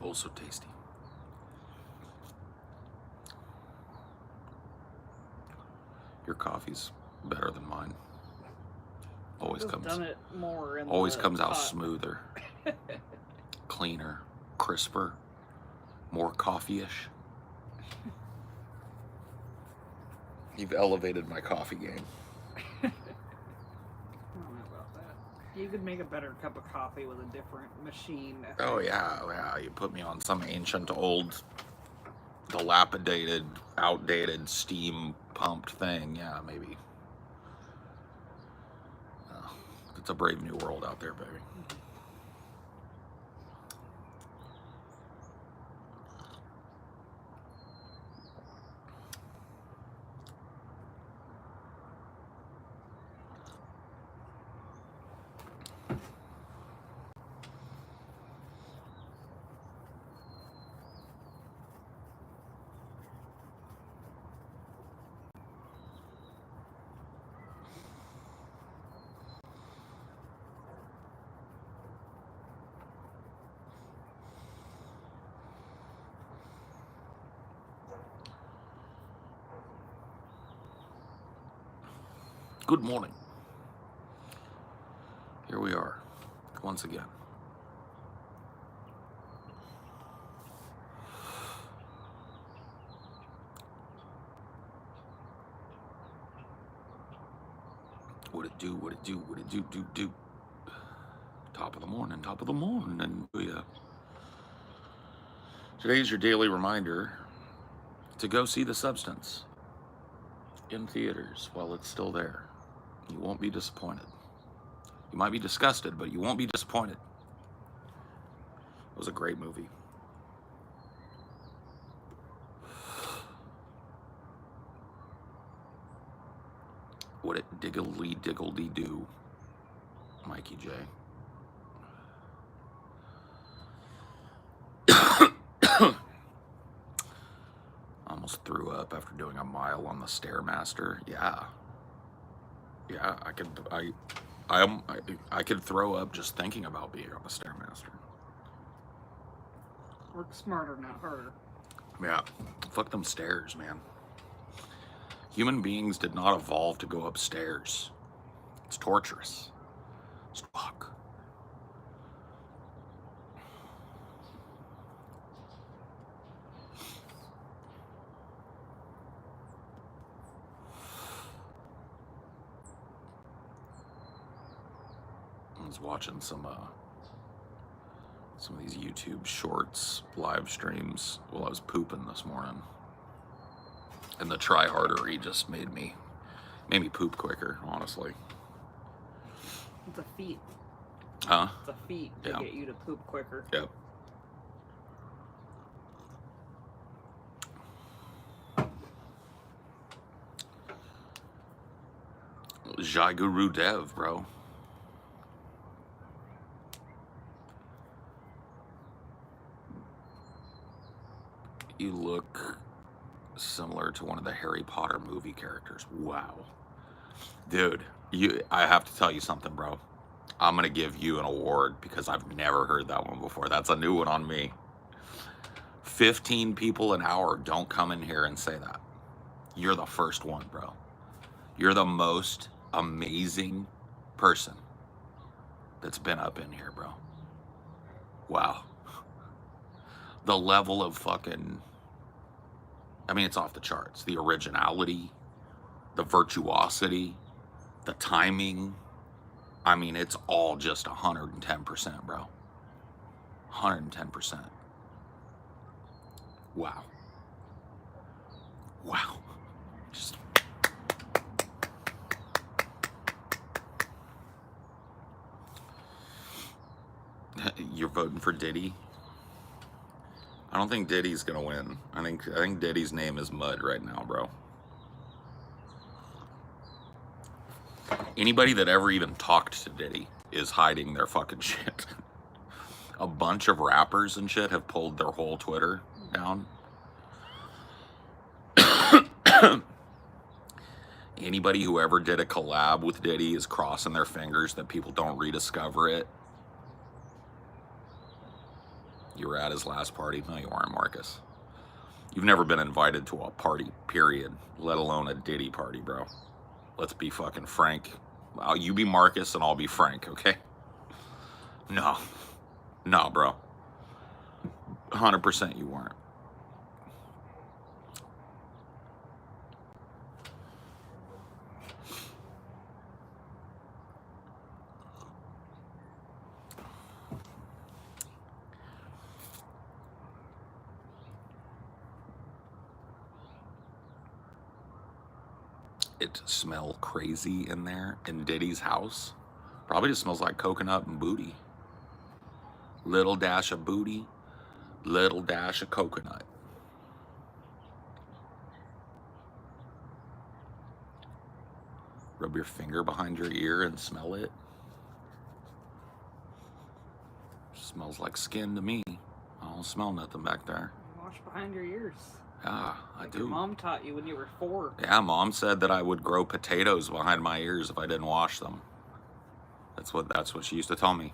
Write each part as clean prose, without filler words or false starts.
Oh, so tasty. Your coffee's better than mine. Always comes out smoother, cleaner, crisper, more coffee-ish. You've elevated my coffee game. I don't know about that. You could make a better cup of coffee with a different machine. Oh yeah. You put me on some ancient, old, dilapidated, outdated, steam-pumped thing. Yeah, maybe. It's a brave new world out there, baby. Good morning. Here we are, once again. What it do? Top of the morning. Yeah. Today's your daily reminder to go see The Substance in theaters while it's still there. You won't be disappointed. You might be disgusted, but you won't be disappointed. It was a great movie. What it diggledy do, Mikey J. Almost threw up after doing a mile on the Stairmaster. Yeah, I could throw up just thinking about being on the Stairmaster. Work smarter, not harder. Yeah, fuck them stairs, man. Human beings did not evolve to go upstairs. It's torturous. It's fuck. I was watching some of these YouTube shorts, live streams while I was pooping this morning. And the try-hardery just made me poop quicker, honestly. It's a feat. Huh? It's a feat to get you to poop quicker. Yep. Jai Guru Dev, bro. You look similar to one of the Harry Potter movie characters. Wow. Dude, I have to tell you something, bro. I'm going to give you an award because I've never heard that one before. That's a new one on me. 15 people an hour don't come in here and say that. You're the first one, bro. You're the most amazing person that's been up in here, bro. Wow. The level of fucking, I mean, it's off the charts. The originality, the virtuosity, the timing. I mean, it's all just 110%, bro. 110%. Wow. Wow. Just. You're voting for Diddy? I don't think Diddy's gonna win. I think Diddy's name is mud right now, bro. Anybody that ever even talked to Diddy is hiding their fucking shit. A bunch of rappers and shit have pulled their whole Twitter down. Anybody who ever did a collab with Diddy is crossing their fingers that people don't rediscover it. You were at his last party? No, you weren't, Marcus. You've never been invited to a party, period, let alone a Diddy party, bro. Let's be fucking frank. You be Marcus and I'll be Frank, okay? No. No, bro. 100% you weren't. It smell crazy in there in Diddy's house. Probably just smells like coconut and booty. Little dash of booty, little dash of coconut. Rub your finger behind your ear and smell it. Smells like skin to me. I don't smell nothing back there. Wash behind your ears. Yeah, I do. Your mom taught you when you were 4. Yeah, Mom said that I would grow potatoes behind my ears if I didn't wash them. That's what she used to tell me.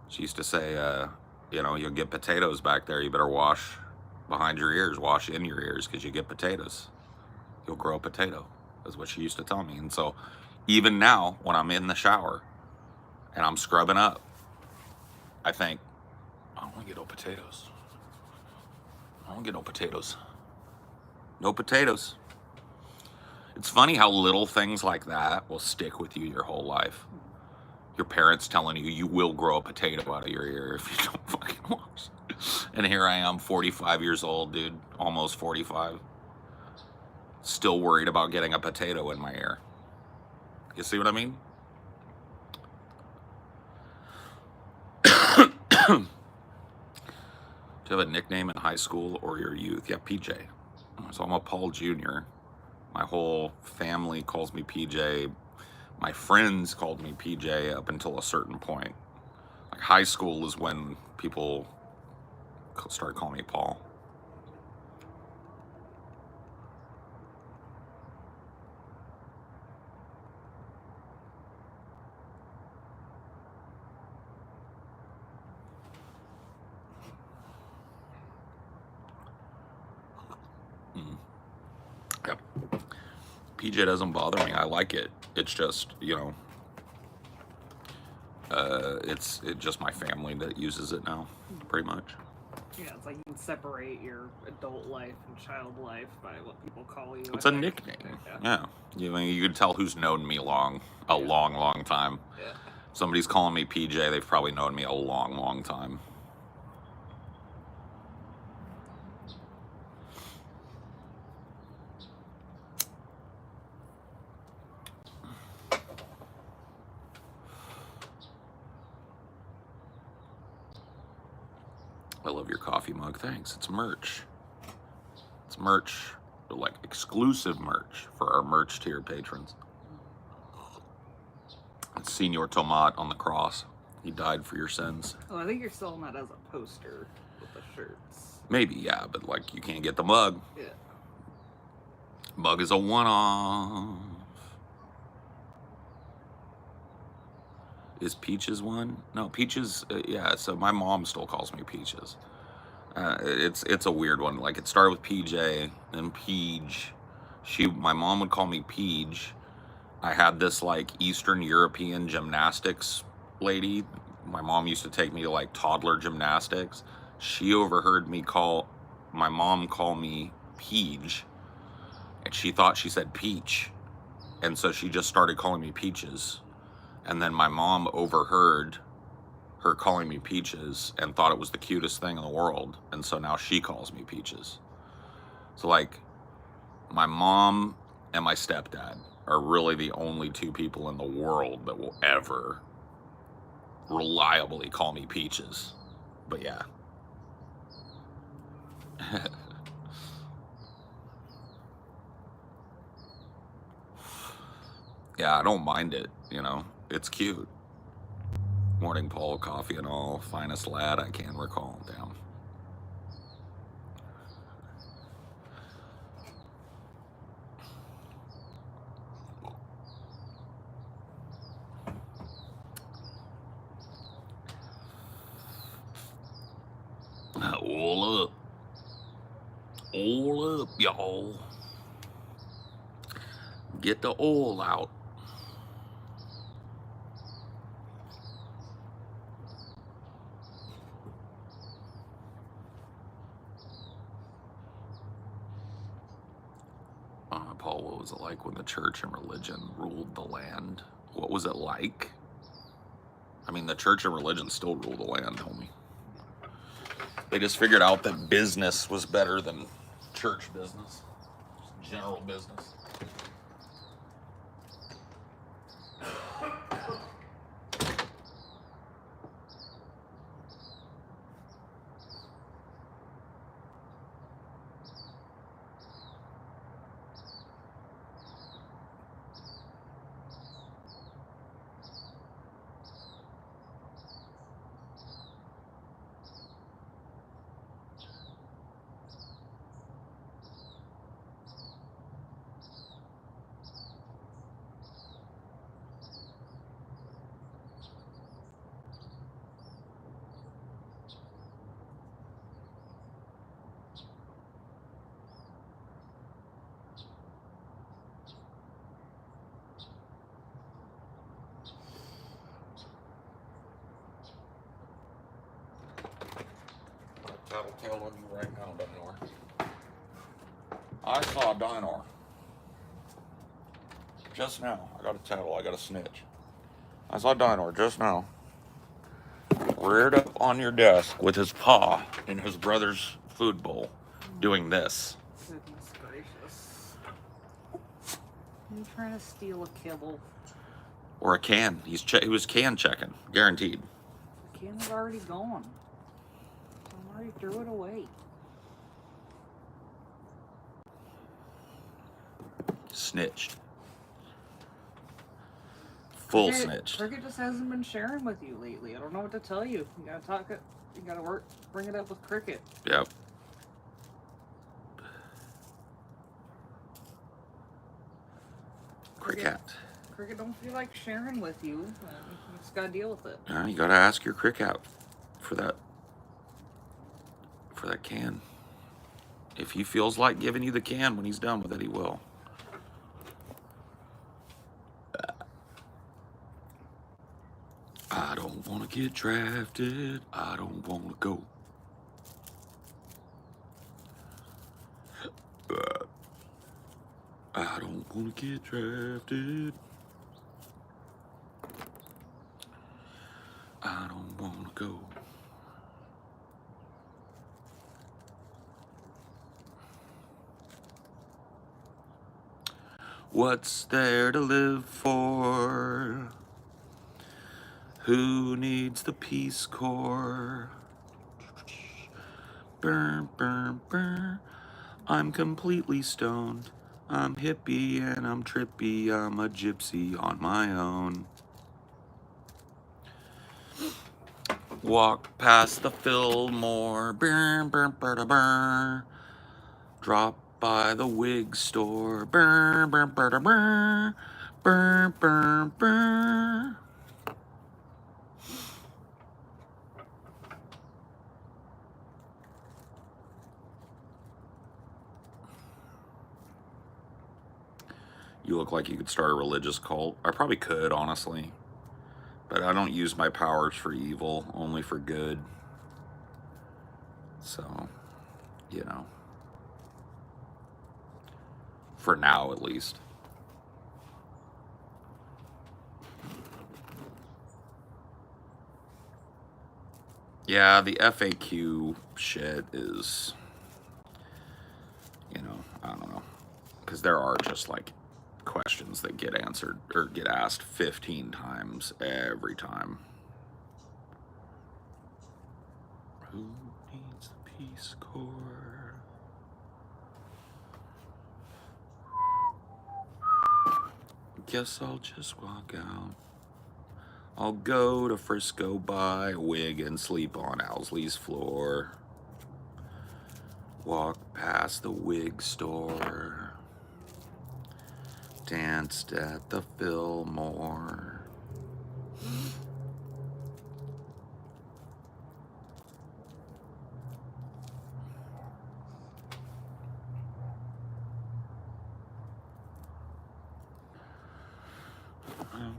She used to say, you know, you'll get potatoes back there. You better wash behind your ears, wash in your ears, because you get potatoes. You'll grow a potato. That's what she used to tell me. And so even now, when I'm in the shower and I'm scrubbing up, I think, I don't want to get no potatoes. I don't get no potatoes. No potatoes. It's funny how little things like that will stick with you your whole life. Your parents telling you will grow a potato out of your ear if you don't fucking wash. And here I am, 45 years old, dude. Almost 45. Still worried about getting a potato in my ear. You see what I mean? Do you have a nickname in high school or your youth? Yeah, PJ. So I'm a Paul Jr. My whole family calls me PJ. My friends called me PJ up until a certain point. Like high school is when people started calling me Paul. Yep. PJ doesn't bother me. I like it. It's just, you know, it's just my family that uses it now, pretty much. Yeah, it's like you can separate your adult life and child life by what people call you. It's a nickname. Yeah. You can tell who's known me long time. Yeah. Somebody's calling me PJ, they've probably known me a long time. I love your coffee mug. Thanks. It's merch. It's merch, like exclusive merch for our merch tier patrons. It's Senor Tomat on the cross. He died for your sins. Oh, I think you're selling that as a poster with the shirts. Maybe, yeah, but like you can't get the mug. Yeah. Mug is a one-off. Is Peaches one? No, Peaches, yeah, so my mom still calls me Peaches. It's a weird one. Like it started with PJ, then Peach. My mom would call me Peach. I had this like Eastern European gymnastics lady. My mom used to take me to like toddler gymnastics. She overheard me my mom call me Peach, and she thought she said peach. And so she just started calling me Peaches. And then my mom overheard her calling me Peaches and thought it was the cutest thing in the world. And so now she calls me Peaches. So like my mom and my stepdad are really the only two people in the world that will ever reliably call me Peaches. But yeah. Yeah, I don't mind it, you know. It's cute. Morning, Paul, coffee and all. Finest lad I can recall. Damn. All up. All up, y'all. Get the oil out. Paul, what was it like when the church and religion ruled the land? What was it like? I mean, the church and religion still rule the land, homie. They just figured out that business was better than church business, just general business. Tattletale on you right now, Dinor. I saw a Dinor. Just now. I got a tattle. I got a snitch. I saw Dinor just now. Reared up on your desk with his paw in his brother's food bowl, doing this. Goodness gracious. Are you trying to steal a kibble? Or a can. He was can checking. Guaranteed. The can is already gone. Somebody threw it away. Snitched. Full Cricket, snitched. Cricket just hasn't been sharing with you lately. I don't know what to tell you. You gotta talk it. You gotta bring it up with Cricket. Yep. Cricket. Cricket don't feel like sharing with you. You just gotta deal with it. You gotta ask your Cricket for that can. If he feels like giving you the can when he's done with it, he will. I don't want to get drafted. I don't want to go. I don't want to get drafted. I don't want to go. What's there to live for? Who needs the Peace Corps? Burn, burn, burn. I'm completely stoned. I'm hippie and I'm trippy. I'm a gypsy on my own. Walk past the Fillmore. Burn, burn, burn, burn. Drop by the wig store. Burn, burn, burn, burn. Burn, burn, burn. You look like you could start a religious cult. I probably could, honestly. But I don't use my powers for evil, only for good. So, you know. For now, at least. Yeah, the FAQ shit is, you know, I don't know. Because there are just like questions that get answered or get asked 15 times every time. Who needs the Peace Corps? Guess I'll just walk out. I'll go to Frisco, buy a wig, and sleep on Owsley's floor. Walk past the wig store. Danced at the Fillmore.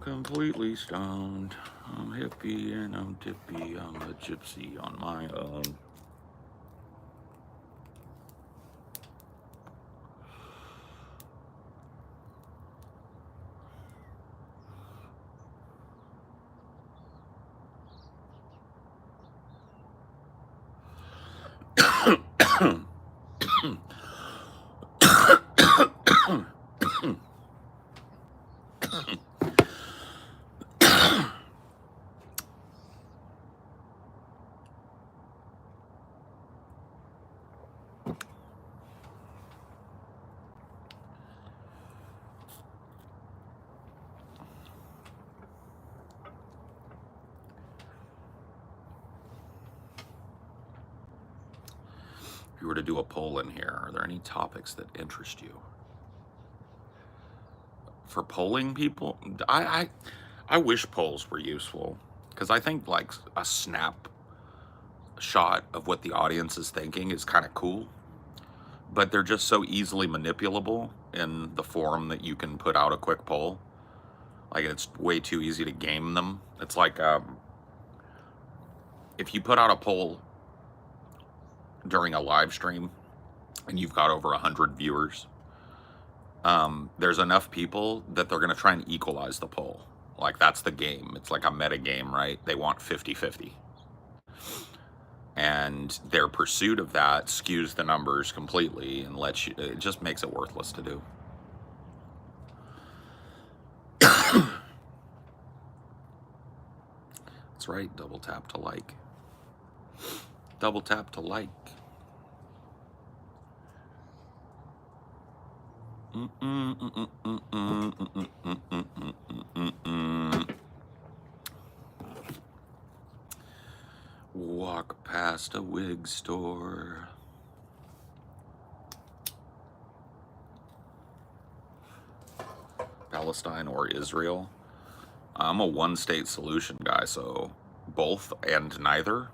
completely stoned. I'm hippie and I'm tippy. I'm a gypsy on my own. If you were to do a poll in here, are there any topics that interest you? For polling people, I wish polls were useful, because I think like a snap shot of what the audience is thinking is kind of cool, but they're just so easily manipulable in the form that you can put out a quick poll. Like, it's way too easy to game them. It's like if you put out a poll during a live stream and you've got over 100 viewers, there's enough people that they're going to try and equalize the poll. Like, that's the game. It's like a meta game, right? They want 50-50. And their pursuit of that skews the numbers completely and it just makes it worthless to do. That's right, double tap to like. Double tap to like. Walk past a wig store. Palestine or Israel. I'm a one-state solution guy, so both and neither.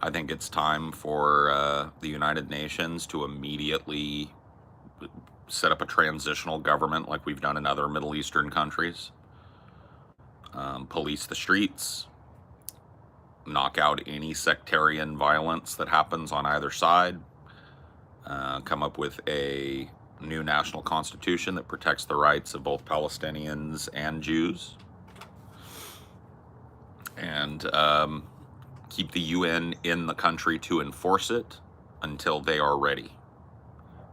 I think it's time for the United Nations to immediately set up a transitional government like we've done in other Middle Eastern countries. Police the streets. Knock out any sectarian violence that happens on either side. Come up with a new national constitution that protects the rights of both Palestinians and Jews. And keep the UN in the country to enforce it until they are ready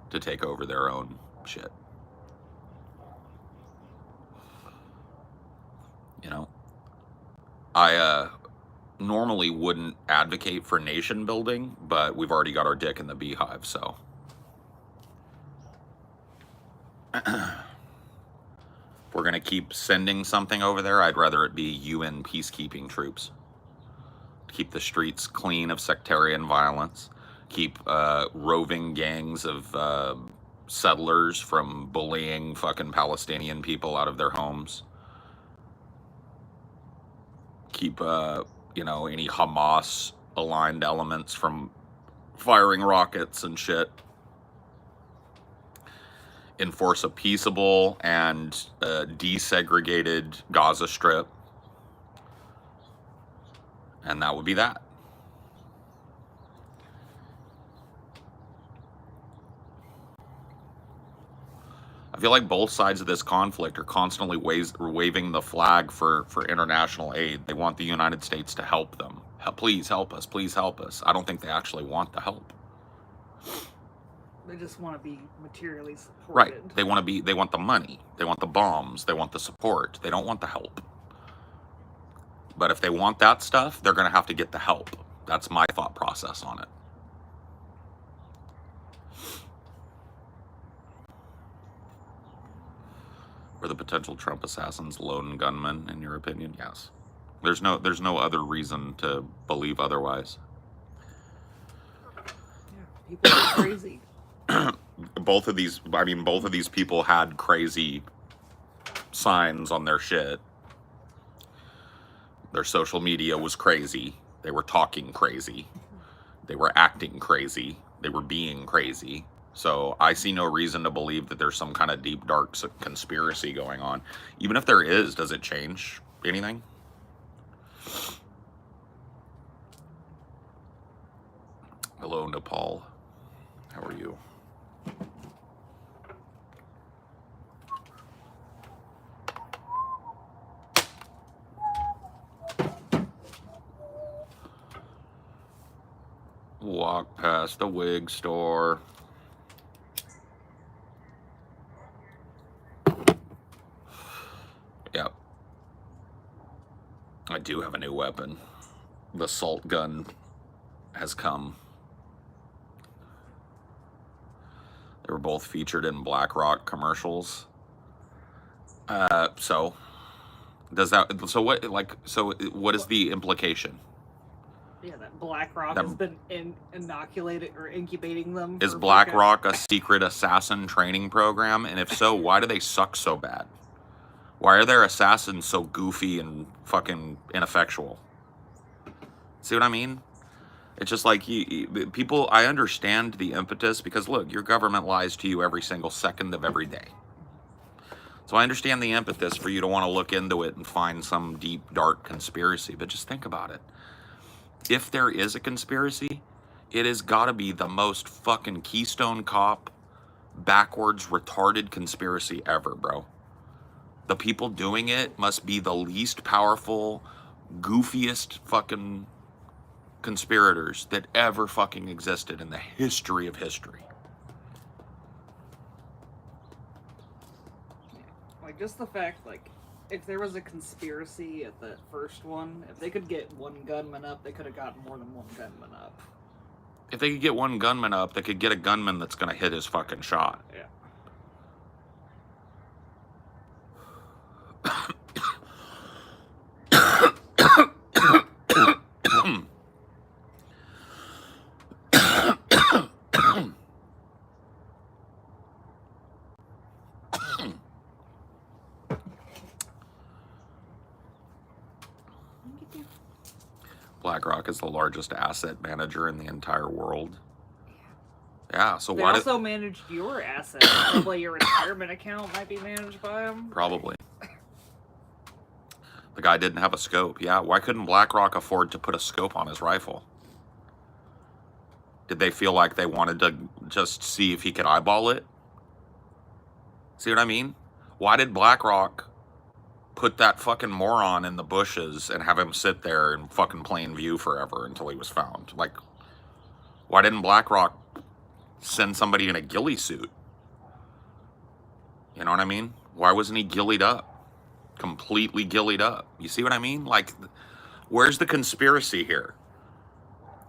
to take over their own shit. You know, I normally wouldn't advocate for nation building, but we've already got our dick in the beehive, so. If we're going to keep sending something over there, I'd rather it be UN peacekeeping troops. Keep the streets clean of sectarian violence. Keep roving gangs of settlers from bullying fucking Palestinian people out of their homes. Keep, you know, any Hamas-aligned elements from firing rockets and shit. Enforce a peaceable and desegregated Gaza Strip. And that would be that. I feel like both sides of this conflict are constantly waving the flag for international aid. They want the United States to help them. Please help us. Please help us. I don't think they actually want the help. They just want to be materially supported. Right. They want the money. They want the bombs. They want the support. They don't want the help. But if they want that stuff, they're going to have to get the help. That's my thought process on it. Were the potential Trump assassins lone gunmen, in your opinion? Yes. There's no other reason to believe otherwise. Yeah, people are crazy. Both of these people had crazy signs on their shit. Their social media was crazy. They were talking crazy. They were acting crazy. They were being crazy. So I see no reason to believe that there's some kind of deep, dark conspiracy going on. Even if there is, does it change anything? Hello, Nepal. How are you? Walk past the wig store. Yep. I do have a new weapon. The salt gun has come. They were both featured in BlackRock commercials. So does that? So what? Like, so what is the implication? Yeah, that BlackRock has been inoculated or incubating them. Is BlackRock a secret assassin training program? And if so, why do they suck so bad? Why are their assassins so goofy and fucking ineffectual? See what I mean? It's just like people, I understand the impetus because look, your government lies to you every single second of every day. So I understand the impetus for you to want to look into it and find some deep, dark conspiracy. But just think about it. If there is a conspiracy, it has got to be the most fucking Keystone Cop, backwards, retarded conspiracy ever, bro. The people doing it must be the least powerful, goofiest fucking conspirators that ever fucking existed in the history of history. Like, just the fact, like, if there was a conspiracy at the first one, if they could get one gunman up, they could have gotten more than one gunman up. If they could get one gunman up, they could get a gunman that's gonna hit his fucking shot. Yeah. BlackRock is the largest asset manager in the entire world. Yeah, so they why also managed your assets. Probably your retirement account might be managed by them. Probably. The guy didn't have a scope. Yeah, why couldn't BlackRock afford to put a scope on his rifle? Did they feel like they wanted to just see if he could eyeball it? See what I mean? Why did BlackRock put that fucking moron in the bushes and have him sit there in fucking plain view forever until he was found? Like, why didn't BlackRock send somebody in a ghillie suit? You know what I mean? Why wasn't he ghillied up? Completely ghillied up. You see what I mean? Like, where's the conspiracy here?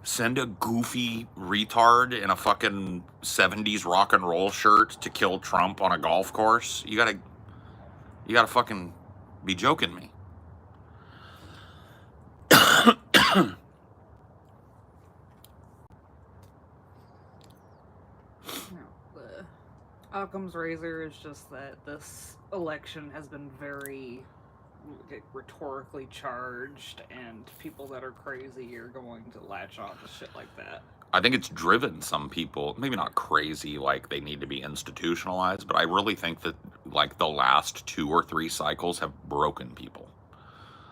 Send a goofy retard in a fucking 70s rock and roll shirt to kill Trump on a golf course? You gotta fucking be joking me. The Occam's razor is just that this election has been very rhetorically charged, and people that are crazy are going to latch on to shit like that. I think it's driven some people, maybe not crazy like they need to be institutionalized, but I really think that like the last 2 or 3 cycles have broken people.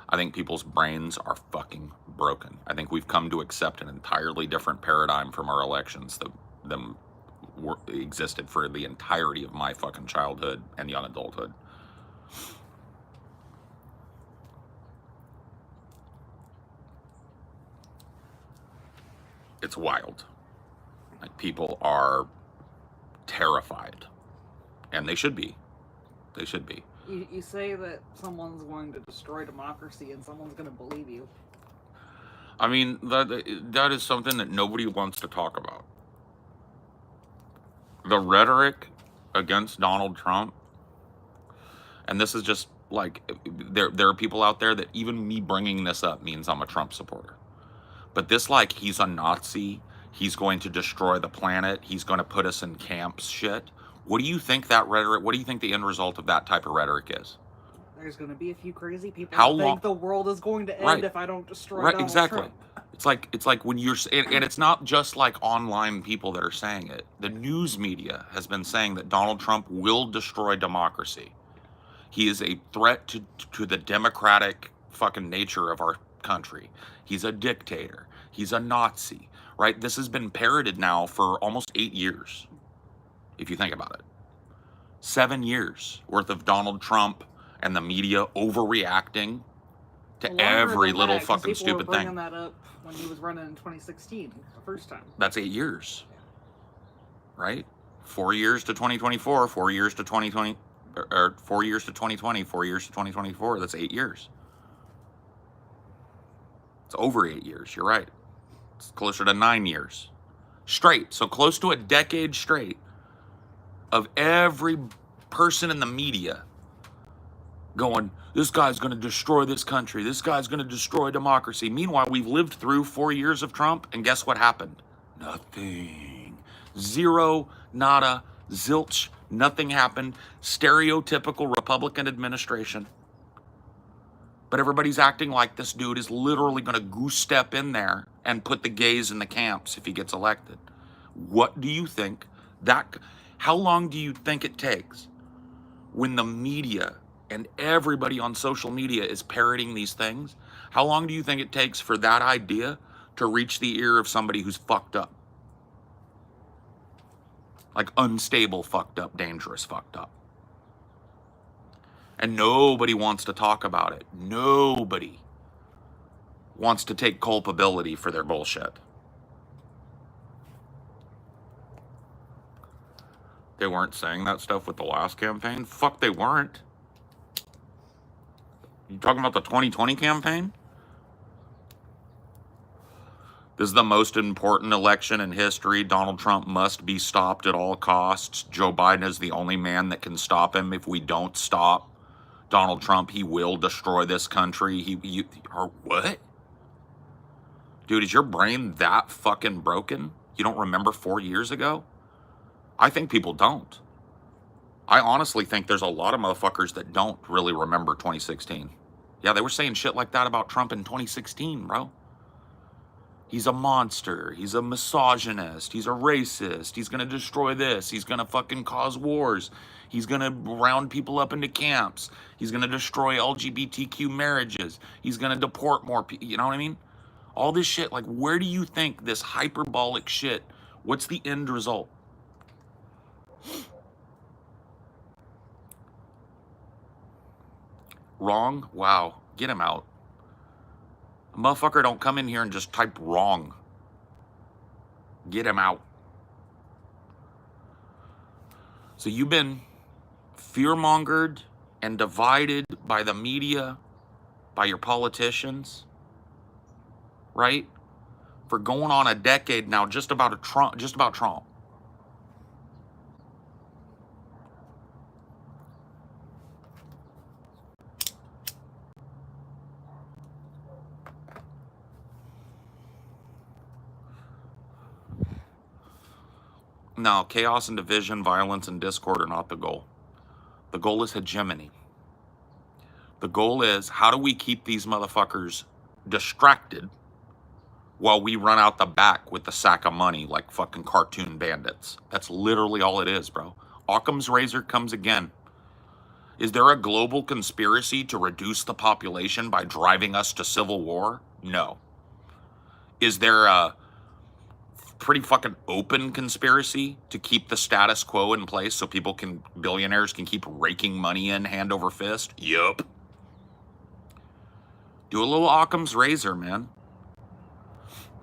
I think people's brains are fucking broken. I think we've come to accept an entirely different paradigm from our elections than existed for the entirety of my fucking childhood and young adulthood. It's wild. Like, people are terrified, and they should be. They should be. You say that someone's going to destroy democracy and someone's going to believe you. I mean, that is something that nobody wants to talk about. The rhetoric against Donald Trump, and this is just like, there are people out there that even me bringing this up means I'm a Trump supporter. But this, like, he's a Nazi, he's going to destroy the planet, he's going to put us in camps shit. What do you think that rhetoric, what do you think the end result of that type of rhetoric is? There's going to be a few crazy people who think the world is going to end if I don't destroy Donald Trump. It's like when you're and it's not just like online people that are saying it. The news media has been saying that Donald Trump will destroy democracy. He is a threat to the democratic fucking nature of our country. He's a dictator. He's a Nazi, right? This has been parroted now for almost 8 years, if you think about it. 7 years worth of Donald Trump and the media overreacting to every little fucking stupid thing. Bringing that up when he was running in 2016, the first time. That's 8 years, right? 4 years to 2024, 4 years to 2020, or 4 years to 2020, 4 years to 2024. That's 8 years. It's over 8 years. You're right. It's closer to 9 years straight. So close to a decade straight of every person in the media going, this guy's going to destroy this country. This guy's going to destroy democracy. Meanwhile, we've lived through 4 years of Trump, and guess what happened? Nothing. Zero, nada, zilch, nothing happened. Stereotypical Republican administration. But everybody's acting like this dude is literally going to goose step in there and put the gays in the camps if he gets elected. What do you think how long do you think it takes when the media and everybody on social media is parroting these things? How long do you think it takes for that idea to reach the ear of somebody who's fucked up? Like unstable, fucked up, dangerous, fucked up. And nobody wants to talk about it. Nobody wants to take culpability for their bullshit. They weren't saying that stuff with the last campaign? Fuck, they weren't. You talking about the 2020 campaign? This is the most important election in history. Donald Trump must be stopped at all costs. Joe Biden is the only man that can stop him. If we don't stop Donald Trump, he will destroy this country. Or what? Dude, is your brain that fucking broken? You don't remember 4 years ago? I think people don't. I honestly think there's a lot of motherfuckers that don't really remember 2016. Yeah, they were saying shit like that about Trump in 2016, bro. He's a monster. He's a misogynist. He's a racist. He's going to destroy this. He's going to fucking cause wars. He's going to round people up into camps. He's going to destroy LGBTQ marriages. He's going to deport more people. You know what I mean? All this shit. Like, where do you think this hyperbolic shit, what's the end result? Wrong? Wow. Get him out. A motherfucker don't come in here and just type wrong. Get him out. So you've been fear-mongered and divided by the media, by your politicians, right? For going on a decade now just about Trump. No, chaos and division, violence and discord are not the goal. The goal is hegemony. The goal is, how do we keep these motherfuckers distracted while we run out the back with the sack of money like fucking cartoon bandits? That's literally all it is, bro. Occam's razor comes again. Is there a global conspiracy to reduce the population by driving us to civil war? No. Is there a pretty fucking open conspiracy to keep the status quo in place so billionaires can keep raking money in hand over fist? Yup. Do a little Occam's razor, man.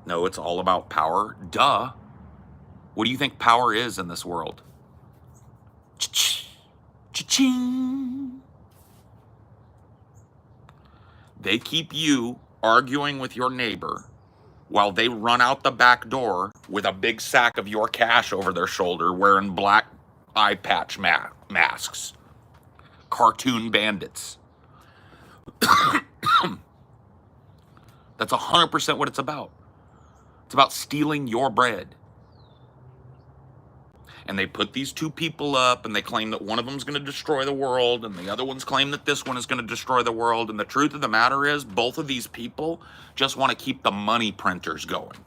No, it's all about power. Duh. What do you think power is in this world? Cha-ching. They keep you arguing with your neighbor while they run out the back door with a big sack of your cash over their shoulder wearing black eye patch masks. Cartoon bandits. That's 100% what it's about. It's about stealing your bread. and they put these two people up, and they claim that one of them's going to destroy the world, and the other one's claim that this one is going to destroy the world. And the truth of the matter is, both of these people just want to keep the money printers going.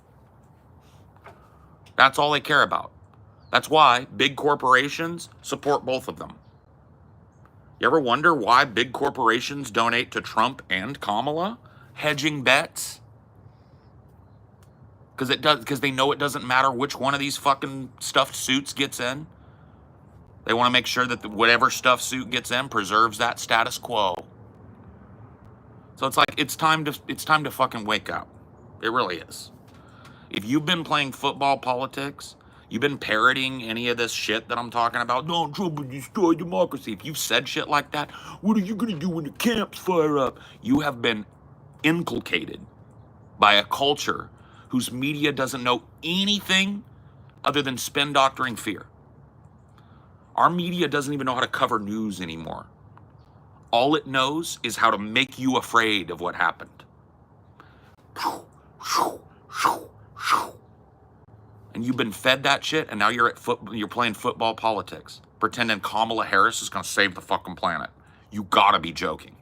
That's all they care about. That's why big corporations support both of them. You ever wonder why big corporations donate to Trump and Kamala? Hedging bets? Because they know it doesn't matter which one of these fucking stuffed suits gets in. They want to make sure that whatever stuffed suit gets in preserves that status quo. So it's like it's time to fucking wake up. It really is. If you've been playing football politics, you've been parroting any of this shit that I'm talking about, don't Trump will destroy democracy. If you've said shit like that, what are you going to do when the camps fire up? You have been inculcated by a culture whose media doesn't know anything other than spin doctoring fear. Our media doesn't even know how to cover news anymore. All it knows is how to make you afraid of what happened. And you've been fed that shit, and now you're playing football politics, pretending Kamala Harris is going to save the fucking planet. You gotta be joking.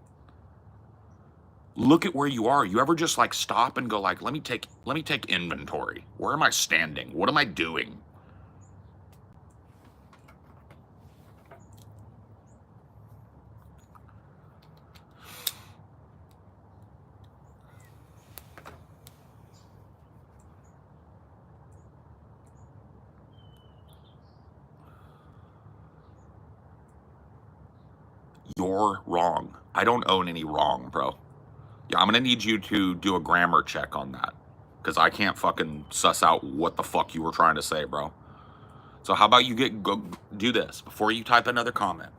Look at where you are. You ever just like stop and go like, let me take inventory. Where am I standing? What am I doing? You're wrong. I don't own any wrong, bro. Yeah, I'm gonna need you to do a grammar check on that, because I can't fucking suss out what the fuck you were trying to say, bro. So how about you go do this before you type another comment.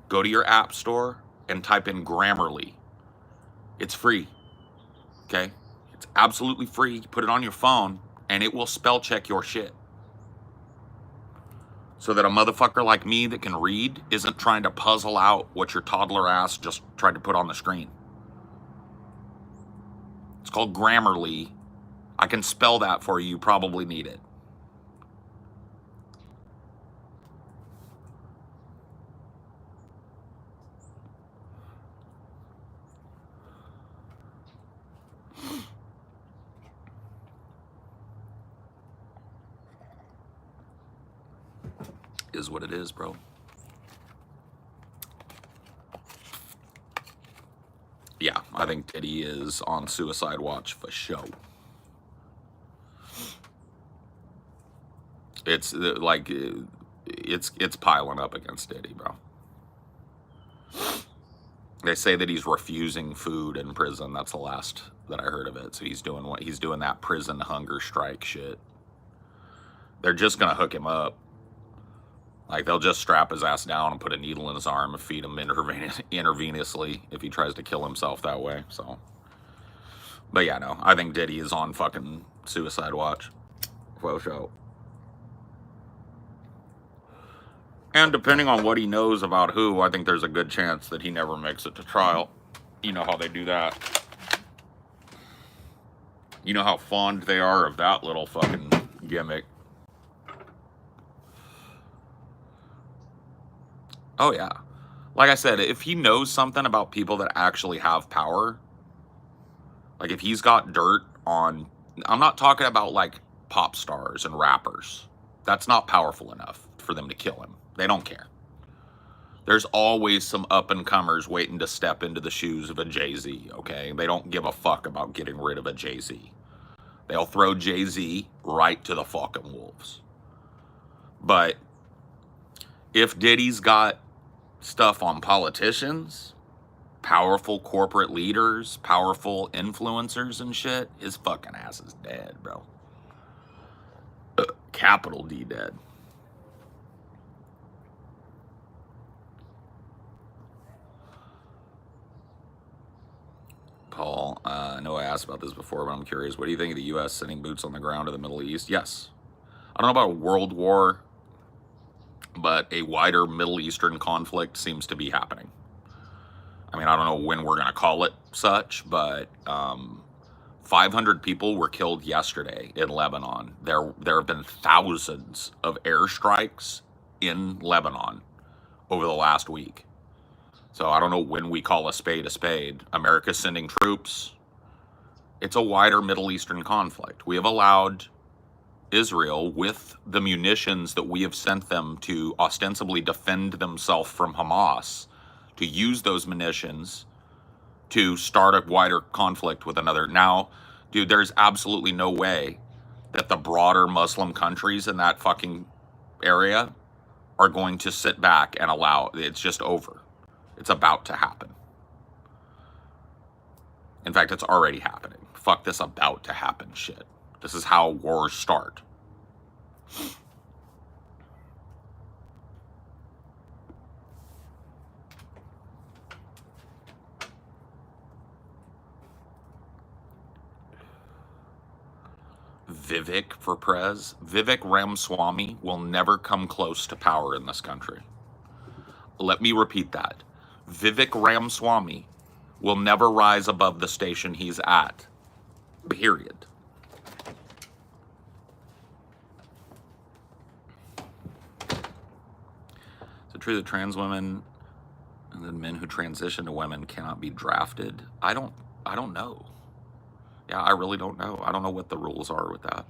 Go to your app store and type in Grammarly. It's free. Okay? It's absolutely free. You put it on your phone and it will spell check your shit. So that a motherfucker like me that can read isn't trying to puzzle out what your toddler ass just tried to put on the screen. It's called Grammarly. I can spell that for you. You probably need it. Is what it is, bro. Yeah, I think Diddy is on suicide watch for show. It's like it's piling up against Diddy, bro. They say that he's refusing food in prison. That's the last that I heard of it. So he's doing that prison hunger strike shit. They're just gonna hook him up. Like, they'll just strap his ass down and put a needle in his arm and feed him intravenously if he tries to kill himself that way, so. But yeah, no, I think Diddy is on fucking suicide watch. For sure. And depending on what he knows about who, I think there's a good chance that he never makes it to trial. You know how they do that. You know how fond they are of that little fucking gimmick. Oh, yeah. Like I said, if he knows something about people that actually have power, like if he's got dirt on, I'm not talking about like pop stars and rappers. That's not powerful enough for them to kill him. They don't care. There's always some up-and-comers waiting to step into the shoes of a Jay-Z, okay? They don't give a fuck about getting rid of a Jay-Z. They'll throw Jay-Z right to the fucking wolves. But if Diddy's got stuff on politicians, powerful corporate leaders, powerful influencers and shit, his fucking ass is dead, bro. Capital D dead. Paul, I know I asked about this before, but I'm curious. What do you think of the U.S. sending boots on the ground to the Middle East? Yes. I don't know about a world war, but a wider Middle Eastern conflict seems to be happening. I mean, I don't know when we're going to call it such, but 500 people were killed yesterday in Lebanon. There have been thousands of airstrikes in Lebanon over the last week. So I don't know when we call a spade a spade. America's sending troops. It's a wider Middle Eastern conflict. We have allowed Israel, with the munitions that we have sent them to ostensibly defend themselves from Hamas, to use those munitions to start a wider conflict with another. Now, dude, there's absolutely no way that the broader Muslim countries in that fucking area are going to sit back and allow it's just over. It's about to happen. In fact, it's already happening. Fuck this about to happen shit. This is how wars start. Vivek for Prez. Vivek Ramaswamy will never come close to power in this country. Let me repeat that. Vivek Ramaswamy will never rise above the station he's at. Period. Is it true that trans women and then men who transition to women cannot be drafted? I don't know. Yeah, I really don't know. I don't know what the rules are with that.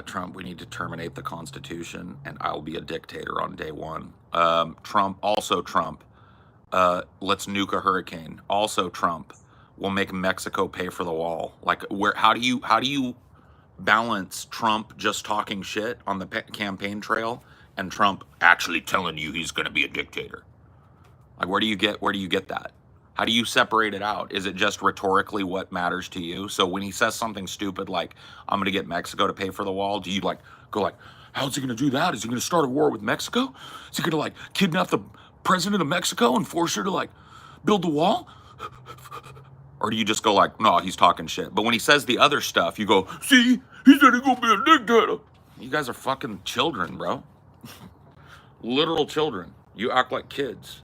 Trump, we need to terminate the Constitution, and I'll be a dictator on day one. Trump, let's nuke a hurricane. Also, Trump, we'll make Mexico pay for the wall. Like, how do you balance Trump just talking shit on the campaign trail and Trump actually telling you he's going to be a dictator? Like, where do you get that? How do you separate it out? Is it just rhetorically what matters to you? So when he says something stupid like, I'm going to get Mexico to pay for the wall, do you go like, how's he going to do that? Is he going to start a war with Mexico? Is he going to kidnap the president of Mexico and force her to build the wall? Or do you just go no, he's talking shit. But when he says the other stuff, you go, see, he said he's going to be a dictator. You guys are fucking children, bro. Literal children. You act like kids.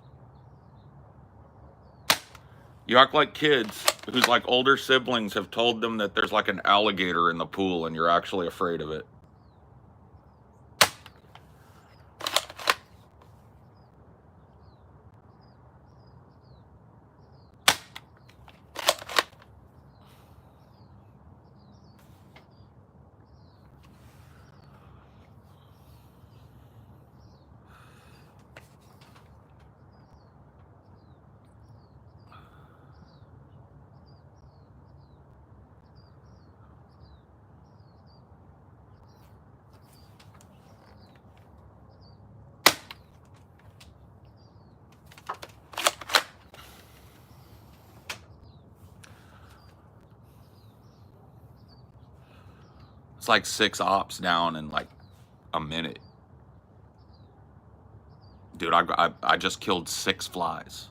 You act like kids whose older siblings have told them that there's an alligator in the pool and you're actually afraid of it. It's 6 ops down in a minute. Dude, I just killed 6 flies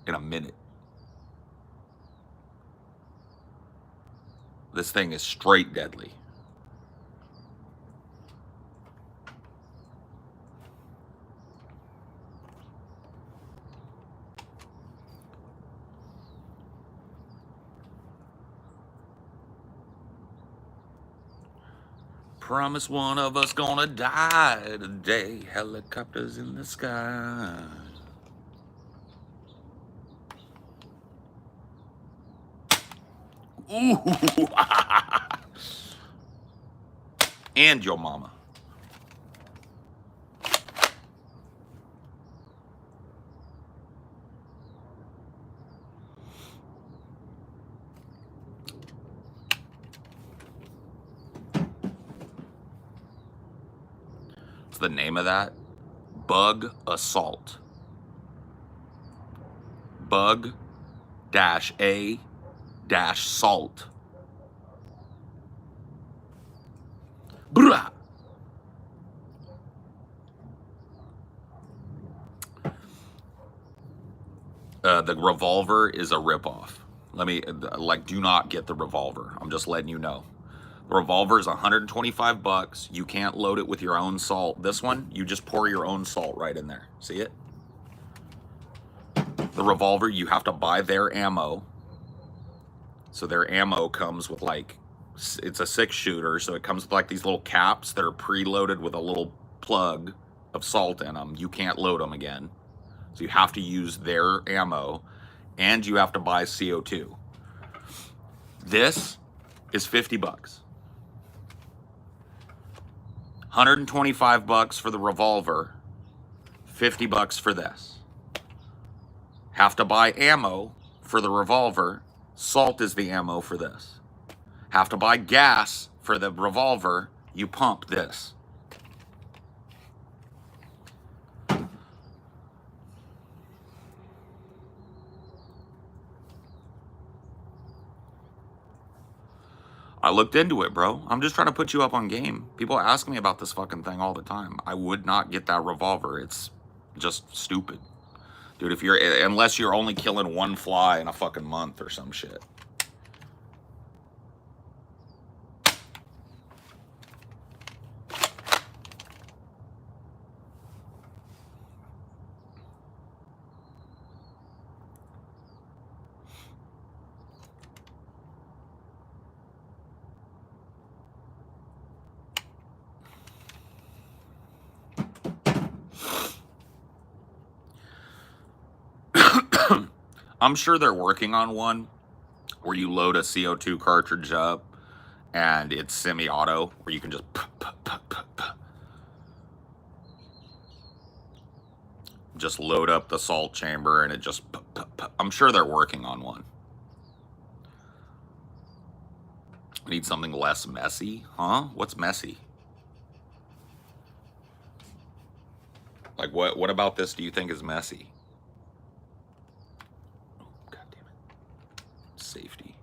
in a minute. This thing is straight deadly. Promise one of us gonna die today. Helicopters in the sky. Ooh. And your mama. The name of that? Bug assault. Bug -a -salt. Bruh. The revolver is a ripoff. Let me, do not get the revolver. I'm just letting you know. The revolver is $125. You can't load it with your own salt. This one, you just pour your own salt right in there. See it? The revolver, you have to buy their ammo. So their ammo comes with like, it's a 6-shooter, so it comes with like these little caps that are preloaded with a little plug of salt in them. You can't load them again. So you have to use their ammo, and you have to buy CO2. This is 50 bucks. 125 bucks for the revolver, 50 bucks for this. Have to buy ammo for the revolver. Salt is the ammo for this. Have to buy gas for the revolver. You pump this. I looked into it, bro. I'm just trying to put you up on game. People ask me about this fucking thing all the time. I would not get that revolver. It's just stupid. Dude, if you're, unless you're only killing one fly in a fucking month or some shit. I'm sure they're working on one where you load a CO2 cartridge up and it's semi-auto, where you can just load up the salt chamber and it just I'm sure they're working on one. I need something less messy, huh? What's messy? Like what about this do you think is messy? God damn it. Safety.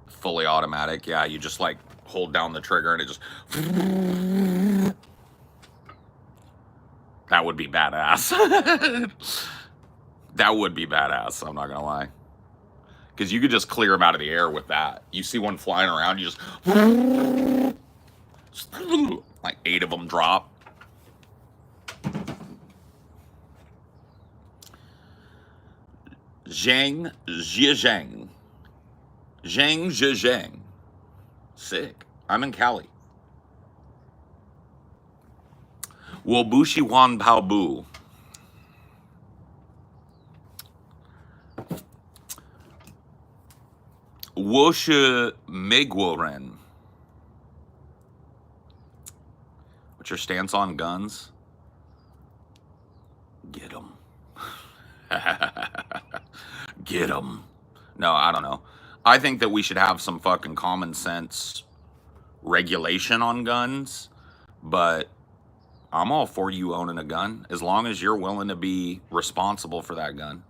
Fully automatic, yeah, you just like hold down the trigger and it just that would be badass. That would be badass, I'm not gonna lie. Because you could just clear them out of the air with that. You see one flying around, you just like 8 of them drop. Zhang Zhizhang. Zhang Zhizhang. Sick. I'm in Cali. Wobushi Wan Pao Bu. Woshe Megworen. What's your stance on guns? Get 'em. Get 'em. No, I don't know. I think that we should have some fucking common sense regulation on guns, but I'm all for you owning a gun as long as you're willing to be responsible for that gun.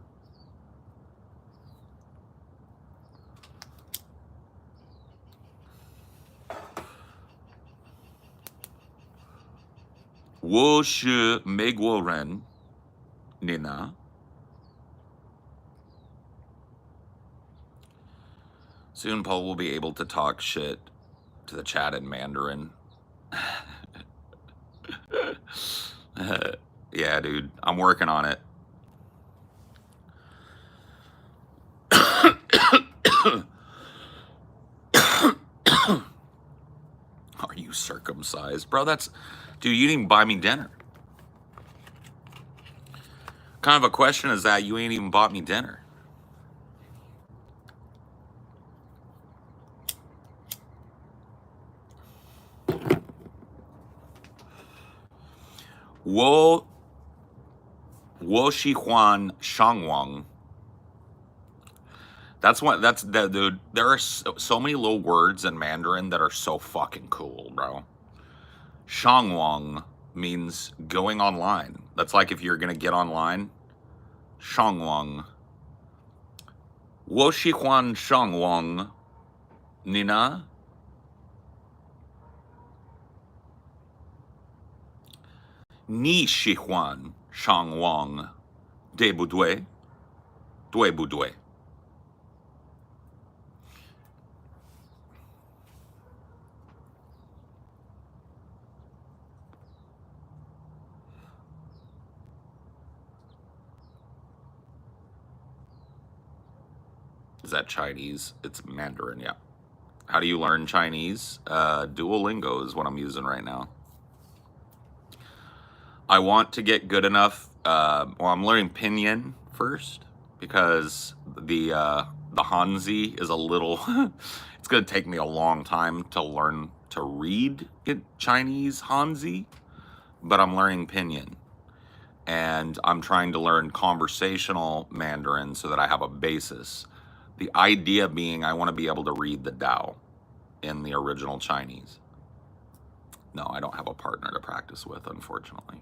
Wosh Megworen Nina. Soon Paul will be able to talk shit to the chat in Mandarin. Yeah, dude, I'm working on it. Are you circumcised? Bro, that's... Dude, you didn't even buy me dinner. What kind of a question is that? You ain't even bought me dinner. Wo Shi Huan Shangwang. That's the dude. There are so many little words in Mandarin that are so fucking cool, bro. Shangwang means going online. That's like if you're gonna get online. Shangwang. Wo Shi Huan Shangwang. Nina. Ni Shi Huan Shangwang. De Budue. Due Budue. Is that Chinese? It's Mandarin, yeah. How do you learn Chinese? Duolingo is what I'm using right now. I want to get good enough. Well, I'm learning Pinyin first because the Hanzi is a little. It's going to take me a long time to learn to read Chinese Hanzi, but I'm learning Pinyin. And I'm trying to learn conversational Mandarin so that I have a basis. The idea being I want to be able to read the Tao in the original Chinese. No, I don't have a partner to practice with, unfortunately.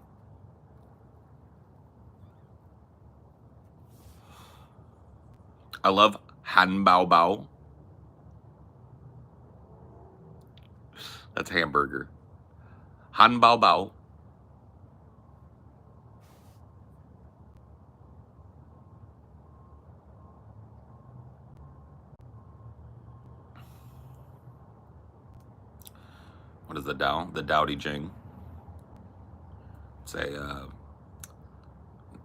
I love Han Bao Bao. That's hamburger. Han Bao Bao. What is the Tao? The Tao Te Ching. It's a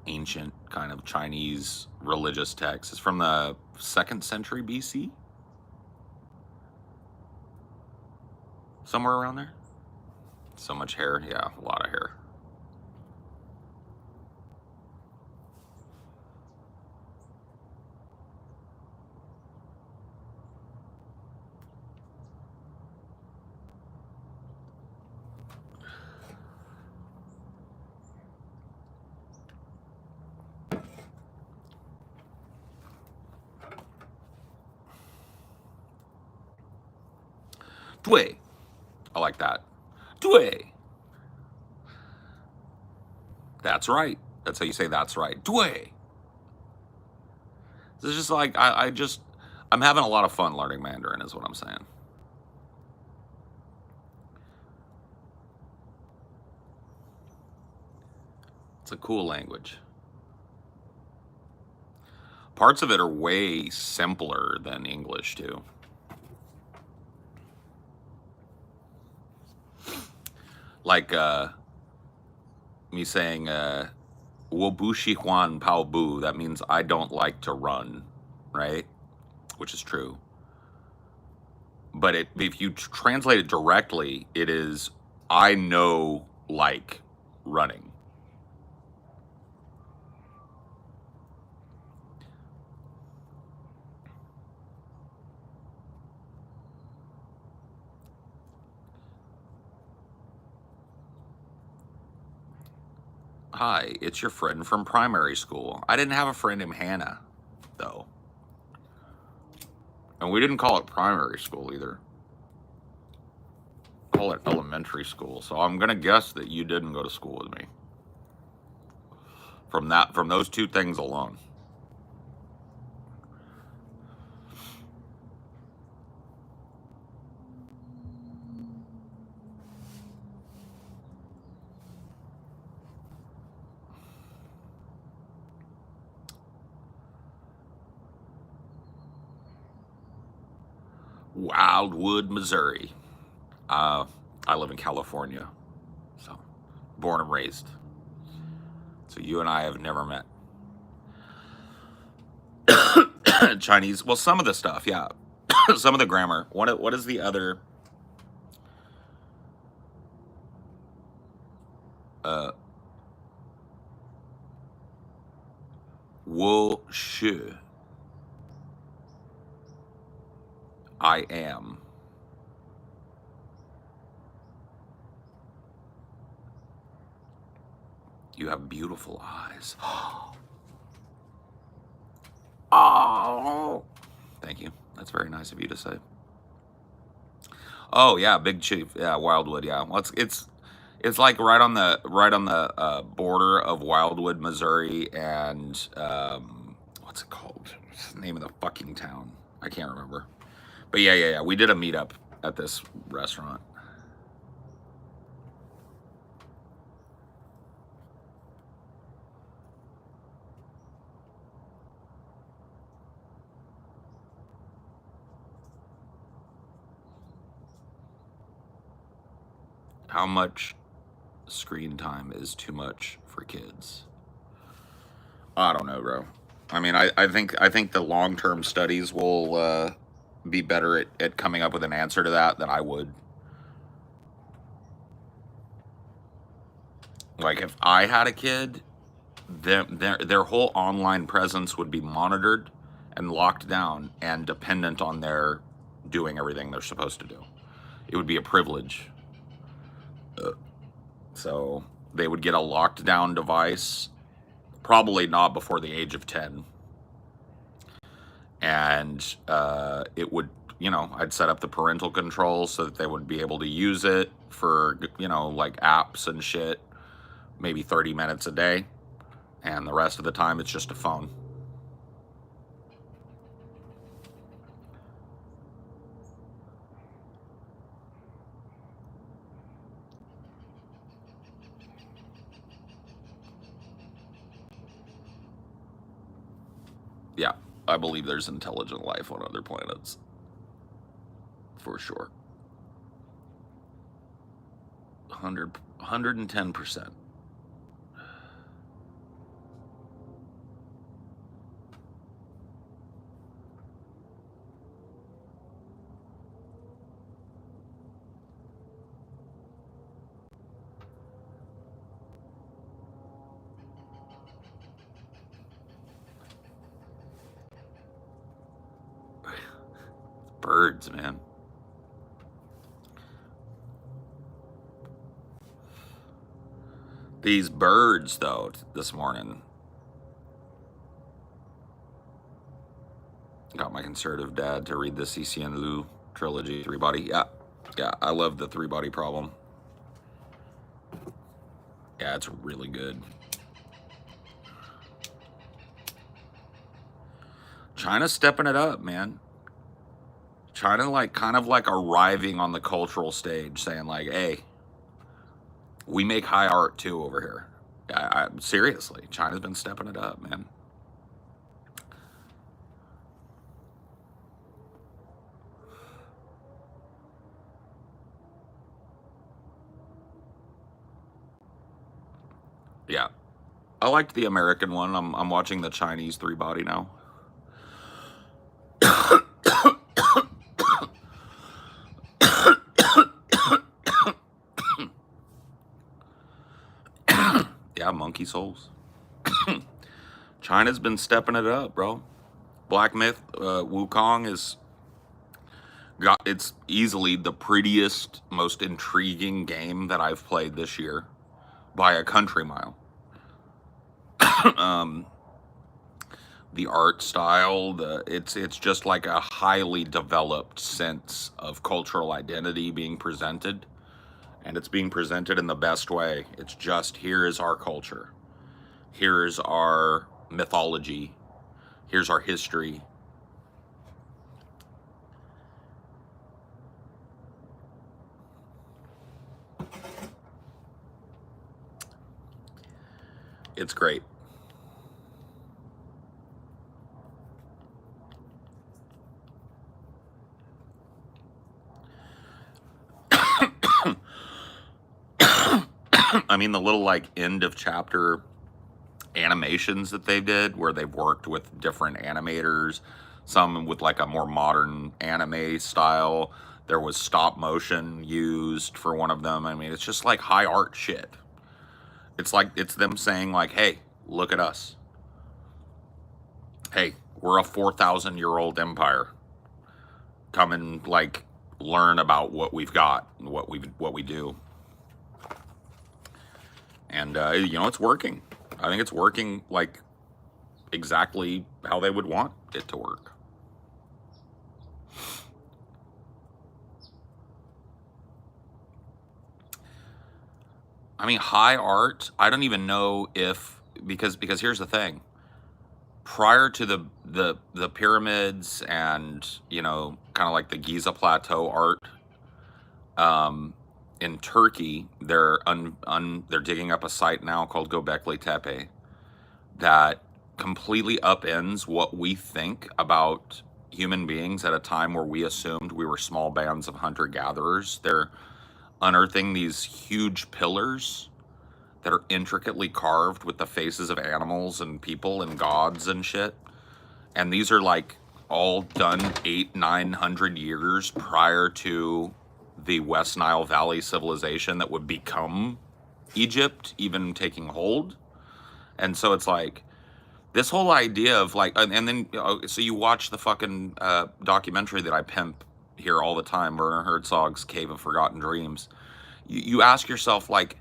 ancient kind of Chinese religious text. It's from the 2nd century BC. Somewhere around there. So much hair. Yeah, a lot of hair. Dui. I like that. Dui. That's right. That's how you say that's right. Dui. It's just like, I'm having a lot of fun learning Mandarin is what I'm saying. It's a cool language. Parts of it are way simpler than English too. Like me saying "wo bu shi huan pao bu," that means I don't like to run, right? Which is true. But if you translate it directly, it is I know like running. Hi, it's your friend from primary school. I didn't have a friend named Hannah, though. And we didn't call it primary school either. Call it elementary school. So I'm gonna guess that you didn't go to school with me. From those two things alone. Wildwood, Missouri. I live in California, so born and raised. So you and I have never met. Chinese, well, some of the stuff, yeah. Some of the grammar. What is the other? Wo shi. I am. You have beautiful eyes. Oh, thank you. That's very nice of you to say. Oh yeah, Big Chief. Yeah, Wildwood. Yeah, well, it's like right on the border of Wildwood, Missouri, and what's it called? What's the name of the fucking town? I can't remember. But yeah. We did a meetup at this restaurant. How much screen time is too much for kids? I don't know, bro. I mean, I think the long-term studies will be better at coming up with an answer to that than I would. Like if I had a kid, their whole online presence would be monitored and locked down and dependent on their doing everything they're supposed to do. It would be a privilege. So they would get a locked down device, probably not before the age of 10. And it would, I'd set up the parental controls so that they would be able to use it for, like apps and shit, maybe 30 minutes a day. And the rest of the time, it's just a phone. Yeah, I believe there's intelligent life on other planets. For sure. 110%. Birds, man. These birds, though, this morning. Got my conservative dad to read the CC and Lou trilogy, Three Body. Yeah, I love the Three Body Problem. Yeah, it's really good. China's stepping it up, man. China, kind of arriving on the cultural stage, saying like, "Hey, we make high art too over here." Seriously, China's been stepping it up, man. Yeah, I liked the American one. I'm watching the Chinese Three Body now. Yeah, monkey souls. China's been stepping it up, bro. Black Myth, Wukong it's easily the prettiest, most intriguing game that I've played this year by a country mile. The art style, it's just like a highly developed sense of cultural identity being presented, and it's being presented in the best way. It's just, here is our culture, here's our mythology, here's our history. It's great. I mean, the little end of chapter animations that they did, where they've worked with different animators, some with a more modern anime style. There was stop motion used for one of them. I mean, it's just high art shit. It's them saying hey, look at us. Hey, we're a 4,000-year-old empire. Come and learn about what we've got and what we do. And it's working. I think it's working exactly how they would want it to work. I mean, high art, I don't even know if, because here's the thing. Prior to the pyramids and, kind of the Giza Plateau art, in Turkey, they're digging up a site now called Göbekli Tepe that completely upends what we think about human beings at a time where we assumed we were small bands of hunter-gatherers. They're unearthing these huge pillars that are intricately carved with the faces of animals and people and gods and shit. And these are like all done 800-900 years prior to the West Nile Valley civilization that would become Egypt even taking hold. And so it's like this whole idea of like, and then so you watch the fucking documentary that I pimp here all the time, Werner Herzog's Cave of Forgotten Dreams. You ask yourself, like,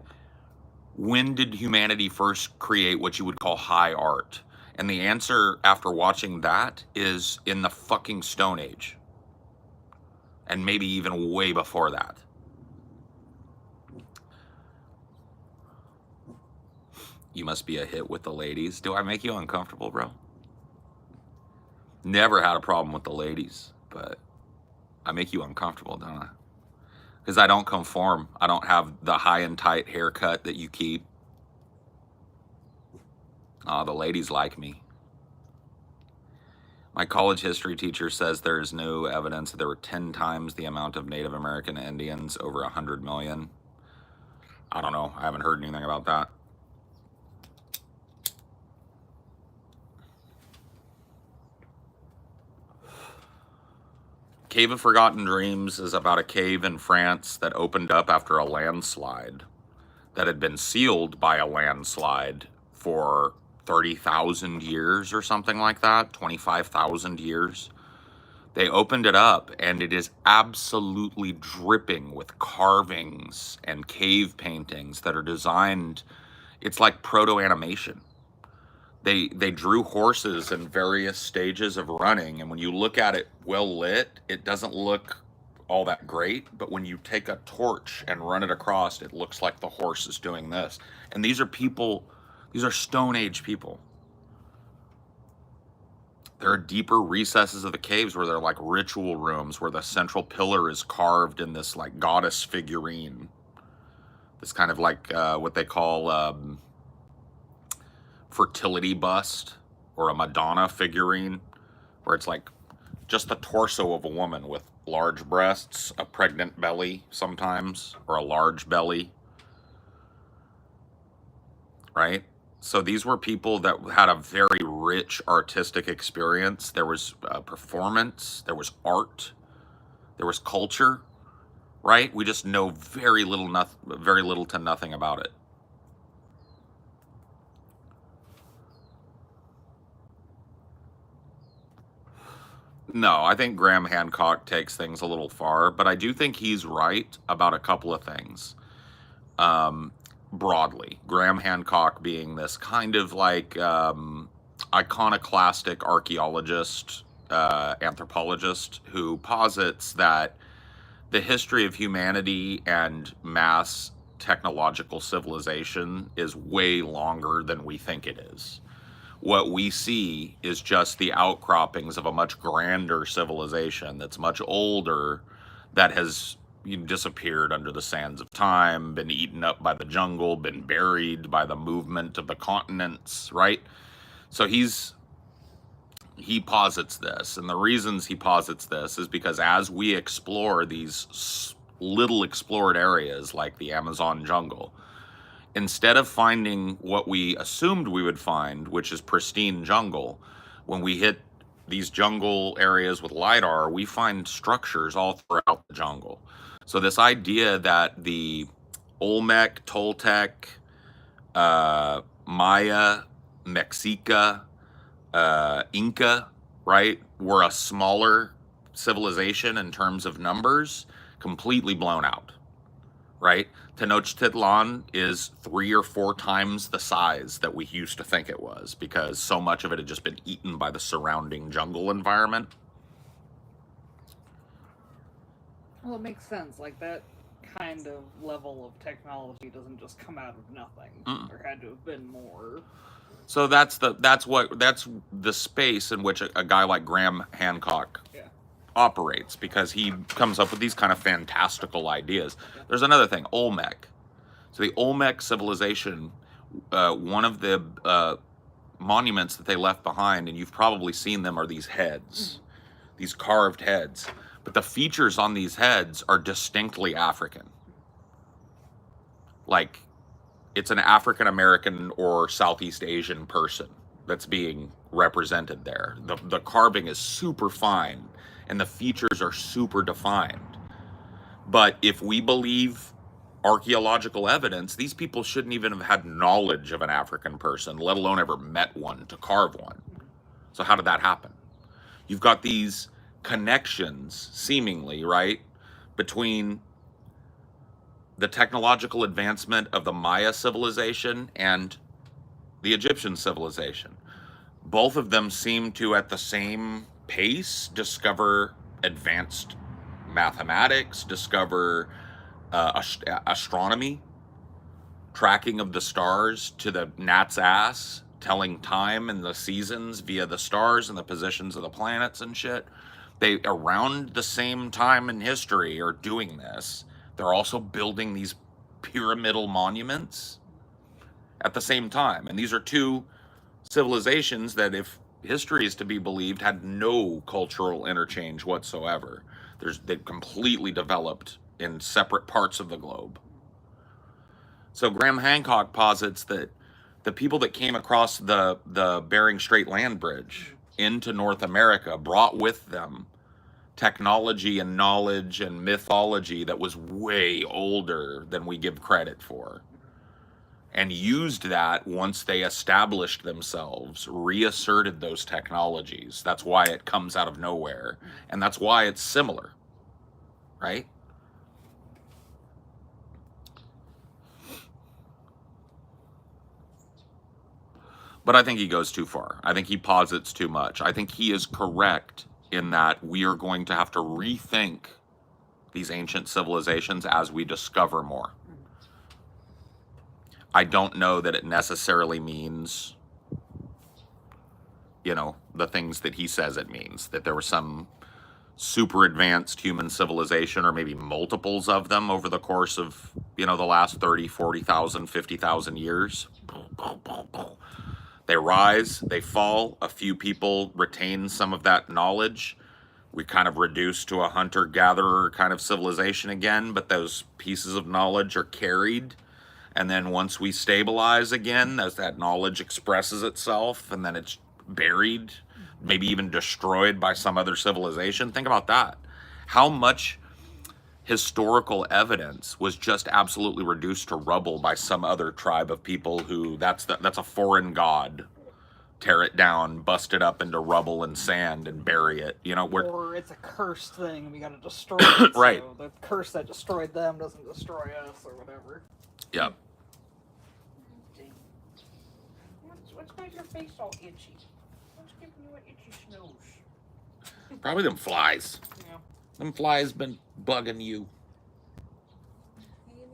when did humanity first create what you would call high art? And the answer after watching that is in the fucking Stone Age. And maybe even way before that. You must be a hit with the ladies. Do I make you uncomfortable, bro? Never had a problem with the ladies, but I make you uncomfortable, don't I? Because I don't conform. I don't have the high and tight haircut that you keep. The ladies like me. My college history teacher says there is no evidence that there were 10 times the amount of Native American Indians, over 100 million. I don't know. I haven't heard anything about that. Cave of Forgotten Dreams is about a cave in France that opened up after a landslide that had been sealed by a landslide for 30,000 years or something like that, 25,000 years. They opened it up and it is absolutely dripping with carvings and cave paintings that are designed, it's like proto-animation. They drew horses in various stages of running, and when you look at it well lit, it doesn't look all that great, but when you take a torch and run it across, it looks like the horse is doing this. And these are people, these are Stone Age people. There are deeper recesses of the caves where they're like ritual rooms where the central pillar is carved in this like goddess figurine. This kind of like what they call fertility bust or a Madonna figurine, where it's like just the torso of a woman with large breasts, a pregnant belly sometimes, or a large belly, right? So these were people that had a very rich artistic experience. There was performance, there was art, there was culture, right? We just know very little to nothing about it. No, I think Graham Hancock takes things a little far, but I do think he's right about a couple of things. Broadly, Graham Hancock being this kind of like iconoclastic archaeologist, anthropologist who posits that the history of humanity and mass technological civilization is way longer than we think it is. What we see is just the outcroppings of a much grander civilization that's much older, that has disappeared under the sands of time, been eaten up by the jungle, been buried by the movement of the continents, right? So he posits this, and the reasons he posits this is because as we explore these little explored areas like the Amazon jungle, instead of finding what we assumed we would find, which is pristine jungle, when we hit these jungle areas with LiDAR, we find structures all throughout the jungle. So this idea that the Olmec, Toltec, Maya, Mexica, Inca, right, were a smaller civilization in terms of numbers, completely blown out, right? Tenochtitlan is 3 or 4 times the size that we used to think it was, because so much of it had just been eaten by the surrounding jungle environment. Well, it makes sense. Like, that kind of level of technology doesn't just come out of nothing. There had to have been more. So that's the space in which a guy like Graham Hancock operates, because he comes up with these kind of fantastical ideas. There's another thing, Olmec. So the Olmec civilization, one of the monuments that they left behind, and you've probably seen them, are these heads, these carved heads. But the features on these heads are distinctly African. Like, it's an African American or Southeast Asian person that's being represented there. The carving is super fine and the features are super defined. But if we believe archaeological evidence, these people shouldn't even have had knowledge of an African person, let alone ever met one to carve one. So how did that happen? You've got these connections, seemingly, right, between the technological advancement of the Maya civilization and the Egyptian civilization. Both of them seem to, at the same pace, discover advanced mathematics, discover astronomy, tracking of the stars to the gnat's ass, telling time and the seasons via the stars and the positions of the planets and shit. They, around the same time in history, are doing this. They're also building these pyramidal monuments at the same time. And these are two civilizations that, if history is to be believed, had no cultural interchange whatsoever. They've completely developed in separate parts of the globe. So Graham Hancock posits that the people that came across the Bering Strait land bridge into North America brought with them technology and knowledge and mythology that was way older than we give credit for, and used that once they established themselves, reasserted those technologies. That's why it comes out of nowhere, and that's why it's similar, right? But I think he goes too far. I think he posits too much. I think he is correct in that we are going to have to rethink these ancient civilizations as we discover more. I don't know that it necessarily means, you know, the things that he says it means, that there was some super advanced human civilization, or maybe multiples of them over the course of, you know, the last 30, 40,000, 50,000 years. They rise, they fall, a few people retain some of that knowledge. We kind of reduce to a hunter-gatherer kind of civilization again, but those pieces of knowledge are carried. And then once we stabilize again, as that knowledge expresses itself, and then it's buried, maybe even destroyed by some other civilization. Think about that. How much historical evidence was just absolutely reduced to rubble by some other tribe of people who, that's a foreign god. Tear it down, bust it up into rubble and sand and bury it. You know, or it's a cursed thing and we gotta destroy it. Right. So the curse that destroyed them doesn't destroy us or whatever. Yep. What's making your face all itchy? What's giving you an itchy nose? Probably them flies. Yeah. Them flies been bugging you.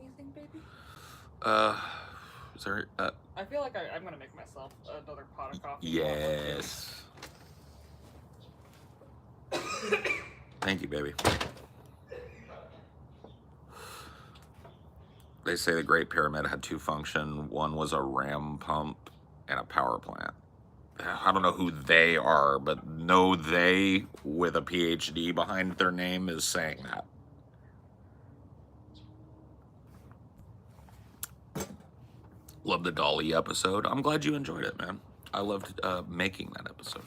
Anything, baby? Is there, I feel like I'm gonna make myself another pot of coffee. yes. Thank you, baby. They say the Great Pyramid had two functions. One was a ram pump and a power plant. I don't know who they are, but no, they with a PhD behind their name is saying that. Love the Dolly episode. I'm glad you enjoyed it, man. I loved making that episode.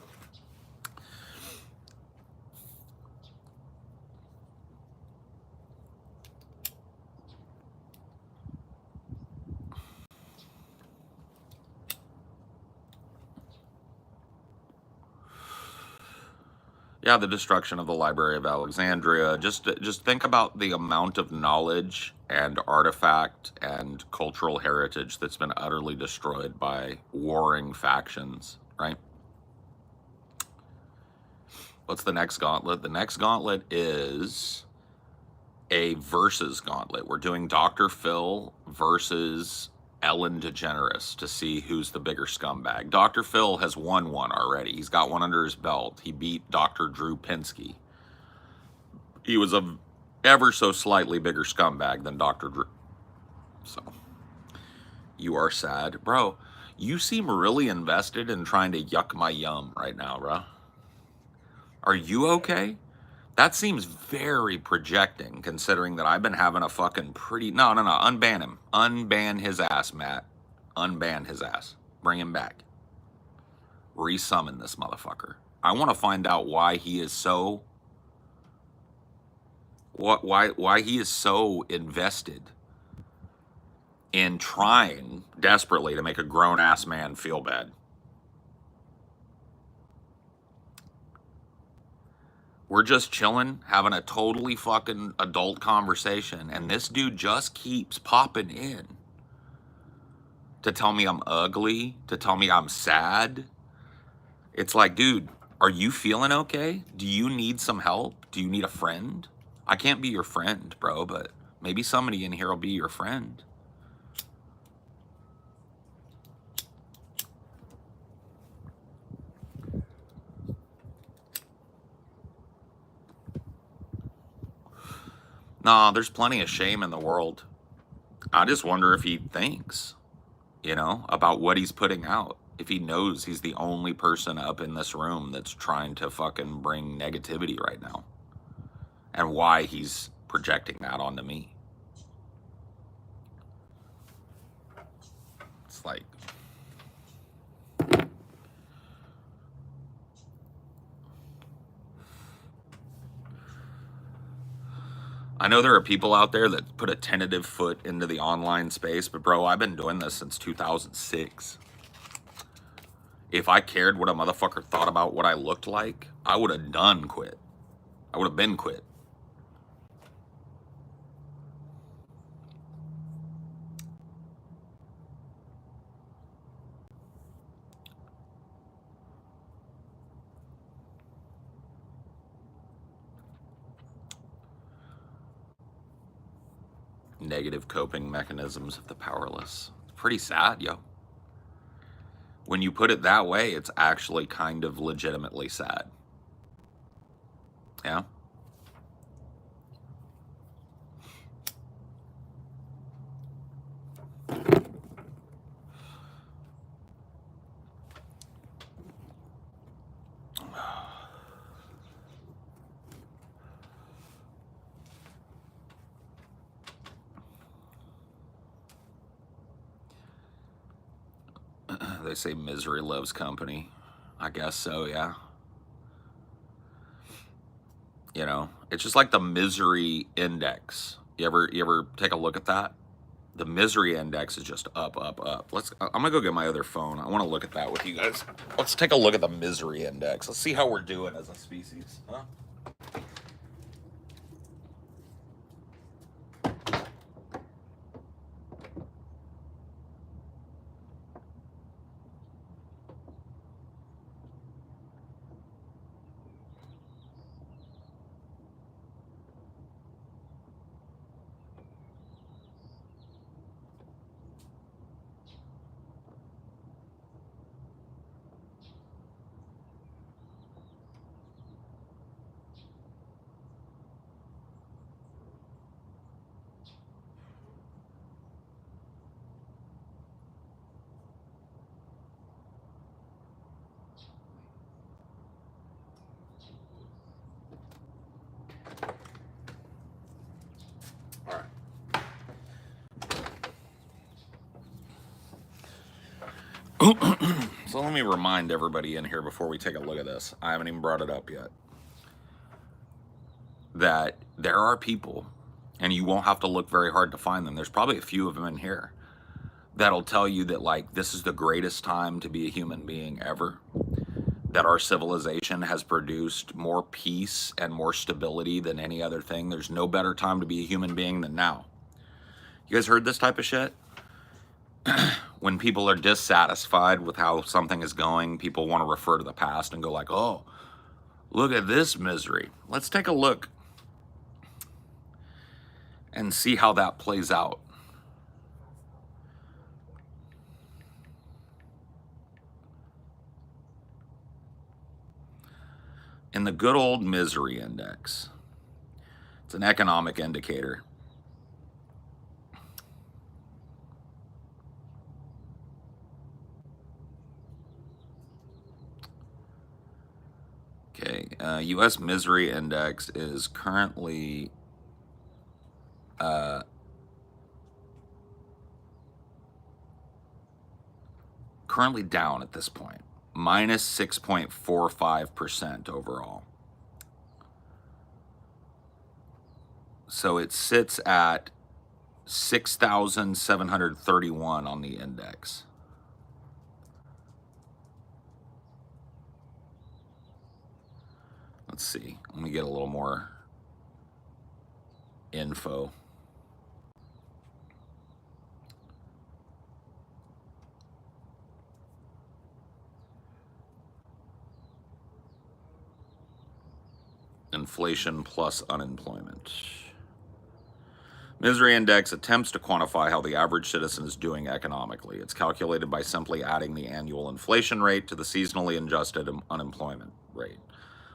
Yeah, the destruction of the Library of Alexandria. Just think about the amount of knowledge and artifact and cultural heritage that's been utterly destroyed by warring factions, right? What's the next gauntlet? The next gauntlet is a versus gauntlet. We're doing Dr. Phil versus Ellen DeGeneres to see who's the bigger scumbag. Dr. Phil has won one already. He's got one under his belt. He beat Dr. Drew Pinsky. He was a ever so slightly bigger scumbag than Dr. Drew. So, you are sad. Bro, you seem really invested in trying to yuck my yum right now, bro. Are you okay? That seems very projecting, considering that I've been having a fucking pretty... No, unban him. Unban his ass, Matt. Unban his ass. Bring him back. resummon this motherfucker. I want to find out why he is so why he is so invested in trying desperately to make a grown-ass man feel bad. We're just chilling, having a totally fucking adult conversation, and this dude just keeps popping in to tell me I'm ugly, to tell me I'm sad. It's like, dude, are you feeling okay? Do you need some help? Do you need a friend? I can't be your friend, bro, but maybe somebody in here will be your friend. Nah, there's plenty of shame in the world. I just wonder if he thinks, you know, about what he's putting out. If he knows he's the only person up in this room that's trying to fucking bring negativity right now. And why he's projecting that onto me. It's like, I know there are people out there that put a tentative foot into the online space, but bro, I've been doing this since 2006. If I cared what a motherfucker thought about what I looked like, I would have done quit. I would have been quit. Negative coping mechanisms of the powerless. It's pretty sad, yo. When you put it that way, it's actually kind of legitimately sad. Yeah? They say misery loves company. I guess so, yeah. You know, it's just like the misery index. You ever take a look at that? The misery index is just up, up, up. I'm gonna go get my other phone. I want to look at that with you guys. Let's take a look at the misery index. Let's see how we're doing as a species, huh? So let me remind everybody in here before we take a look at this. I haven't even brought it up yet. That there are people, and you won't have to look very hard to find them. There's probably a few of them in here that'll tell you that, like, this is the greatest time to be a human being ever. That our civilization has produced more peace and more stability than any other thing. There's no better time to be a human being than now. You guys heard this type of shit? When people are dissatisfied with how something is going, people want to refer to the past and go like, oh, look at this misery. Let's take a look and see how that plays out. In the good old misery index, it's an economic indicator. Okay, U.S. misery index is currently down at this point. minus 6.45% overall. So it sits at 6,731 on the index. Let's see. Let me get a little more info. Inflation plus unemployment. Misery Index attempts to quantify how the average citizen is doing economically. It's calculated by simply adding the annual inflation rate to the seasonally adjusted unemployment rate.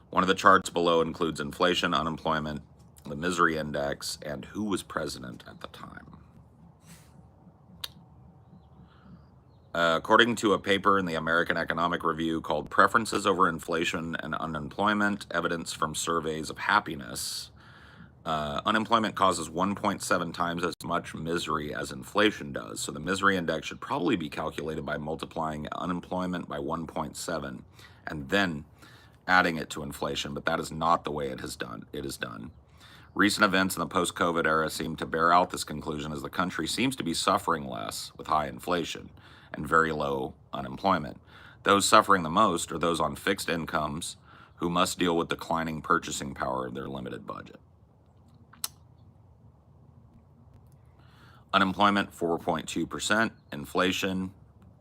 One of the charts below includes inflation, unemployment, the Misery Index, and who was president at the time. According to a paper in the American Economic Review called Preferences Over Inflation and Unemployment, Evidence from Surveys of Happiness, unemployment causes 1.7 times as much misery as inflation does. So the Misery Index should probably be calculated by multiplying unemployment by 1.7 and then adding it to inflation, but that is not the way it is done. Recent events in the post-COVID era seem to bear out this conclusion, as the country seems to be suffering less with high inflation and very low unemployment. Those suffering the most are those on fixed incomes who must deal with declining purchasing power of their limited budget. Unemployment 4.2%, inflation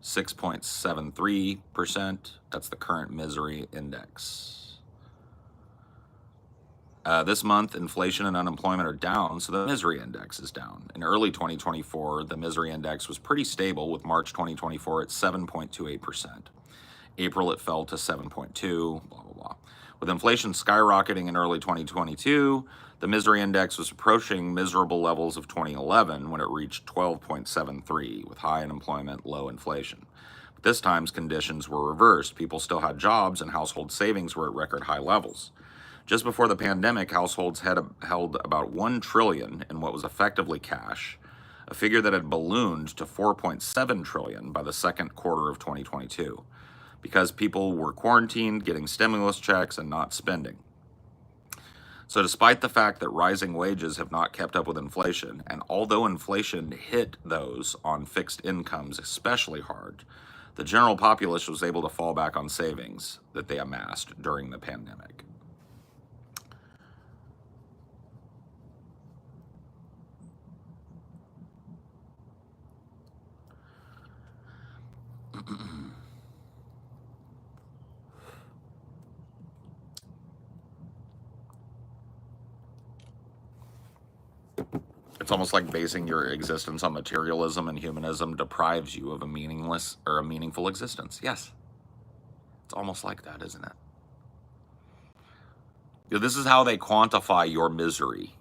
6.73%. That's the current Misery Index. This month, inflation and unemployment are down, so the Misery Index is down. In early 2024, the Misery Index was pretty stable, with March 2024 at 7.28%. April, it fell to 7.2, blah, blah, blah. With inflation skyrocketing in early 2022, the Misery Index was approaching miserable levels of 2011 when it reached 12.73, with high unemployment, low inflation. But this time's conditions were reversed. People still had jobs, and household savings were at record high levels. Just before the pandemic, households had held about $1 trillion in what was effectively cash, a figure that had ballooned to $4.7 trillion by the second quarter of 2022, because people were quarantined, getting stimulus checks, and not spending. So despite the fact that rising wages have not kept up with inflation, and although inflation hit those on fixed incomes especially hard, the general populace was able to fall back on savings that they amassed during the pandemic. It's almost like basing your existence on materialism and humanism deprives you of a meaningless or a meaningful existence. Yes. It's almost like that, isn't it? This is how they quantify your misery.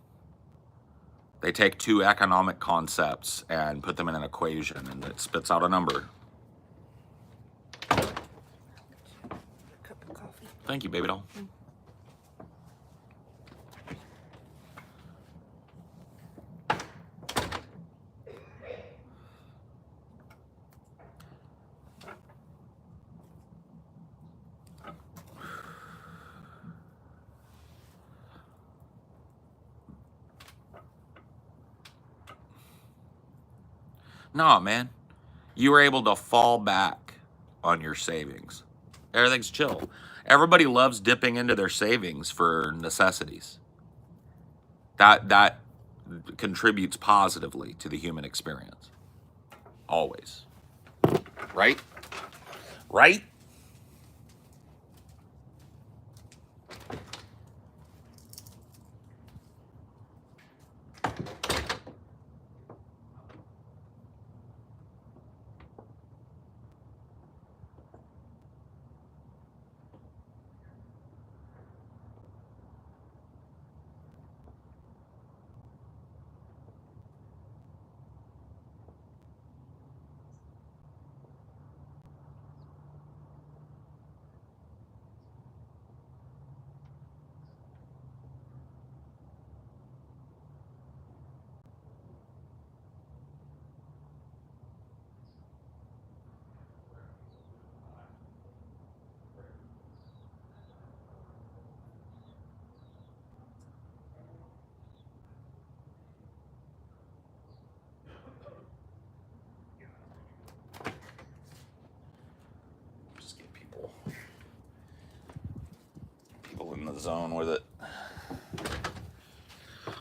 They take two economic concepts and put them in an equation, and it spits out a number. Cup of coffee. Thank you, baby doll. Nah, man. You were able to fall back on your savings. Everything's chill. Everybody loves dipping into their savings for necessities. That contributes positively to the human experience. Always. Right? Right? the zone with it.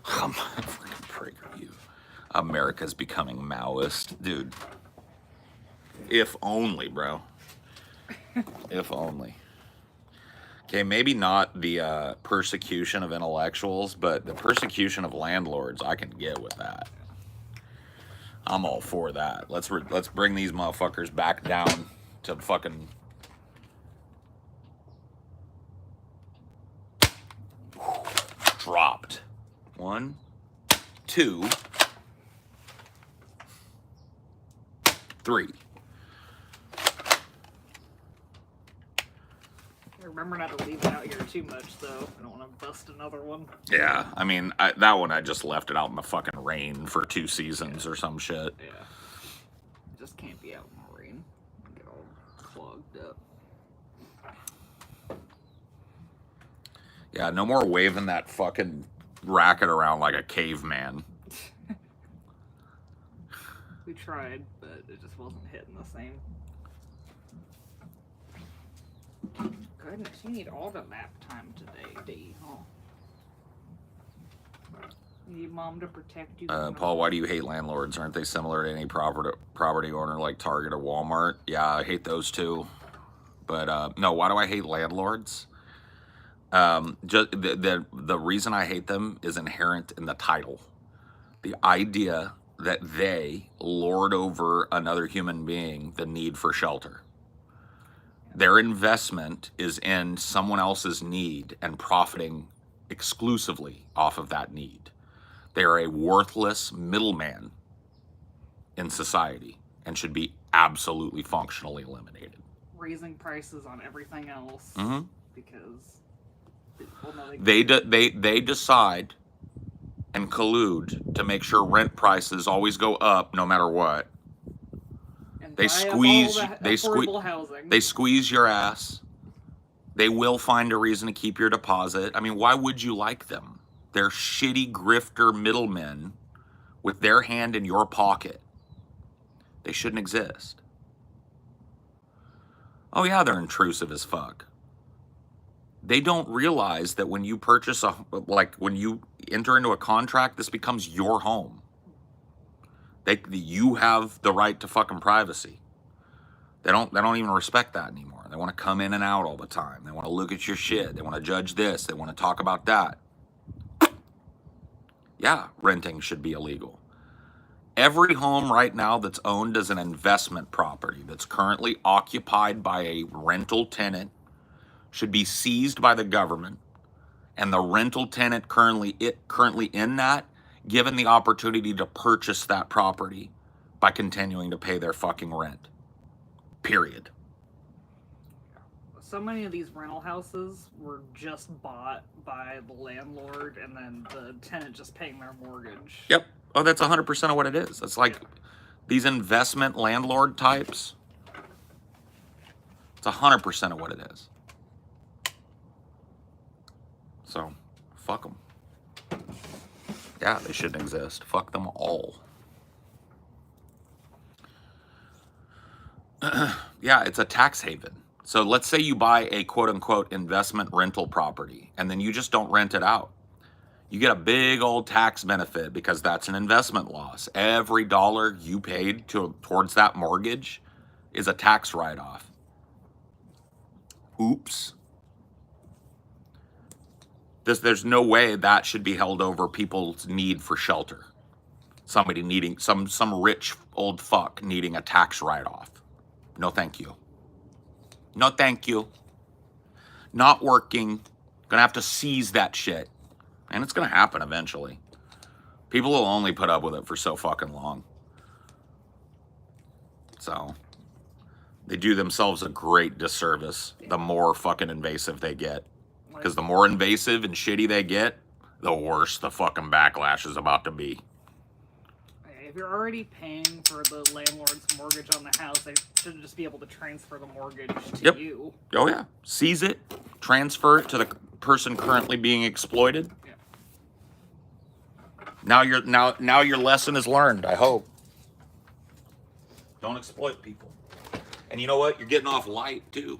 Freaking Prager, you. America's becoming Maoist. Dude. If only, bro. If only. Okay, maybe not the persecution of intellectuals, but the persecution of landlords, I can get with that. I'm all for that. Let's bring these motherfuckers back down to fucking... Dropped. 1, 2, 3. Remember not to leave it out here too much, though. I don't want to bust another one. Yeah, I mean, that one I just left it out in the fucking rain for 2 seasons or some shit. Yeah. It just can't be out in the rain. Get all clogged up. Yeah, no more waving that fucking racket around like a caveman. We tried, but it just wasn't hitting the same. Goodness, you need all the nap time today, D. Oh. You need mom to protect you. Paul, why do you hate landlords? Aren't they similar to any property owner like Target or Walmart? Yeah, I hate those too. But no, why do I hate landlords? Just the reason I hate them is inherent in the title. The idea that they lord over another human being the need for shelter. Their investment is in someone else's need and profiting exclusively off of that need. They are a worthless middleman in society and should be absolutely functionally eliminated. Raising prices on everything else because they decide and collude to make sure rent prices always go up no matter what. They squeeze your ass. They will find a reason to keep your deposit. I mean, why would you like them? They're shitty grifter middlemen with their hand in your pocket. They shouldn't exist. Oh yeah, they're intrusive as fuck. They don't realize that when you purchase when you enter into a contract, this becomes your home. You have the right to fucking privacy. They don't even respect that anymore. They want to come in and out all the time. They want to look at your shit. They want to judge this. They want to talk about that. Yeah, renting should be illegal. Every home right now that's owned as an investment property that's currently occupied by a rental tenant should be seized by the government, and the rental tenant currently in that given the opportunity to purchase that property by continuing to pay their fucking rent. Period. So many of these rental houses were just bought by the landlord and then the tenant just paying their mortgage. Yep. Oh, that's 100% of what it is. It's like these investment landlord types. It's 100% of what it is. So, fuck them. Yeah, they shouldn't exist. Fuck them all. Yeah, it's a tax haven. So let's say you buy a quote-unquote investment rental property, and then you just don't rent it out. You get a big old tax benefit because that's an investment loss. Every dollar you paid towards that mortgage is a tax write-off. Oops. There's no way that should be held over people's need for shelter. Somebody needing, some rich old fuck needing a tax write-off. No thank you. No thank you. Not working. Gonna have to seize that shit. And it's gonna happen eventually. People will only put up with it for so fucking long. So, they do themselves a great disservice the more fucking invasive they get. Because the more invasive and shitty they get, the worse the fucking backlash is about to be. If you're already paying for the landlord's mortgage on the house, they should just be able to transfer the mortgage to you. Oh yeah. Seize it, transfer it to the person currently being exploited. Yeah. Now your lesson is learned, I hope. Don't exploit people. And you know what? You're getting off light too.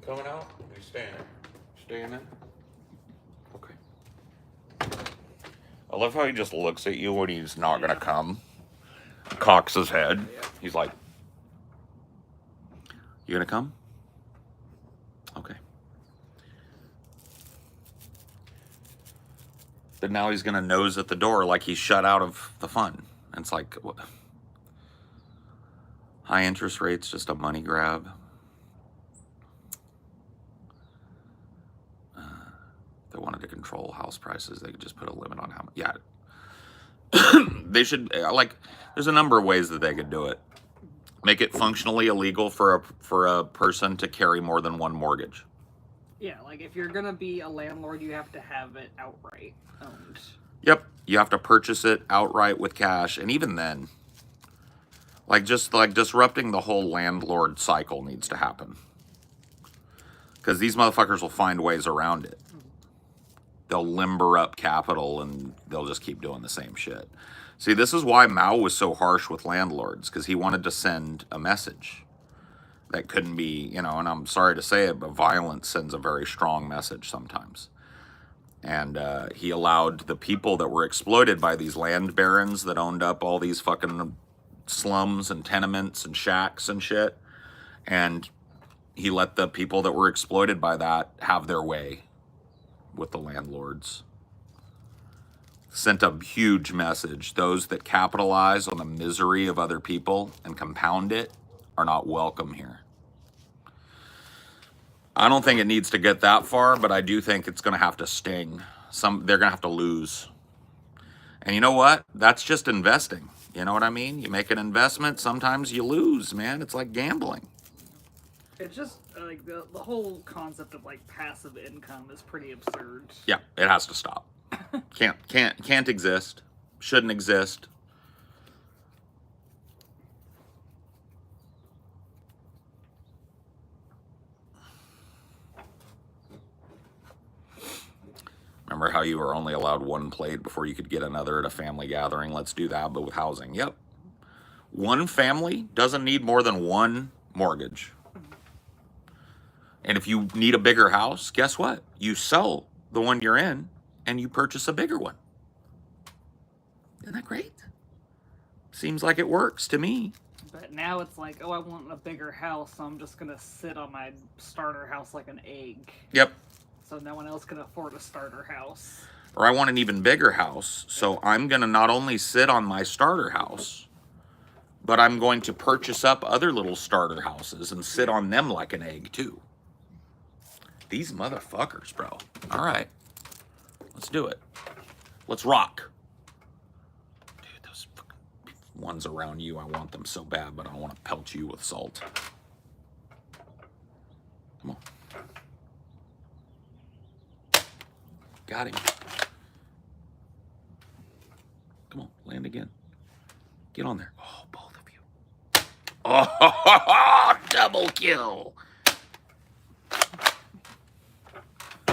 Coming out? Or you staying in? Staying in? Okay. I love how he just looks at you when he's not gonna come. Cocks his head. He's like, "You gonna come?" Okay. But now he's gonna nose at the door like he's shut out of the fun. And it's like, what? High interest rates, just a money grab. If they wanted to control house prices, they could just put a limit on how much. Yeah. They should, like, there's a number of ways that they could do it. Make it functionally illegal for a person to carry more than one mortgage. Yeah, like if you're gonna be a landlord, you have to have it outright owned. Yep, you have to purchase it outright with cash, and even then, like disrupting the whole landlord cycle needs to happen. Because these motherfuckers will find ways around it. They'll limber up capital and they'll just keep doing the same shit. See, this is why Mao was so harsh with landlords, because he wanted to send a message that couldn't be, and I'm sorry to say it, but violence sends a very strong message sometimes. And he allowed the people that were exploited by these land barons that owned up all these fucking slums and tenements and shacks and shit, and he let the people that were exploited by that have their way with the landlords. Sent a huge message. Those that capitalize on the misery of other people and compound it are not welcome here. I don't think it needs to get that far, but I do think it's going to have to sting. They're going to have to lose. And you know what? That's just investing. You know what I mean? You make an investment, sometimes you lose, man. It's like gambling. It's just like the whole concept of like passive income is pretty absurd. Yeah, it has to stop. Can't exist. Shouldn't exist. Remember how you were only allowed one plate before you could get another at a family gathering? Let's do that, but with housing. Yep. One family doesn't need more than one mortgage. And if you need a bigger house, guess what? You sell the one you're in and you purchase a bigger one. Isn't that great? Seems like it works to me. But now it's like, oh, I want a bigger house, so I'm just going to sit on my starter house like an egg. Yep. So no one else can afford a starter house. Or I want an even bigger house, so I'm going to not only sit on my starter house, but I'm going to purchase up other little starter houses and sit on them like an egg too. These motherfuckers, bro. All right. Let's do it. Let's rock. Dude, those fucking ones around you, I want them so bad, but I don't want to pelt you with salt. Come on. Got him. Come on, land again. Get on there. Oh, both of you. Oh, double kill.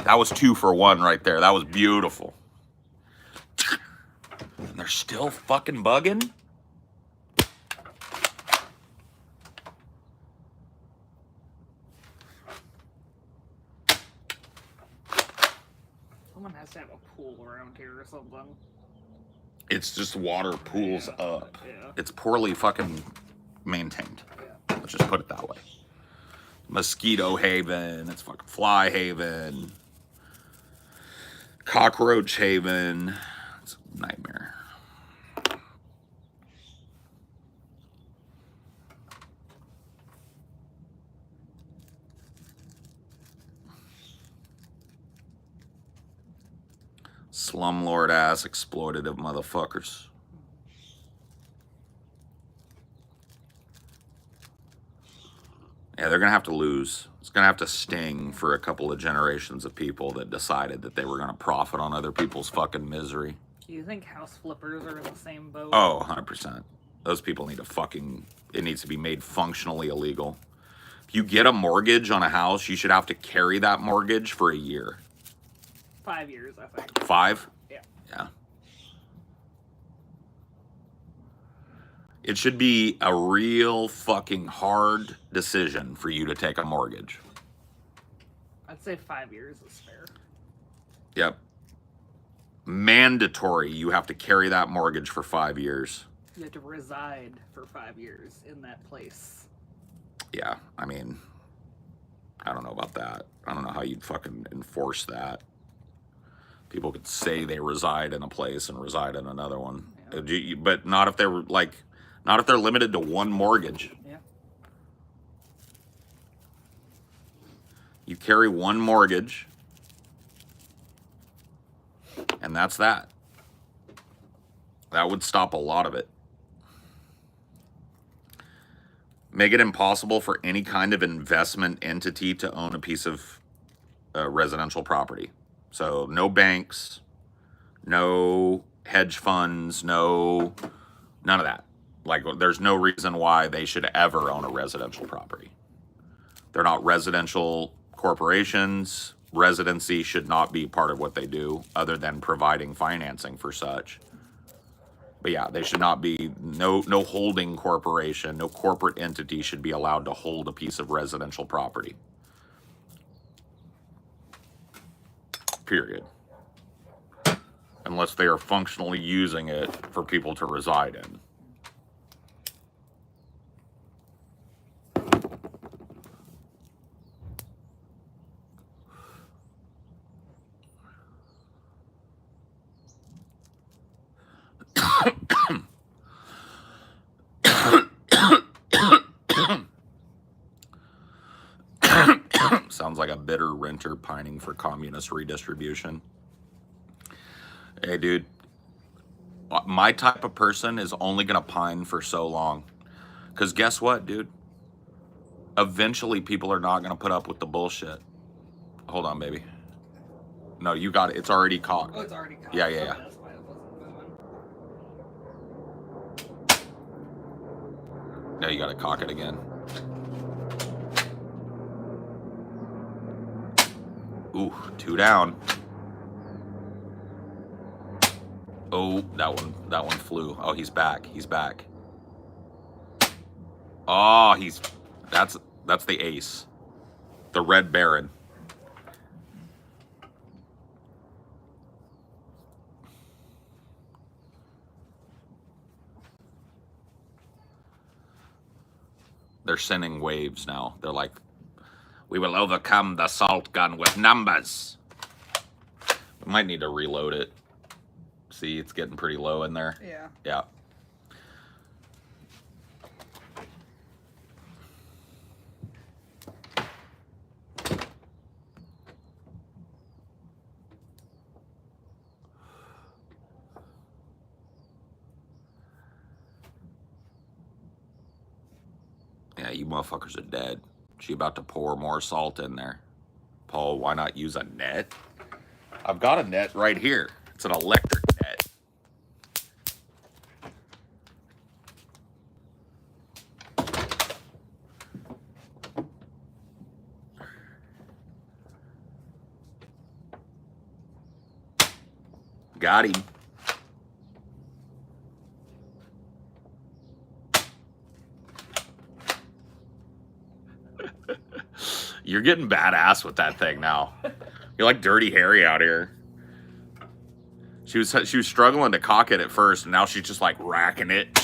That was 2 for 1 right there. That was beautiful. And they're still fucking bugging? Someone has to have a pool around here or something. It's just water pools up. Yeah. It's poorly fucking maintained. Yeah. Let's just put it that way. Mosquito haven. It's fucking fly haven. Cockroach haven. It's a nightmare. Slumlord ass exploitative motherfuckers. Yeah, they're gonna have to lose. It's gonna have to sting for a couple of generations of people that decided that they were gonna profit on other people's fucking misery. Do you think house flippers are in the same boat? Oh, 100%. Those people need to it needs to be made functionally illegal. If you get a mortgage on a house, you should have to carry that mortgage for a year. 5 years, I think. 5? Yeah. Yeah. It should be a real fucking hard decision for you to take a mortgage. I'd say 5 years is fair. Yep. Mandatory. You have to carry that mortgage for 5 years. You have to reside for 5 years in that place. Yeah, I mean, I don't know about that. I don't know how you'd fucking enforce that. People could say they reside in a place and reside in another one, yeah. But not if they're not if they're limited to one mortgage. Yeah. You carry one mortgage, and that's that. That would stop a lot of it. Make it impossible for any kind of investment entity to own a piece of residential property. So no banks, no hedge funds, none of that. Like, there's no reason why they should ever own a residential property. They're not residential corporations. Residency should not be part of what they do, other than providing financing for such. But yeah, they should not be, no holding corporation, no corporate entity should be allowed to hold a piece of residential property. Period. Unless they are functionally using it for people to reside in. Sounds like a bitter renter pining for communist redistribution. Hey, dude, my type of person is only going to pine for so long. Because guess what, dude? Eventually, people are not going to put up with the bullshit. Hold on, baby. No, you got it. It's already caught. Oh, it's already caught. Yeah, yeah, yeah. That's why it wasn't moving. Now you got to cock it again. Ooh, 2 down. Oh, that one flew. Oh, he's back. He's back. Oh, that's the ace. The Red Baron. They're sending waves now. They're like, we will overcome the salt gun with numbers. We might need to reload it. See, it's getting pretty low in there. Yeah. Yeah. Yeah, you motherfuckers are dead. She about to pour more salt in there. Paul, why not use a net? I've got a net right here. It's an electric net. Got him. You're getting badass with that thing now. You're like Dirty Harry out here. She was struggling to cock it at first, and now she's just like racking it.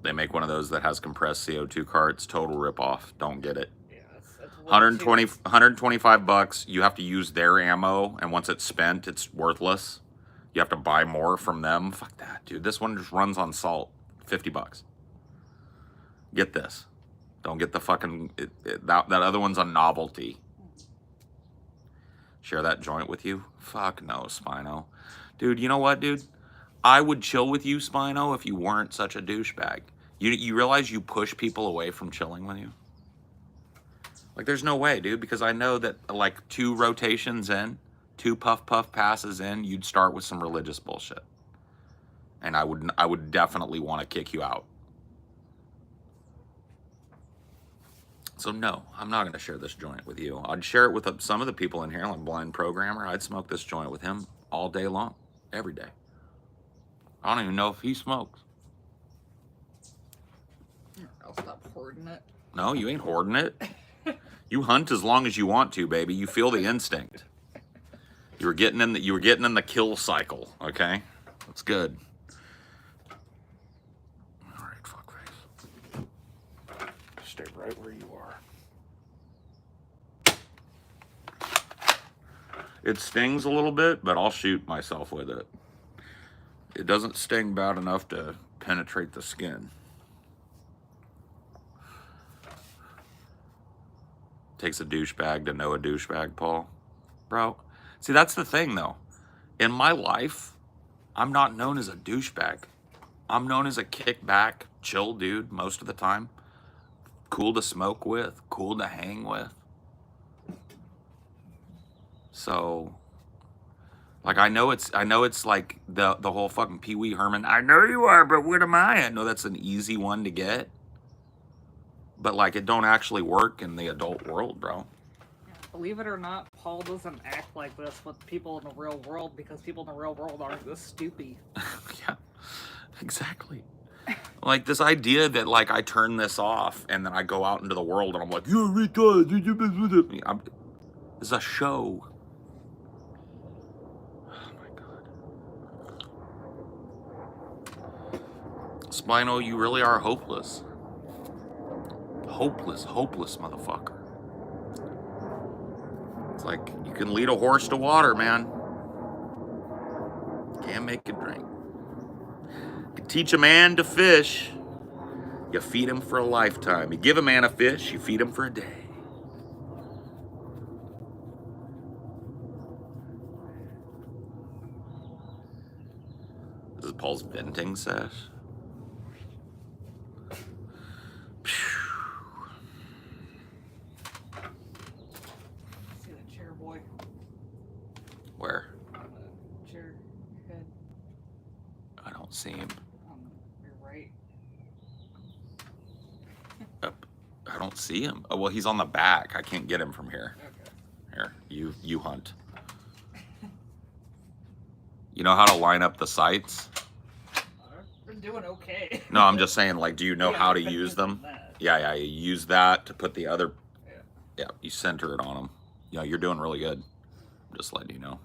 They make one of those that has compressed CO2 carts. Total ripoff. Don't get it. Yeah, that's 125 bucks. You have to use their ammo, and once it's spent, it's worthless. You have to buy more from them. Fuck that, dude. This one just runs on salt. 50 bucks. Get this. Don't get the fucking... that other one's a novelty. Share that joint with you? Fuck no, Spino. Dude, you know what, dude? I would chill with you, Spino, if you weren't such a douchebag. You realize you push people away from chilling with you? Like, there's no way, dude, because I know that, like, 2 rotations in, 2 puff passes in, you'd start with some religious bullshit. And I would definitely want to kick you out. So no, I'm not going to share this joint with you. I'd share it with some of the people in here, like Blind Programmer. I'd smoke this joint with him all day long, every day. I don't even know if he smokes. I'll stop hoarding it. No, you ain't hoarding it. You hunt as long as you want to, baby. You feel the instinct. You were getting in the kill cycle, okay? That's good. All right, fuckface. Stay right where you are. It stings a little bit, but I'll shoot myself with it. It doesn't sting bad enough to penetrate the skin. Takes a douchebag to know a douchebag, Paul. Bro, see, that's the thing, though. In my life, I'm not known as a douchebag. I'm known as a kickback, chill dude most of the time. Cool to smoke with, cool to hang with. So, like, I know it's like the whole fucking Pee Wee Herman, I know you are, but what am I? I know that's an easy one to get. But, like, it don't actually work in the adult world, bro. Yeah, believe it or not, Paul doesn't act like this with people in the real world because people in the real world aren't this stupid. Yeah, exactly. Like, this idea that, like, I turn this off and then I go out into the world and I'm like, you're retarded. It's a show. Oh, my God. Spino, you really are hopeless. Hopeless, motherfucker. It's like you can lead a horse to water, man. Can't make it drink. You can teach a man to fish. You feed him for a lifetime. You give a man a fish, you feed him for a day. This is Paul's venting sesh. Where? On the chair head. I don't see him. On your right. Up. I don't see him. Oh, well, he's on the back. I can't get him from here. Okay. Here, you hunt. You know how to line up the sights? I've been doing okay. No, I'm just saying, like, do you know Yeah, how to I've been use using them? that. Yeah, you use that to put the other... Yeah. Yeah, you center it on them. Yeah, you're doing really good. Just letting you know.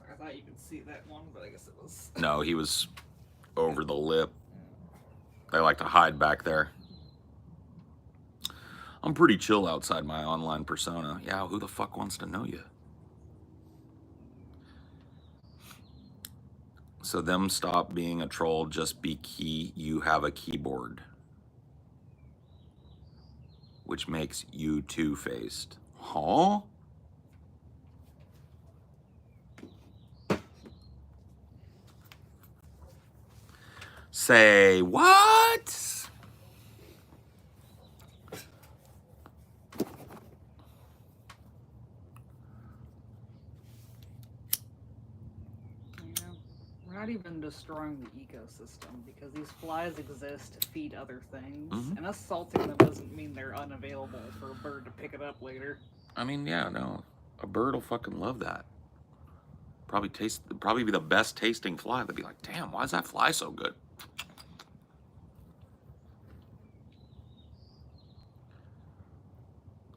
I thought you could see that one, but I guess it was... No, he was over the lip. They like to hide back there. I'm pretty chill outside my online persona. Yeah, who the fuck wants to know you? So them stop being a troll, just be you have a keyboard. Which makes you two-faced. Huh? Say what? We're not even destroying the ecosystem because these flies exist to feed other things, and us salting them doesn't mean they're unavailable for a bird to pick it up later. I mean, yeah, no. A bird will fucking love that. Probably be the best tasting fly. They'd be like, damn, why is that fly so good?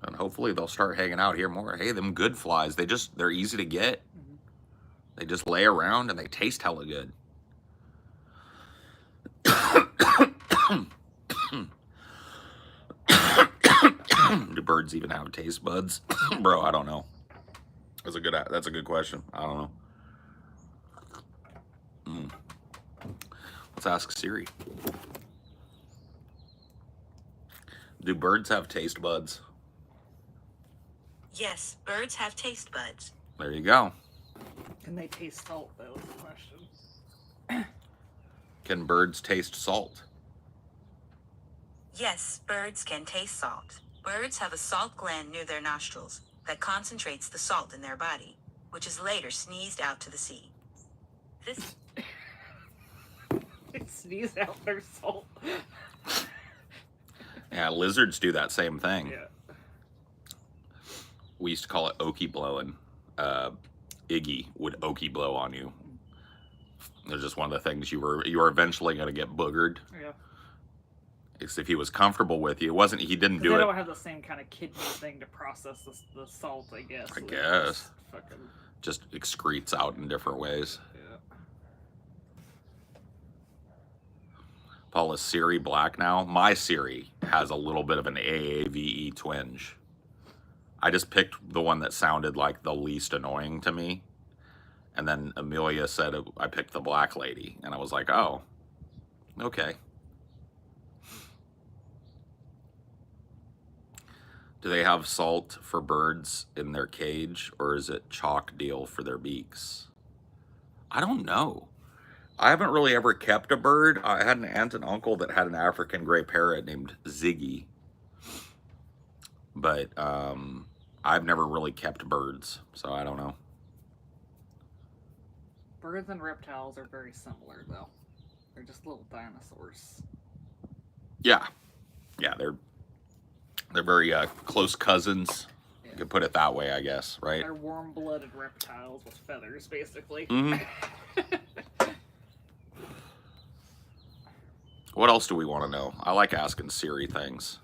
And hopefully they'll start hanging out here more. Hey, them good flies, they're easy to get. They just lay around and they taste hella good. Do birds even have taste buds? Bro, I don't know. That's a good question. I don't know. Let's ask Siri. Do birds have taste buds? Yes, birds have taste buds. There you go. Can they taste salt, though, is the question. Can birds taste salt? Yes, birds can taste salt. Birds have a salt gland near their nostrils that concentrates the salt in their body, which is later sneezed out to the sea. This... They sneeze out their salt. Yeah, lizards do that same thing. Yeah. We used to call it okie blowing. Iggy would okie blow on you. It's just one of the things you were eventually going to get boogered. Yeah. Because if he was comfortable with you, he didn't do They it. don't have the same kind of kidney thing to process the salt, I guess. I They guess. just Just excretes out in different ways. Yeah. Paul, is Siri black now? My Siri has a little bit of an AAVE twinge. I just picked the one that sounded like the least annoying to me. And then Amelia said I picked the black lady. And I was like, oh, okay. Do they have salt for birds in their cage, or is it chalk deal for their beaks? I don't know. I haven't really ever kept a bird. I had an aunt and uncle that had an African gray parrot named Ziggy. But I've never really kept birds, so I don't know. Birds and reptiles are very similar, though. They're just little dinosaurs. Yeah. Yeah, they're very close cousins. Yeah. You could put it that way, I guess, right? They're warm-blooded reptiles with feathers, basically. Mm-hmm. What else do we want to know? I like asking Siri things.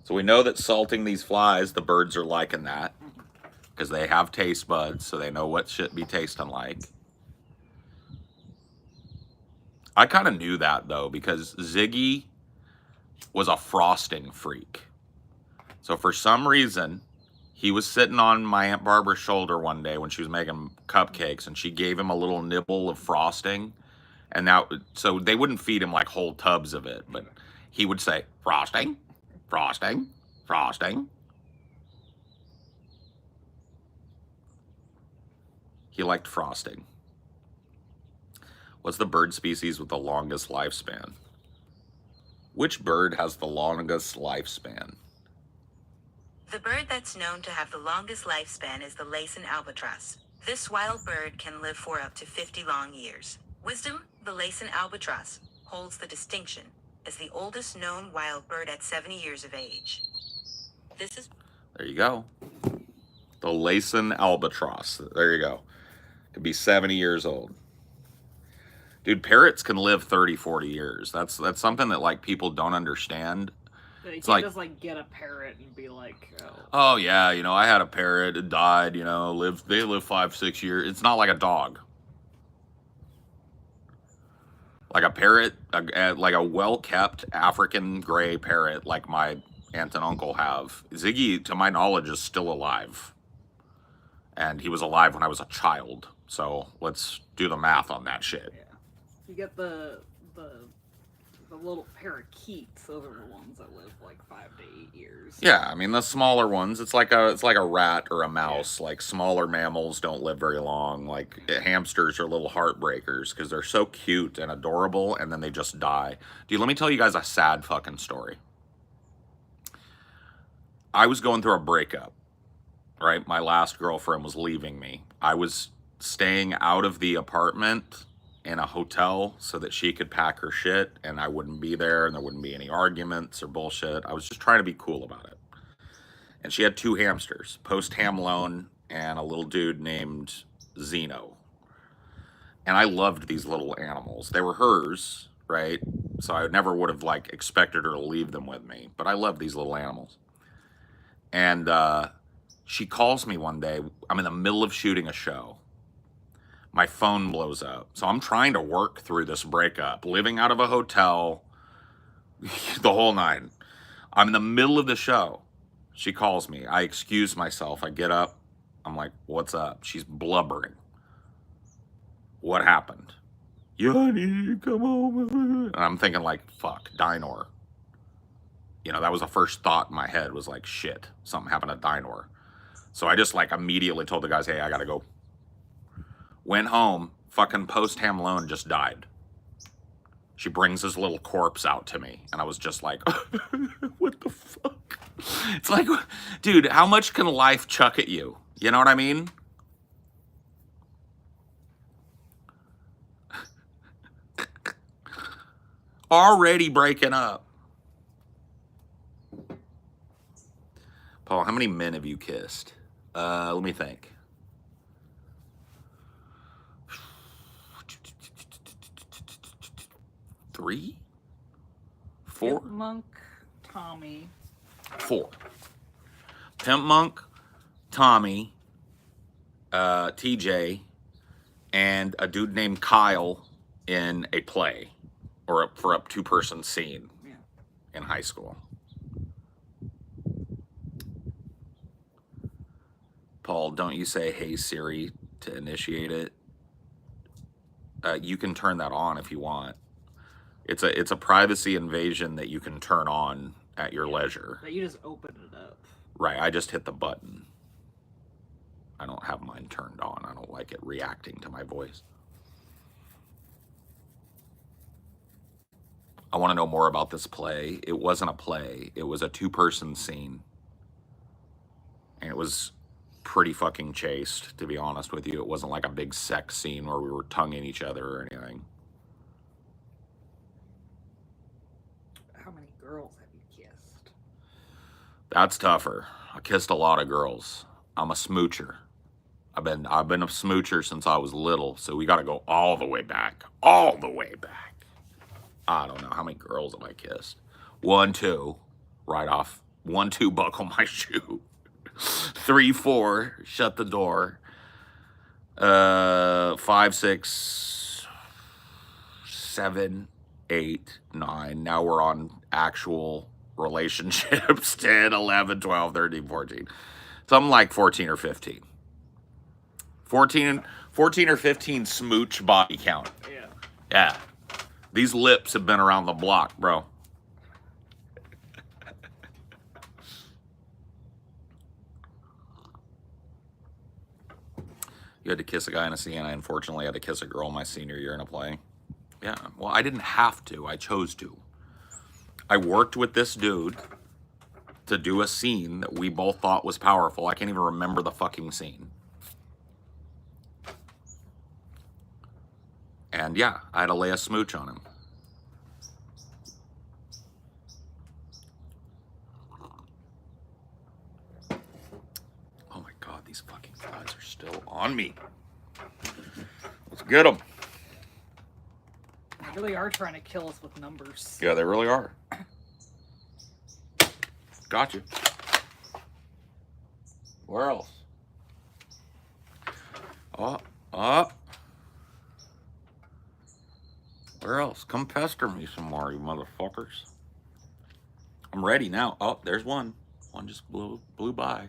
So we know that salting these flies, the birds are liking that. Because they have taste buds, so they know what should be tasting like. I kind of knew that, though, because Ziggy was a frosting freak. So for some reason, he was sitting on my Aunt Barbara's shoulder one day when she was making cupcakes, and she gave him a little nibble of frosting. And now, so they wouldn't feed him like whole tubs of it, but he would say, frosting, frosting, frosting. He liked frosting. What's the bird species with the longest lifespan? Which bird has the longest lifespan? The bird that's known to have the longest lifespan is the Laysan albatross. This wild bird can live for up to 50 long years. Wisdom, the Laysan albatross, holds the distinction as the oldest known wild bird at 70 years of age. There you go. The Laysan albatross. There you go. Could be 70 years old. Dude, parrots can live 30, 40 years. That's something that like people don't understand. You It's can't just get a parrot and be like, oh yeah, I had a parrot, it died, they live 5, 6 years. It's not like a dog. Like a parrot, like a well-kept African gray parrot like my aunt and uncle have. Ziggy, to my knowledge, is still alive. And he was alive when I was a child. So let's do the math on that shit. yeah. You get the little parakeets. Those are the ones that live like 5 to 8 years. Yeah, I mean the smaller ones. It's like a rat or a mouse. Yeah. Like smaller mammals don't live very long. Like hamsters are little heartbreakers because they're so cute and adorable, and then they just die. Dude, let me tell you guys a sad fucking story. I was going through a breakup. Right, my last girlfriend was leaving me. I was staying out of the apartment in a hotel so that she could pack her shit and I wouldn't be there and there wouldn't be any arguments or bullshit. I was just trying to be cool about it. And she had 2 hamsters, post-ham loan and a little dude named Zeno. And I loved these little animals. They were hers, right? So I never would have like expected her to leave them with me, but I loved these little animals. And she calls me one day. I'm in the middle of shooting a show. My phone blows up. So I'm trying to work through this breakup, living out of a hotel, the whole nine. I'm in the middle of the show. She calls me. I excuse myself. I get up. I'm like, what's up? She's blubbering. What happened? Honey, come home. And I'm thinking like, fuck, Dinor. That was the first thought in my head was like, shit, something happened to Dinor. So I just like immediately told the guys, hey, I gotta go. Went home, fucking post-ham loan just died. She brings his little corpse out to me. And I was just like, what the fuck? It's like, dude, how much can life chuck at you? You know what I mean? Already breaking up. Paul, how many men have you kissed? Let me think. Three? Four? Pimp Monk, Tommy. Four. Pimp Monk, Tommy, TJ, and a dude named Kyle in a play or for a two-person scene in high school. Paul, don't you say, "Hey Siri," to initiate it? You can turn that on if you want. It's a privacy invasion that you can turn on at your leisure. But you just open it up. Right, I just hit the button. I don't have mine turned on. I don't like it reacting to my voice. I want to know more about this play. It wasn't a play. It was a two-person scene. And it was pretty fucking chaste, to be honest with you. It wasn't like a big sex scene where we were tonguing each other or anything. How many girls have you kissed? That's tougher. I kissed a lot of girls. I'm a smoocher. I've been a smoocher since I was little, so we got to go all the way back. All the way back. I don't know how many girls have I kissed. 1, 2, right off. 1, 2, buckle my shoe. 3, 4, shut the door. 5, 6, 7, 8, 9. Now we're on actual relationships. 10, 11, 12, 13, 14. Something like 14 or 15. 14 or 15 smooch body count. Yeah. Yeah. These lips have been around the block, bro. You had to kiss a guy in a scene. I unfortunately had to kiss a girl my senior year in a play. Yeah, well, I didn't have to. I chose to. I worked with this dude to do a scene that we both thought was powerful. I can't even remember the fucking scene. And yeah, I had to lay a smooch on him. Oh my God, these fucking flies are still on me. Let's get them. They really are trying to kill us with numbers. Yeah, they really are. Got you. Where else? Where else? Come pester me some more, you motherfuckers. I'm ready now. Oh, there's one. One just blew by.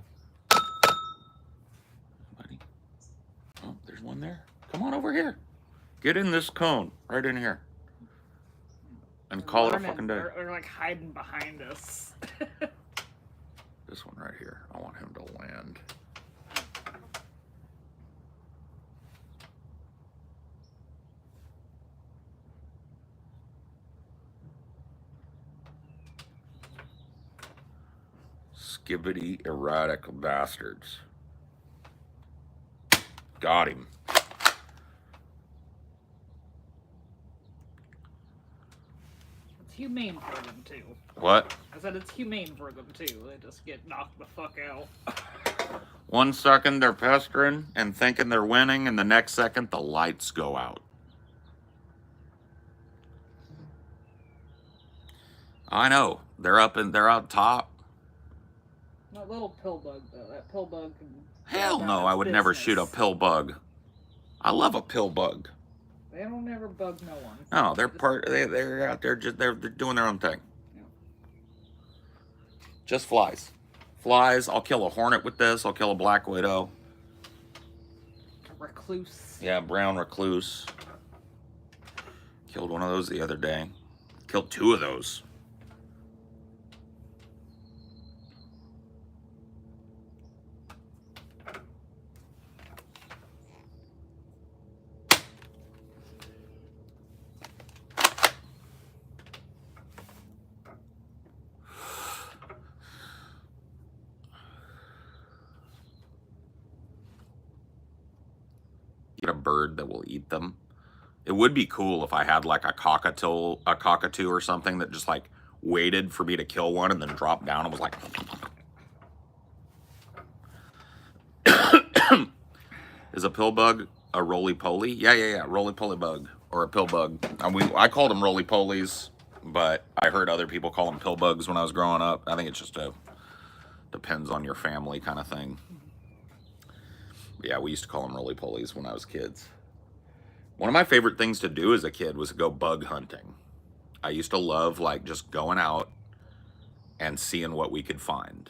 Buddy. Oh, there's one there. Come on over here. Get in this cone. Right in here. And call it a fucking day. They're like hiding behind us. This one right here. I want him to land. Skibbity erratic bastards. Got him. It's humane for them too. What? I said it's humane for them too. They just get knocked the fuck out. 1 second they're pestering and thinking they're winning, and the next second the lights go out. I know. They're out top. That little pill bug though. That pill bug can. Hell no, I would never shoot a pill bug. I love a pill bug. They don't ever bug no one. No, they're out there they're doing their own thing. Yeah. Just flies. Flies. I'll kill a hornet with this. I'll kill a black widow. A recluse. Yeah, brown recluse. Killed one of those the other day. Killed 2 of those. Get a bird that will eat them. It would be cool if I had like a cockatoo or something that just like waited for me to kill one and then dropped down and was like, Is a pill bug a roly-poly? Yeah. Roly-poly bug or a pill bug. I called them roly-polies, but I heard other people call them pill bugs when I was growing up. I think it's just depends on your family kind of thing. But yeah, we used to call them roly-polies when I was kids. One of my favorite things to do as a kid was to go bug hunting. I used to love like just going out and seeing what we could find.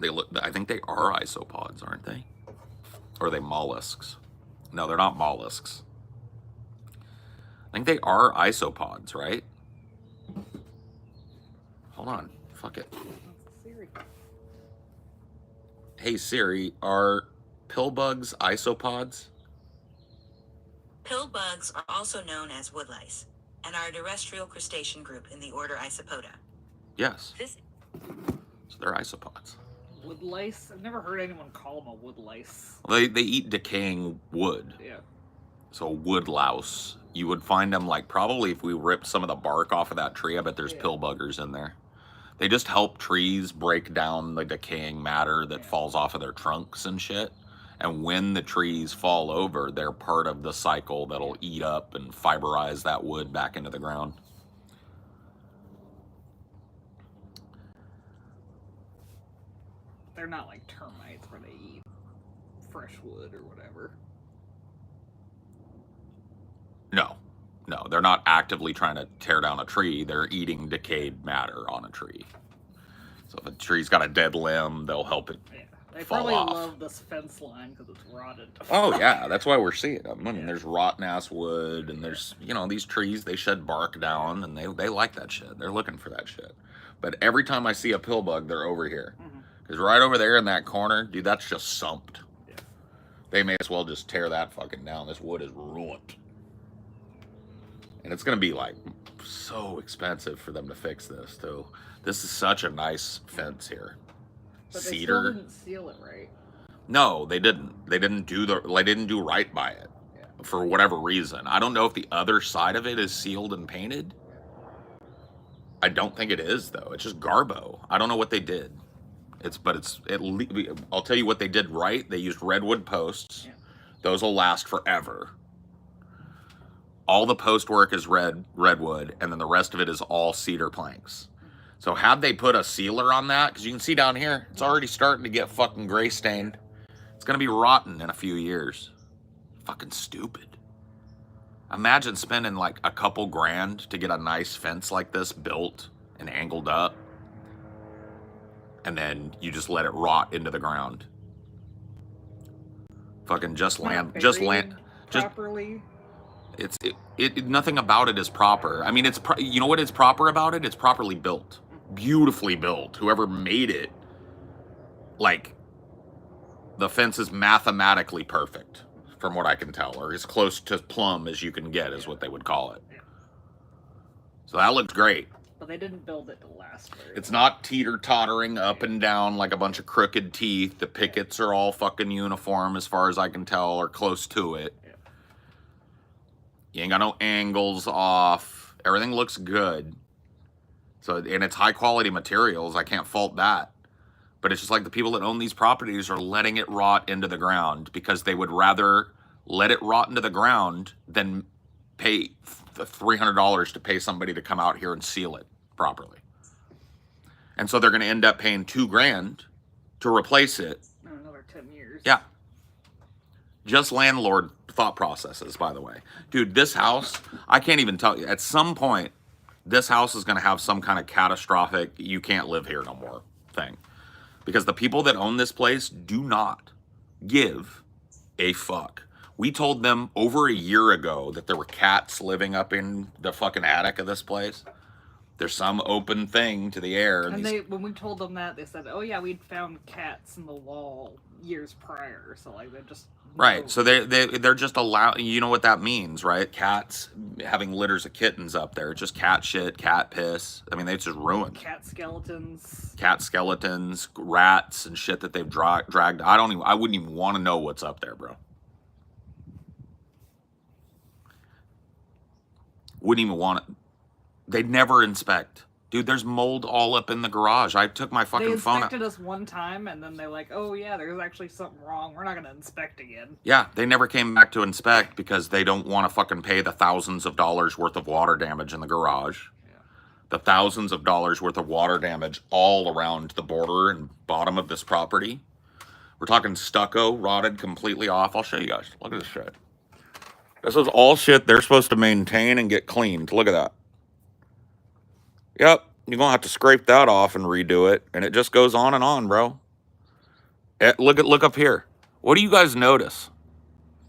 I think they are isopods, aren't they? Or are they mollusks? No, they're not mollusks. I think they are isopods, right? Hold on. Fuck it. Siri. Hey Siri, are pill bugs isopods? Pill bugs are also known as woodlice and are a terrestrial crustacean group in the order Isopoda. Yes. This So they're isopods. Woodlice? I've never heard anyone call them a woodlice. Well, they eat decaying wood. Yeah. So wood louse. You would find them like probably if we ripped some of the bark off of that tree, I bet there's pill buggers in there. They just help trees break down the decaying matter that falls off of their trunks and shit. And when the trees fall over, they're part of the cycle that'll eat up and fiberize that wood back into the ground. They're not like termites where they eat fresh wood or whatever. No, they're not actively trying to tear down a tree. They're eating decayed matter on a tree. So if a tree's got a dead limb, they'll help it They fall probably off. love this fence line because it's rotted. Oh yeah, that's why we're seeing them. I mean, there's rotten ass wood, and there's these trees. They shed bark down, and they like that shit. They're looking for that shit. But every time I see a pill bug, they're over here, because right over there in that corner, dude, that's just sumped. Yeah. They may as well just tear that fucking down. This wood is ruined, and it's gonna be like so expensive for them to fix this too. This is such a nice fence here. But Cedar. they still didn't seal it right. No, they didn't. They didn't do right by it for whatever reason. I don't know if the other side of it is sealed and painted. I don't think it is though. It's just garbo. I don't know what they did. I'll tell you what they did right. They used redwood posts. Yeah. Those will last forever. All the post work is redwood, and then the rest of it is all cedar planks. So had they put a sealer on that, because you can see down here, it's already starting to get fucking gray stained. It's going to be rotten in a few years. Fucking stupid. Imagine spending like a couple grand to get a nice fence like this built and angled up. And then you just let it rot into the ground. Fucking properly. Nothing about it is proper. I mean, you know what is proper about it? It's properly built. Beautifully built. Whoever made it, like, the fence is mathematically perfect, from what I can tell, or as close to plumb as you can get is what they would call it. So that looks great. But they didn't build it to last very It's long. not teeter-tottering up and down like a bunch of crooked teeth. The pickets are all fucking uniform as far as I can tell, or close to it. You ain't got no angles off. Everything looks good. So, and it's high quality materials. I can't fault that. But it's just like the people that own these properties are letting it rot into the ground because they would rather let it rot into the ground than pay the $300 to pay somebody to come out here and seal it properly. And so they're going to end up paying $2,000 to replace it. In another 10 years. Yeah. Just landlord thought processes, by the way. Dude, this house, I can't even tell you. At some point, this house is going to have some kind of catastrophic, you can't live here no more thing. Because the people that own this place do not give a fuck. We told them over a year ago that there were cats living up in the fucking attic of this place. There's some open thing to the air. And when we told them that, they said, oh yeah, we'd found cats in the wall years prior. So like they're just... Right, so they're just allowing, you know what that means, right? Cats having litters of kittens up there, just cat shit, cat piss. I mean, they just ruined. Cat skeletons, rats and shit that they've dragged. I wouldn't even want to know what's up there, bro. Wouldn't even want it. They'd never inspect. Dude, there's mold all up in the garage. I took my They fucking phone out. inspected us one time, and then they're like, "Oh yeah, there's actually something wrong. We're not gonna inspect again." Yeah, they never came back to inspect because they don't want to fucking pay the thousands of dollars worth of water damage in the garage. Yeah. The thousands of dollars worth of water damage all around the border and bottom of this property. We're talking stucco, rotted completely off. I'll show you guys. Look at this shit. This is all shit they're supposed to maintain and get cleaned. Look at that. Yep, you're going to have to scrape that off and redo it. And it just goes on and on, bro. Look up here. What do you guys notice?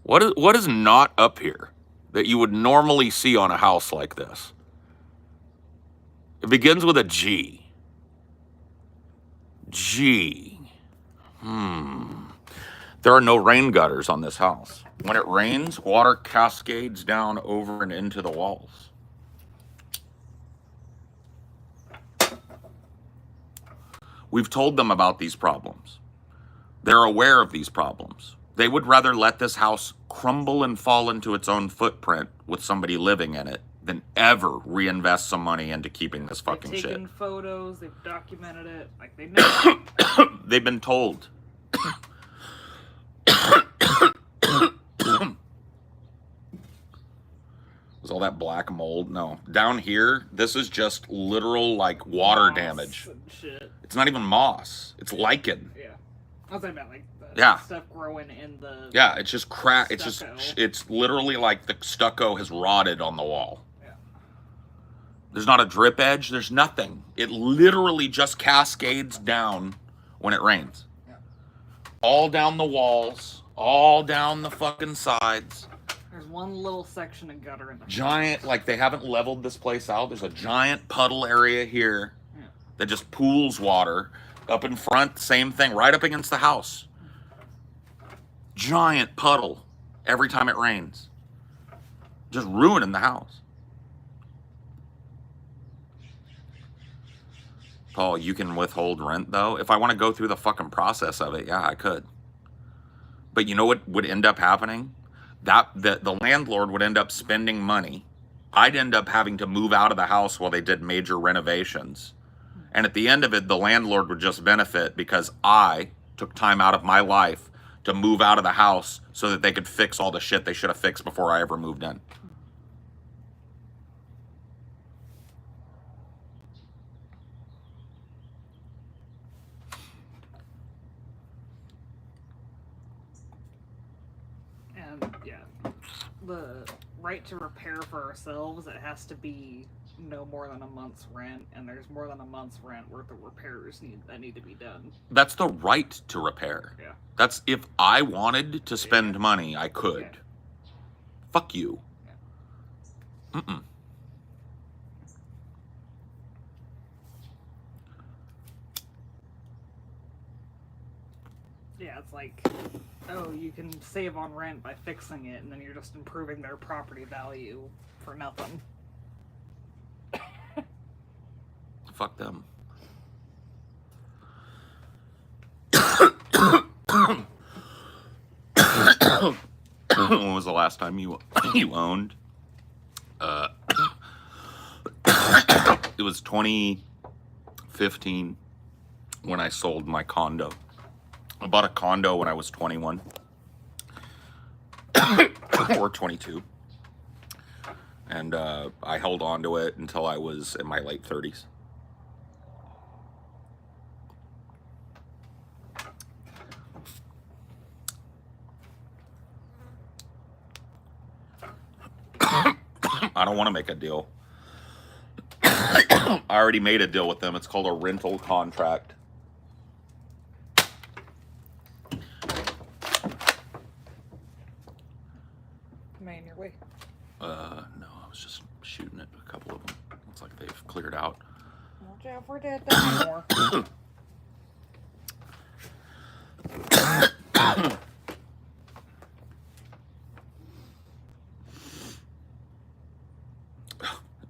What is not up here that you would normally see on a house like this? It begins with a G. G. There are no rain gutters on this house. When it rains, water cascades down over and into the walls. We've told them about these problems. They're aware of these problems. They would rather let this house crumble and fall into its own footprint with somebody living in it than ever reinvest some money into keeping this fucking They've shit. taken photos, they've documented it, like they know. They've been told. Was all that black mold? No. Down here, this is just literal, like, water Moss damage. and shit. It's not even moss. It's lichen. Yeah. I was talking about like the Yeah. stuff growing in the. Yeah, it's just crack. It's just, Stucco. it's literally like the stucco has rotted on the wall. Yeah. There's not a drip edge. There's nothing. It literally just cascades down when it rains. Yeah. All down the walls, all down the fucking sides. There's one little section of gutter in the Giant, like they haven't leveled this place out. There's a giant puddle area here Yeah. that just pools water. Up in front, same thing, right up against the house. Giant puddle every time it rains. Just ruining the house. Paul, you can withhold rent though? If I want to go through the fucking process of it, yeah, I could. But you know what would end up happening? The landlord would end up spending money. I'd end up having to move out of the house while they did major renovations. And at the end of it, the landlord would just benefit because I took time out of my life to move out of the house so that they could fix all the shit they should have fixed before I ever moved in. And yeah, the right to repair for ourselves, it has to be no more than a month's rent, and there's more than a month's rent worth of repairs that need to be done. That's the right to repair. Yeah. That's if I wanted to spend money, I could. Yeah. Fuck you. Yeah. Mm-mm. Yeah, it's like, oh, you can save on rent by fixing it, and then you're just improving their property value for nothing. Fuck them. When was the last time you owned? It was 2015 when I sold my condo. I bought a condo when I was 21 or 22. And I held on to it until I was in my late 30s. I don't want to make a deal. I already made a deal with them. It's called a rental contract. Am I in your way? No, I was just shooting at a couple of them. Looks like they've cleared out. Watch out for that anymore.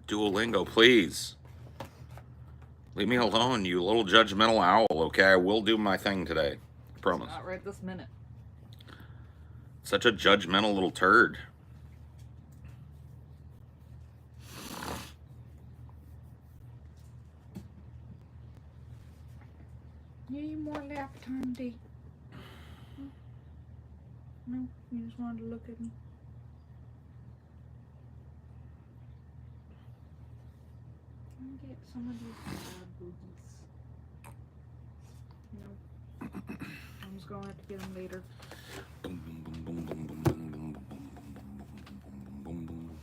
Duolingo, please. Leave me alone, you little judgmental owl, okay? I will do my thing today. I promise. Not right this minute. Such a judgmental little turd. Need more lap time, D. No, you just wanted to look at me. Let me get some of these bad boogies. No. I'm just gonna have to get them later. Boom, boom, boom, boom, boom, boom, boom, boom, boom, boom, boom, boom.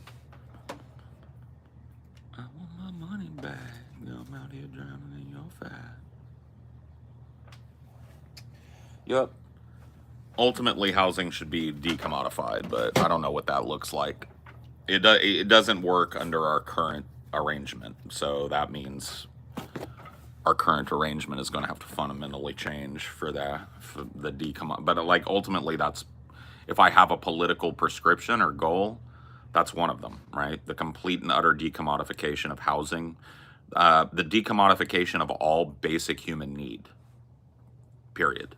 I want my money back. I'm out here drowning in your fat. Yep. Ultimately, housing should be decommodified, but I don't know what that looks like. It doesn't work under our current arrangement, so that means our current arrangement is going to have to fundamentally change for the decommod. But like ultimately, that's if I have a political prescription or goal, that's one of them, right? The complete and utter decommodification of housing, the decommodification of all basic human need. Period.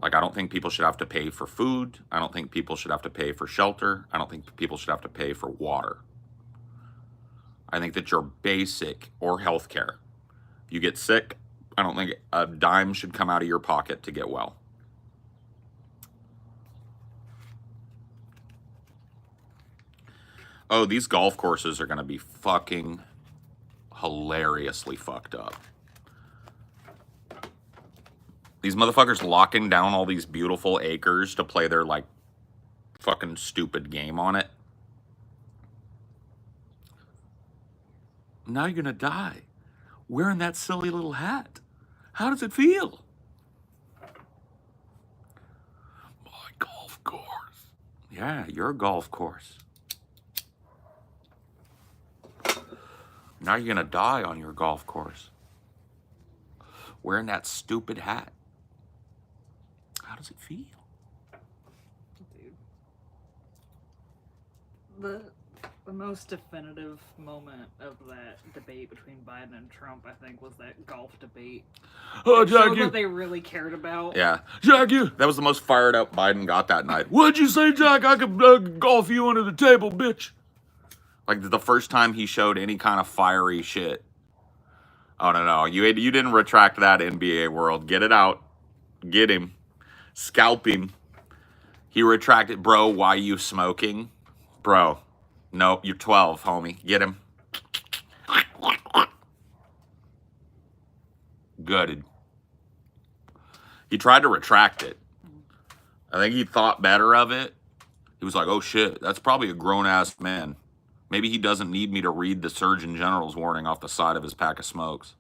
Like, I don't think people should have to pay for food. I don't think people should have to pay for shelter. I don't think people should have to pay for water. I think that your basic, or healthcare, if you get sick, I don't think a dime should come out of your pocket to get well. Oh, these golf courses are going to be fucking hilariously fucked up. These motherfuckers locking down all these beautiful acres to play their, like, fucking stupid game on it. Now you're gonna die wearing that silly little hat. How does it feel? My golf course. Yeah, your golf course. Now you're gonna die on your golf course wearing that stupid hat. How does it feel? Dude. The most definitive moment of that debate between Biden and Trump, I think, was that golf debate. Oh, Jack, what they really cared about. Yeah. Jack, that was the most fired up Biden got that night. What'd you say, Jack? I could golf you under the table, bitch. Like the first time he showed any kind of fiery shit. Oh, no. You didn't retract that, NBA world. Get it out. Get him. Scalp him. He retracted. Bro, why you smoking? Bro. Nope, you're 12, homie. Get him. Gutted. He tried to retract it. I think he thought better of it. He was like, oh shit, that's probably a grown-ass man. Maybe he doesn't need me to read the Surgeon General's warning off the side of his pack of smokes.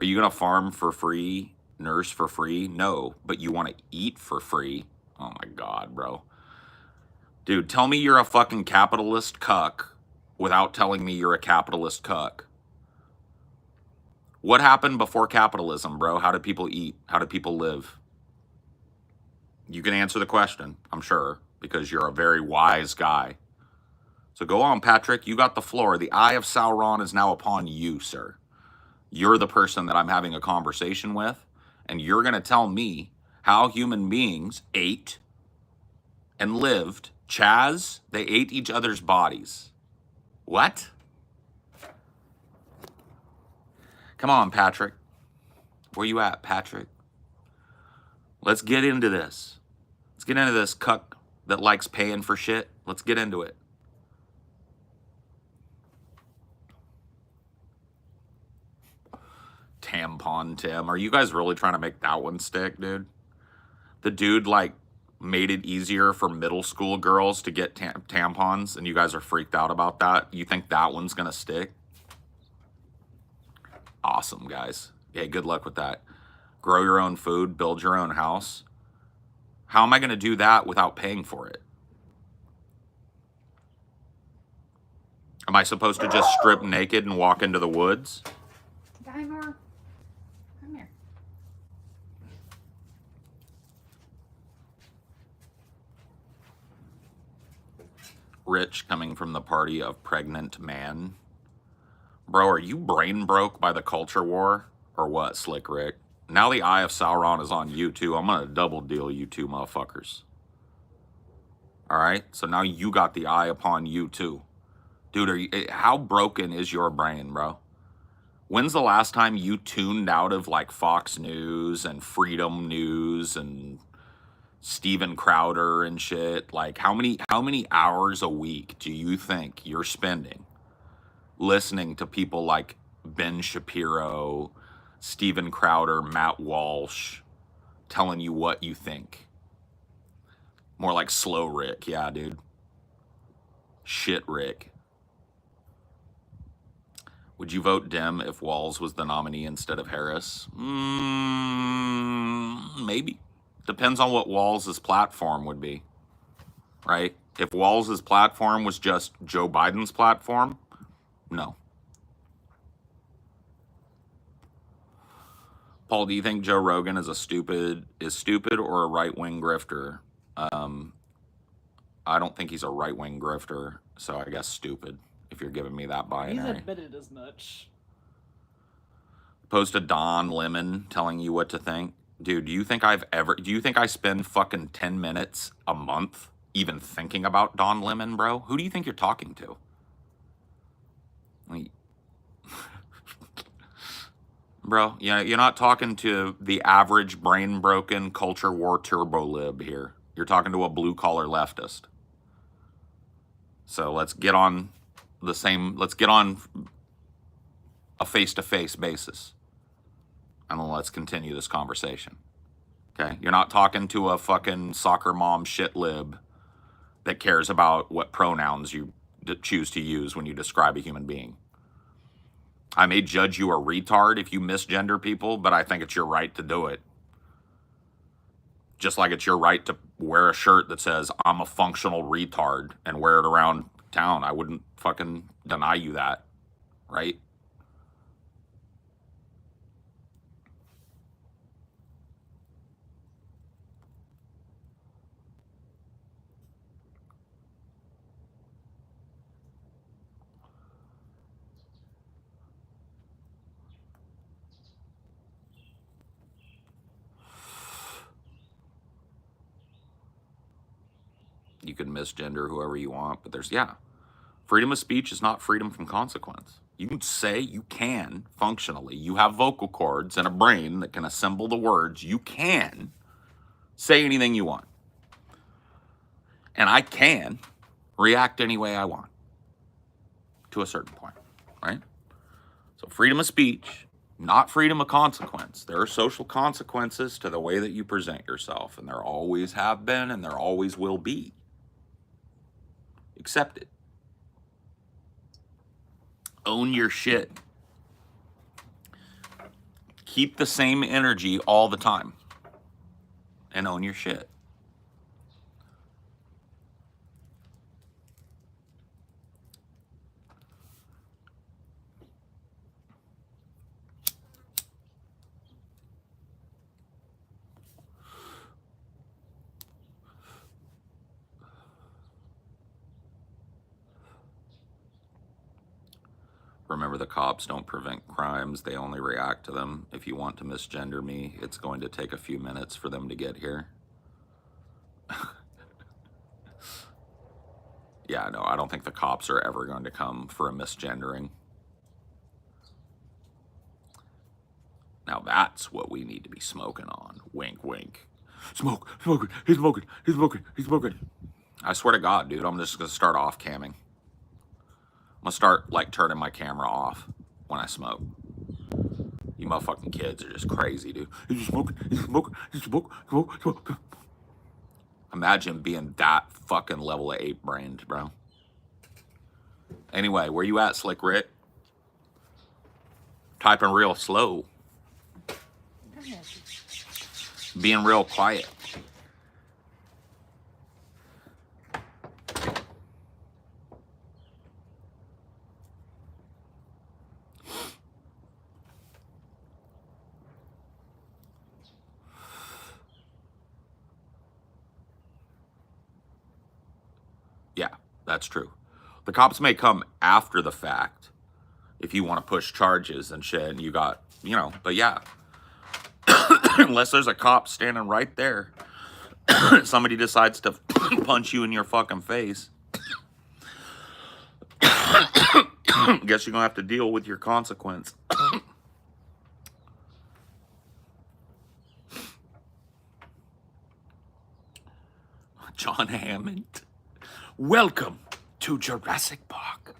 Are you going to farm for free, nurse for free? No, but you want to eat for free? Oh my God, bro. Dude, tell me you're a fucking capitalist cuck without telling me you're a capitalist cuck. What happened before capitalism, bro? How did people eat? How did people live? You can answer the question, I'm sure, because you're a very wise guy. So go on, Patrick. You got the floor. The eye of Sauron is now upon you, sir. You're the person that I'm having a conversation with, and you're going to tell me how human beings ate and lived. Chaz, they ate each other's bodies. What? Come on, Patrick. Where you at, Patrick? Let's get into this. Let's get into this cuck that likes paying for shit. Let's get into it. Tampon Tim. Are you guys really trying to make that one stick, dude? The dude, like, made it easier for middle school girls to get tampons, and you guys are freaked out about that? You think that one's gonna stick? Awesome, guys. Yeah, good luck with that. Grow your own food, build your own house. How am I gonna do that without paying for it? Am I supposed to just strip naked and walk into the woods? Dinor, come here. Rich coming from the party of pregnant man. Bro, are you brain broke by the culture war? Or what, Slick Rick? Now the eye of Sauron is on you too. I'm gonna double deal you two motherfuckers. Alright? So now you got the eye upon you too. Dude, how broken is your brain, bro? When's the last time you tuned out of like Fox News and Freedom News and Steven Crowder and shit? Like how many hours a week do you think you're spending listening to people like Ben Shapiro, Steven Crowder, Matt Walsh telling you what you think? More like slow Rick, yeah, dude. Shit Rick. Would you vote Dem if Walz was the nominee instead of Harris? Maybe. Depends on what Walz's platform would be, right? If Walz's platform was just Joe Biden's platform, no. Paul, do you think Joe Rogan is stupid or a right-wing grifter? I don't think he's a right-wing grifter, so I guess stupid, if you're giving me that binary. He's admitted as much. Post a Don Lemon telling you what to think. Dude, do you think I spend fucking 10 minutes a month even thinking about Don Lemon, bro? Who do you think you're talking to? Bro, yeah, you're not talking to the average brain-broken culture war turbo lib here. You're talking to a blue-collar leftist. So let's get on a face-to-face basis. And then let's continue this conversation. Okay? You're not talking to a fucking soccer mom shit lib that cares about what pronouns you choose to use when you describe a human being. I may judge you a retard if you misgender people, but I think it's your right to do it. Just like it's your right to wear a shirt that says, I'm a functional retard, and wear it around town. I wouldn't fucking deny you that, right? You can misgender whoever you want, but freedom of speech is not freedom from consequence. You can functionally, you have vocal cords and a brain that can assemble the words. You can say anything you want. And I can react any way I want to a certain point, right? So freedom of speech, not freedom of consequence. There are social consequences to the way that you present yourself, and there always have been and there always will be. Accept it. Own your shit. Keep the same energy all the time. And own your shit. Remember, the cops don't prevent crimes, they only react to them. If you want to misgender me, it's going to take a few minutes for them to get here. Yeah, no, I don't think the cops are ever going to come for a misgendering. Now that's what we need to be smoking on. Wink, wink. Smoking, he's smoking. I swear to God, dude, I'm just going to start off camming. I'm gonna start like turning my camera off when I smoke. You motherfucking kids are just crazy, dude. He's smoking. Imagine being that fucking level of ape-brained, bro. Anyway, where you at, Slick Rick? Typing real slow. Being real quiet. Yeah, that's true. The cops may come after the fact if you want to push charges and shit, and you got, but yeah. Unless there's a cop standing right there, somebody decides to punch you in your fucking face. Guess you're gonna have to deal with your consequence. John Hammond, welcome to Jurassic Park.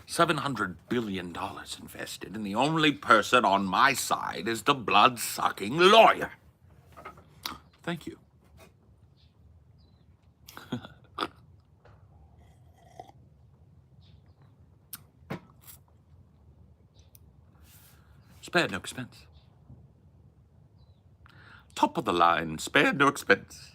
$700 billion invested, and the only person on my side is the blood-sucking lawyer. Thank you. Spared no expense. Top of the line, spared no expense.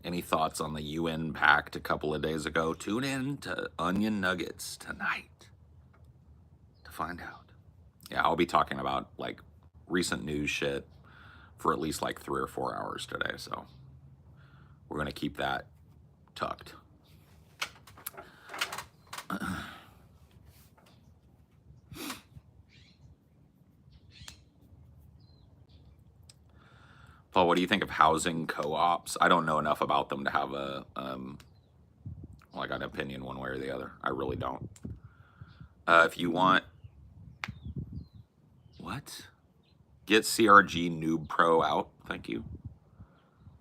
Any thoughts on the UN pact a couple of days ago? Tune in to Onion Nuggets tonight to find out. Yeah, I'll be talking about like recent news shit for at least like 3 or 4 hours today, so we're gonna keep that tucked. Paul, what do you think of housing co-ops? I don't know enough about them to have a like an opinion one way or the other. I really don't. If you want, what? Get CRG Noob Pro out. Thank you.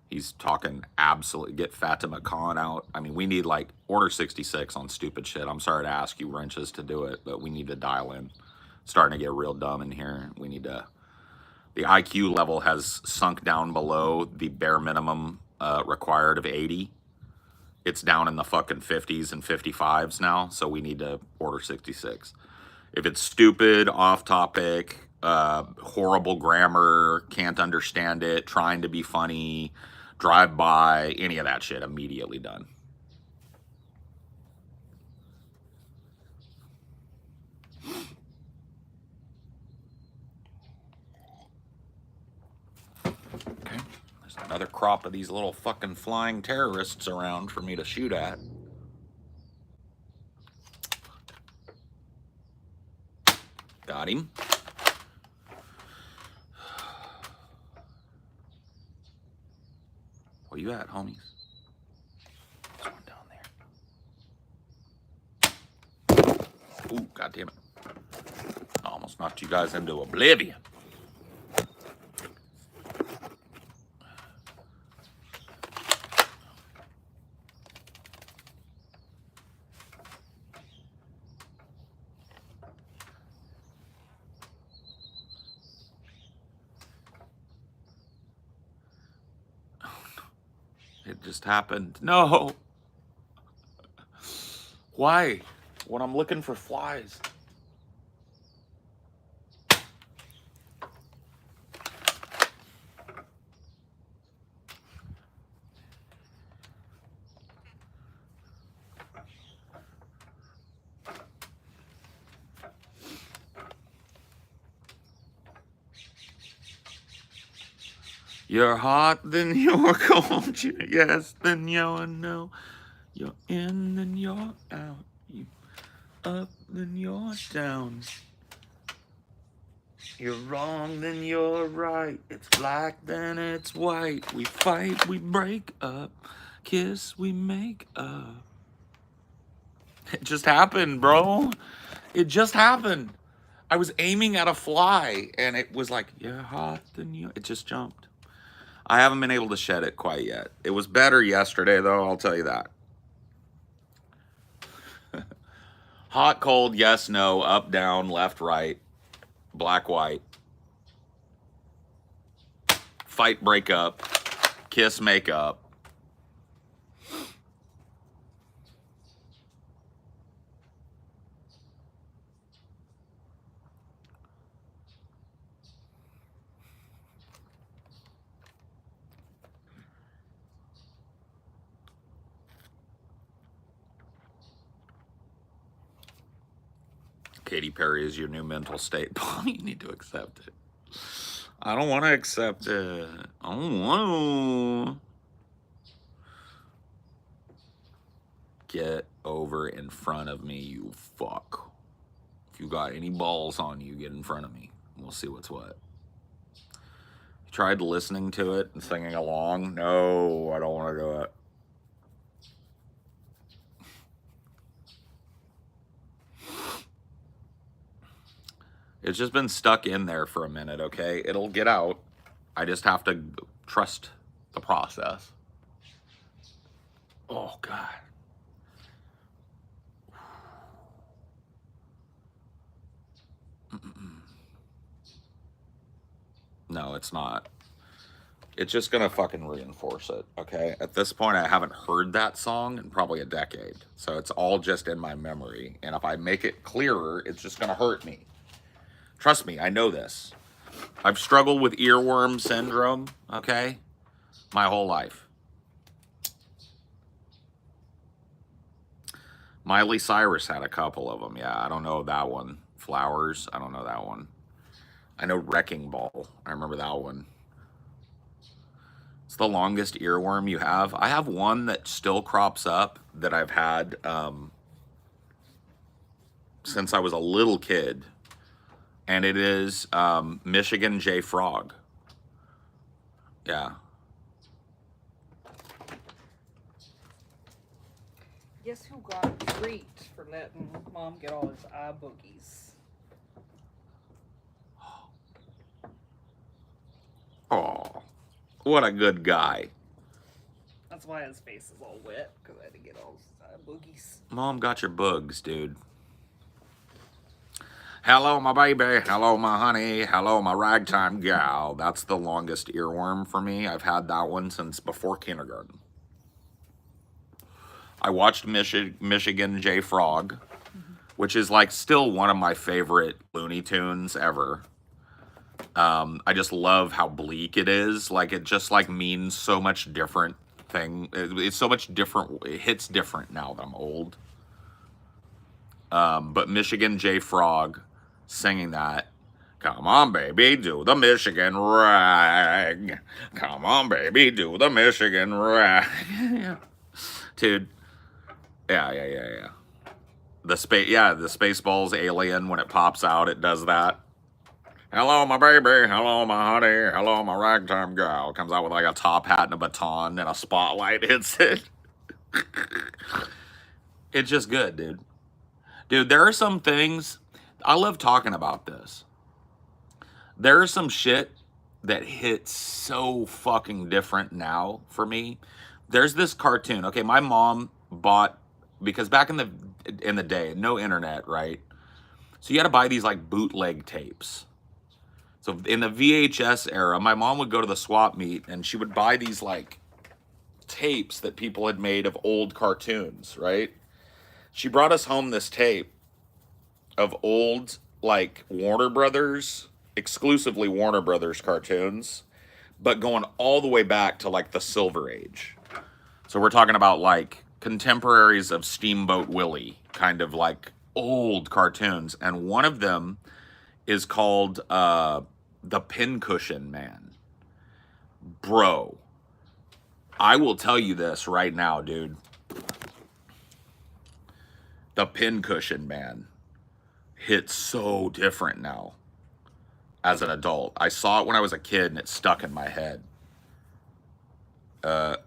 He's talking absolutely. Get Fatima Khan out. I mean, we need like Order 66 on stupid shit. I'm sorry to ask you wrenches to do it, but we need to dial in. It's starting to get real dumb in here. We need to. The IQ level has sunk down below the bare minimum required of 80. It's down in the fucking 50s and 55s now, so we need to Order 66. If it's stupid, off topic, horrible grammar, can't understand it, trying to be funny, drive by, any of that shit, immediately done. Okay, there's another crop of these little fucking flying terrorists around for me to shoot at. Got him. Where you at, homies? There's one down there. Ooh, God damn it. I almost knocked you guys into oblivion. It just happened. No. Why? When I'm looking for flies. You're hot, then you're cold. Yes, then you're no. You're in, then you're out. You up, then you're down. You're wrong, then you're right. It's black, then it's white. We fight, we break up. Kiss, we make up. It just happened, bro. It just happened. I was aiming at a fly, and it was like, you're hot, then you. It just jumped. I haven't been able to shed it quite yet. It was better yesterday, though, I'll tell you that. Hot, cold, yes, no, up, down, left, right, black, white. Fight, break up. Kiss, make up. Katy Perry is your new mental state. You need to accept it. I don't want to accept it. I don't want to. Get over in front of me, you fuck. If you got any balls on you, get in front of me. We'll see what's what. You tried listening to it and singing along. No, I don't want to do it. It's just been stuck in there for a minute, okay? It'll get out. I just have to trust the process. Oh, God. No, it's not. It's just gonna fucking reinforce it, okay? At this point, I haven't heard that song in probably a decade. So it's all just in my memory. And if I make it clearer, it's just gonna hurt me. Trust me, I know this. I've struggled with earworm syndrome, okay? My whole life. Miley Cyrus had a couple of them, yeah. I don't know that one. Flowers, I don't know that one. I know Wrecking Ball. I remember that one. It's the longest earworm you have. I have one that still crops up that I've had since I was a little kid. And it is Michigan J. Frog. Yeah. Guess who got a treat for letting Mom get all his eye boogies? Oh, what a good guy. That's why his face is all wet, because I had to get all his eye boogies. Mom got your bugs, dude. Hello, my baby. Hello, my honey. Hello, my ragtime gal. That's the longest earworm for me. I've had that one since before kindergarten. I watched Michigan J. Frog, which is like still one of my favorite Looney Tunes ever. I just love how bleak it is. Like, it just like means so much different thing. It's so much different. It hits different now that I'm old. But Michigan J. Frog singing that. Come on, baby, do the Michigan rag. Come on, baby, do the Michigan rag. Dude. Yeah. The Spaceballs alien, when it pops out, it does that. Hello, my baby. Hello, my honey. Hello, my ragtime gal. Comes out with like a top hat and a baton and a spotlight hits it. It's just good, dude. Dude, there are some things, I love talking about this. There is some shit that hits so fucking different now for me. There's this cartoon. Okay, my mom bought, because back in the day, no internet, right? So you had to buy these like bootleg tapes. So in the VHS era, my mom would go to the swap meet and she would buy these like tapes that people had made of old cartoons, right? She brought us home this tape of old like Warner Brothers, exclusively Warner Brothers cartoons, but going all the way back to like the Silver Age. So we're talking about like contemporaries of Steamboat Willie, kind of like old cartoons. And one of them is called The Pincushion Man. Bro, I will tell you this right now, dude. The Pincushion Man hits so different now as an adult. I saw it when I was a kid and it stuck in my head. Let's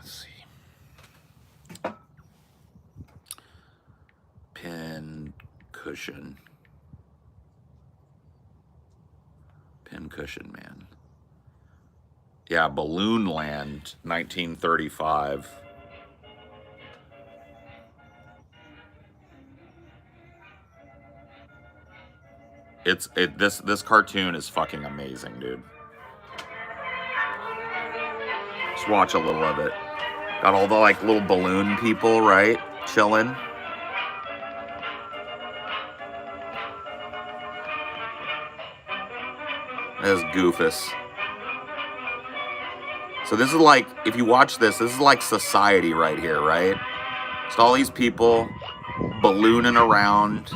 see. Pincushion Man. Yeah, Balloon Land, 1935. This cartoon is fucking amazing, dude. Just watch a little of it. Got all the like little balloon people, right? Chilling. That's Goofus. So this is like, if you watch this is like society right here, right? Just all these people ballooning around.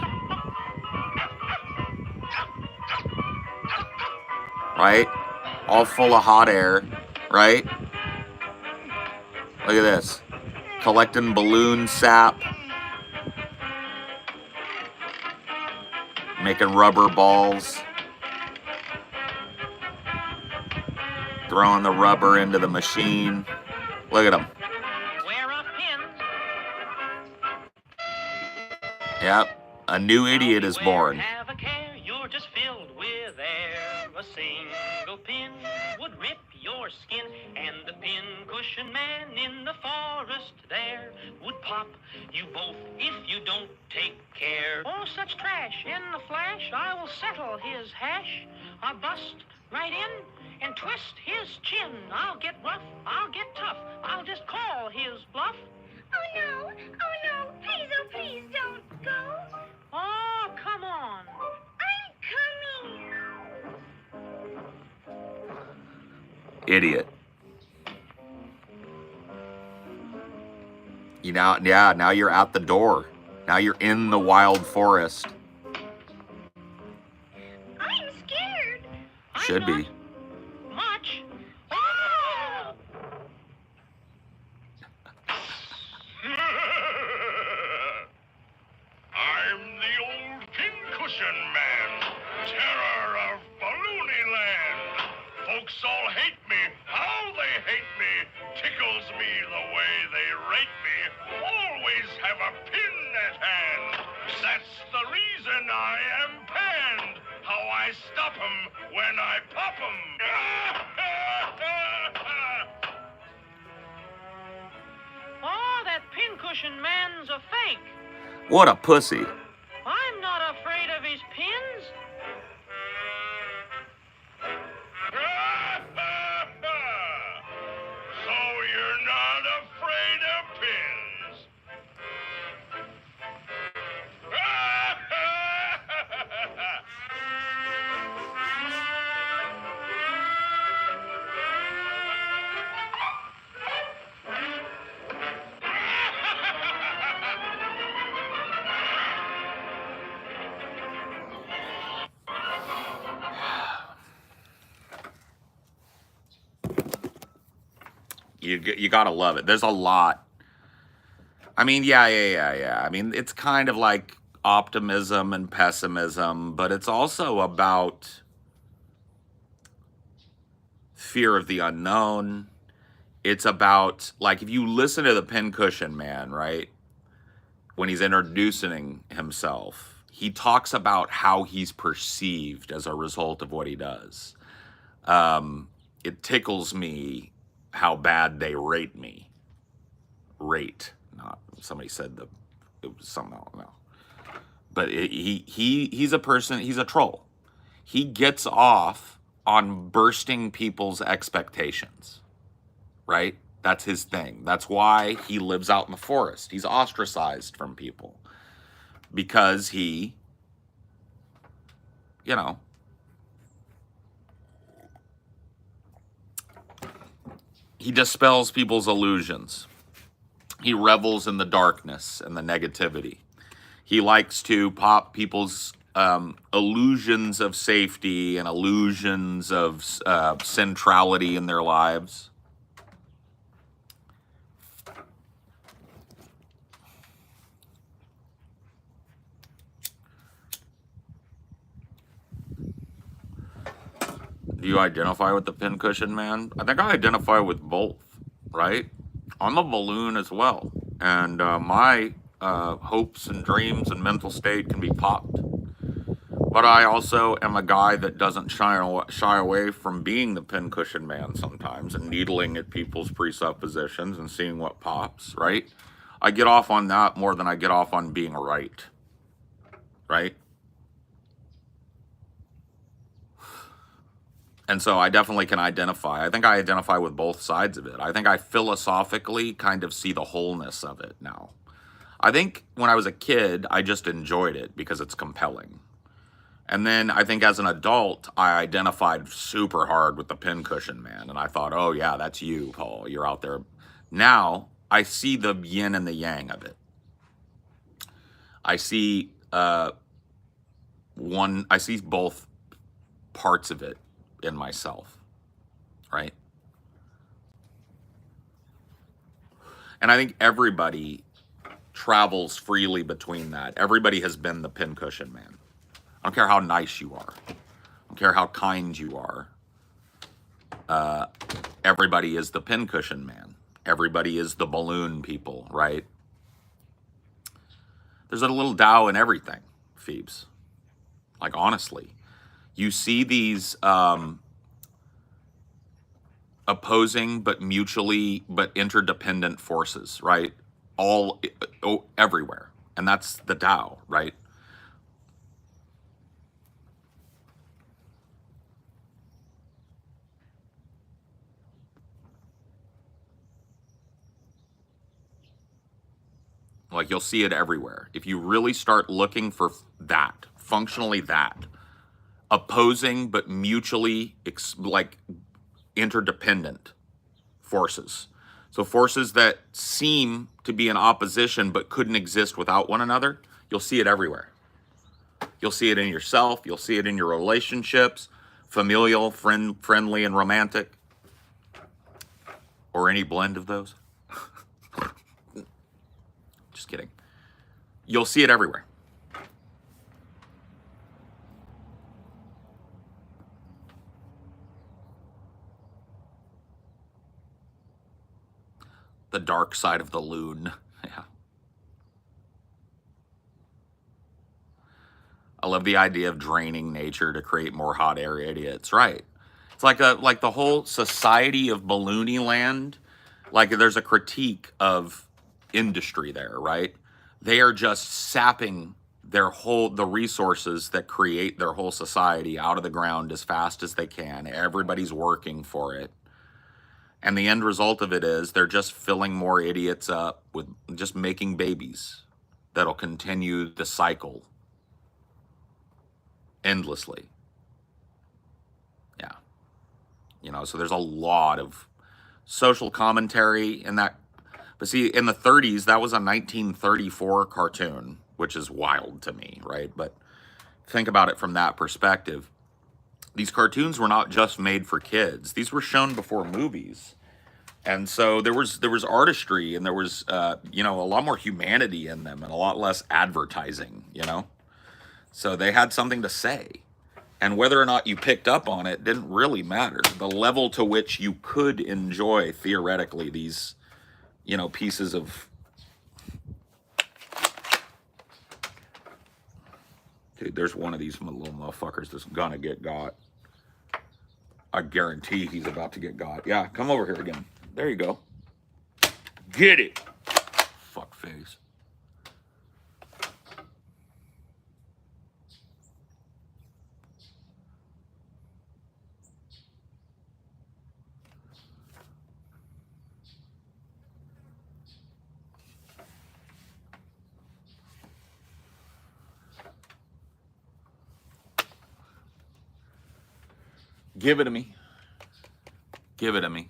Right? All full of hot air, right? Look at this. Collecting balloon sap. Making rubber balls. throwing the rubber into the machine. Look at him. Wear a pin. Yep, a new idiot is born. Have a care, you're just filled with air. A single pin would rip your skin, and the pin cushion man in the forest there would pop you both if you don't take care. Oh, such trash! In the flash, I will settle his hash. I'll bust right in and twist his chin. I'll get rough, I'll get tough, I'll just call his bluff. Oh no, please, oh please don't go. Oh, come on. I'm coming. Idiot. You now, yeah, now you're at the door. Now you're in the wild forest. I'm scared. Should be. Much. Oh! I'm the old pincushion man, terror of Balloony Land. Folks all hate me, how they hate me, tickles me the way they rate me. Always have a pin at hand, that's the reason I am panned. How I stop 'em when I pop 'em. Oh, that pincushion man's a fake. What a pussy. I'm not afraid of his pins. So you're not afraid of pins? You gotta love it. There's a lot. I mean, yeah. I mean, it's kind of like optimism and pessimism, but it's also about fear of the unknown. It's about, like, if you listen to the pincushion man, right? When he's introducing himself, he talks about how he's perceived as a result of what he does. It tickles me how bad they rate me. Rate, not somebody said it was something else. No, but he's a person. He's a troll. He gets off on bursting people's expectations. Right? That's his thing. That's why he lives out in the forest. He's ostracized from people because he, you know, he dispels people's illusions. He revels in the darkness and the negativity. He likes to pop people's illusions of safety and illusions of centrality in their lives. Do you identify with the pincushion man? I think I identify with both, right? I'm a balloon as well. And my hopes and dreams and mental state can be popped. But I also am a guy that doesn't shy away from being the pincushion man sometimes and needling at people's presuppositions and seeing what pops, right? I get off on that more than I get off on being right, right? And so I definitely can identify. I think I identify with both sides of it. I think I philosophically kind of see the wholeness of it now. I think when I was a kid, I just enjoyed it because it's compelling. And then I think as an adult, I identified super hard with the pincushion man. And I thought, oh yeah, that's you, Paul. You're out there. Now I see the yin and the yang of it. I see I see both parts of it in myself, right? And I think everybody travels freely between that. Everybody has been the pincushion man. I don't care how nice you are. I don't care how kind you are. everybody is the pincushion man. Everybody is the balloon people, right? There's a little Tao in everything, Phoebes. Like, honestly. You see these opposing but mutually but interdependent forces, right? All everywhere. And that's the Tao, right? Like, you'll see it everywhere. If you really start looking for that, functionally that, opposing but mutually like interdependent forces. So forces that seem to be in opposition but couldn't exist without one another, you'll see it everywhere. You'll see it in yourself. You'll see it in your relationships, familial, friendly, and romantic, or any blend of those. Just kidding. You'll see it everywhere. The dark side of the loon. Yeah. I love the idea of draining nature to create more hot air idiots. Right. It's like the whole society of balloony land. Like, there's a critique of industry there, right? They are just sapping the resources that create their whole society out of the ground as fast as they can. Everybody's working for it. And the end result of it is they're just filling more idiots up with just making babies that'll continue the cycle endlessly. Yeah. You know, so there's a lot of social commentary in that. But see, in the 30s, that was a 1934 cartoon, which is wild to me, right? But think about it from that perspective. These cartoons were not just made for kids. These were shown before movies. And so there was artistry, and there was, you know, a lot more humanity in them and a lot less advertising, you know? So they had something to say. And whether or not you picked up on it didn't really matter. The level to which you could enjoy, theoretically, these, you know, pieces of... Dude, there's one of these little motherfuckers that's gonna get got. I guarantee he's about to get got. Yeah, come over here again. There you go. Get it. Fuck face. Give it to me. Give it to me.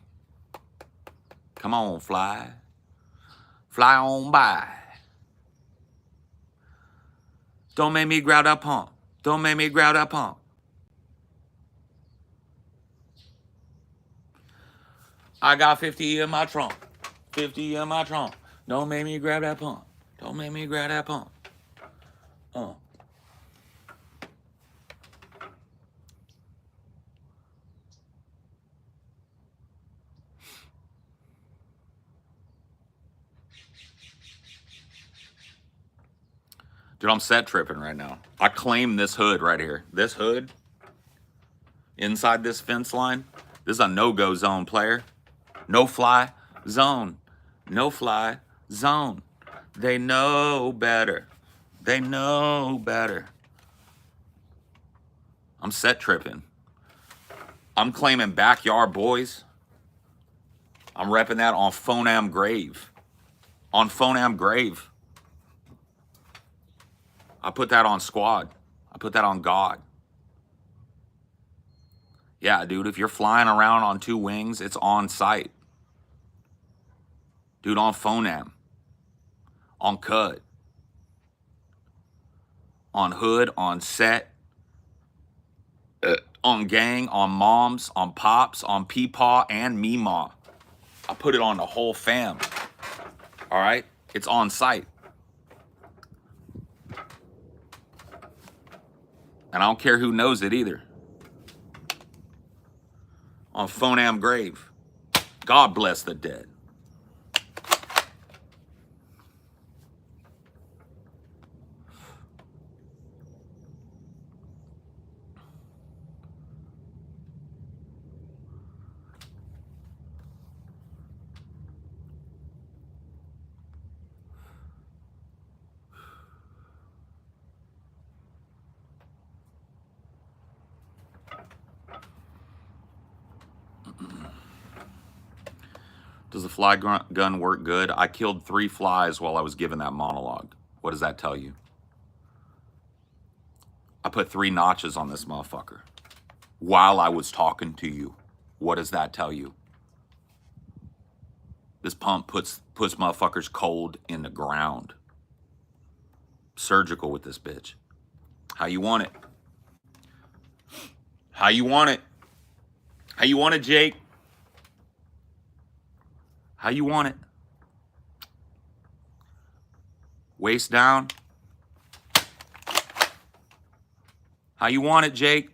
Come on, fly. Fly on by. Don't make me grab that pump. Don't make me grab that pump. I got 50 in my trunk. 50 in my trunk. Don't make me grab that pump. Don't make me grab that pump. Dude, I'm set tripping right now. I claim this hood right here. This hood, inside this fence line, this is a no-go zone, player. No-fly zone. No-fly zone. They know better. They know better. I'm set tripping. I'm claiming backyard boys. I'm repping that on Phonam Grave. On Phonam Grave. I put that on squad. I put that on God. Yeah, dude, if you're flying around on two wings, it's on site. Dude, on Phonam. On Cud. On Hood, on Set. On Gang, on Moms, on Pops, on Peepaw, and Meemaw. I put it on the whole fam. All right? It's on site. And I don't care who knows it either. on Phonam grave. God bless the dead. Does the fly gun work good? I killed 3 flies while I was giving that monologue. What does that tell you? I put 3 notches on this motherfucker while I was talking to you. What does that tell you? This pump puts motherfuckers cold in the ground. Surgical with this bitch. How you want it? How you want it? How you want it, Jake? How you want it? Waist down. How you want it, Jake?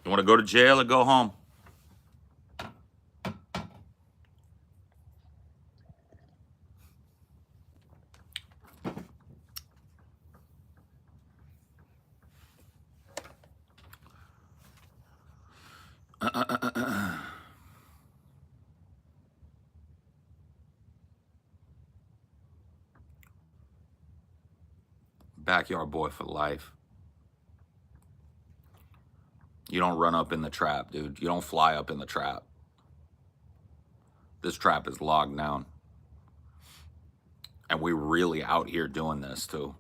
You want to go to jail or go home? Backyard boy for life. You don't run up in the trap, dude. You don't fly up in the trap. This trap is logged down. And we're really out here doing this, too.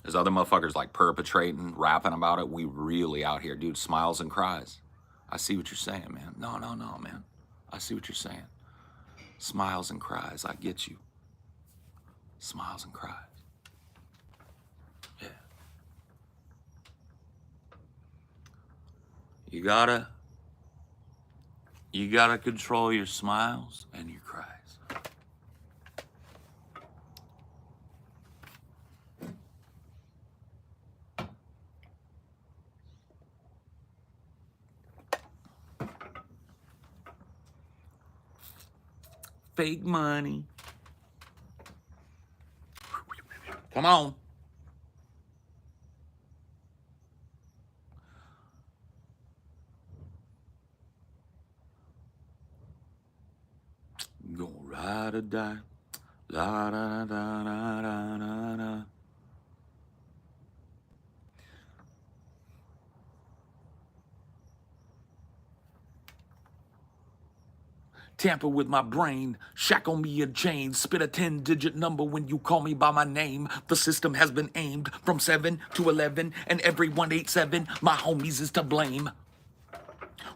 There's other motherfuckers like perpetrating, rapping about it. We really out here, dude. Smiles and cries. I see what you're saying, man. No, man. I see what you're saying. Smiles and cries. I get you. Smiles and cries. Yeah. You gotta control your smiles and your cries. Fake money. Come on. Gonna ride or die. La da da da da da da. Tamper with my brain, shackle me a chain, spit a 10-digit number when you call me by my name. The system has been aimed from 7 to 11, and every 187, my homies is to blame.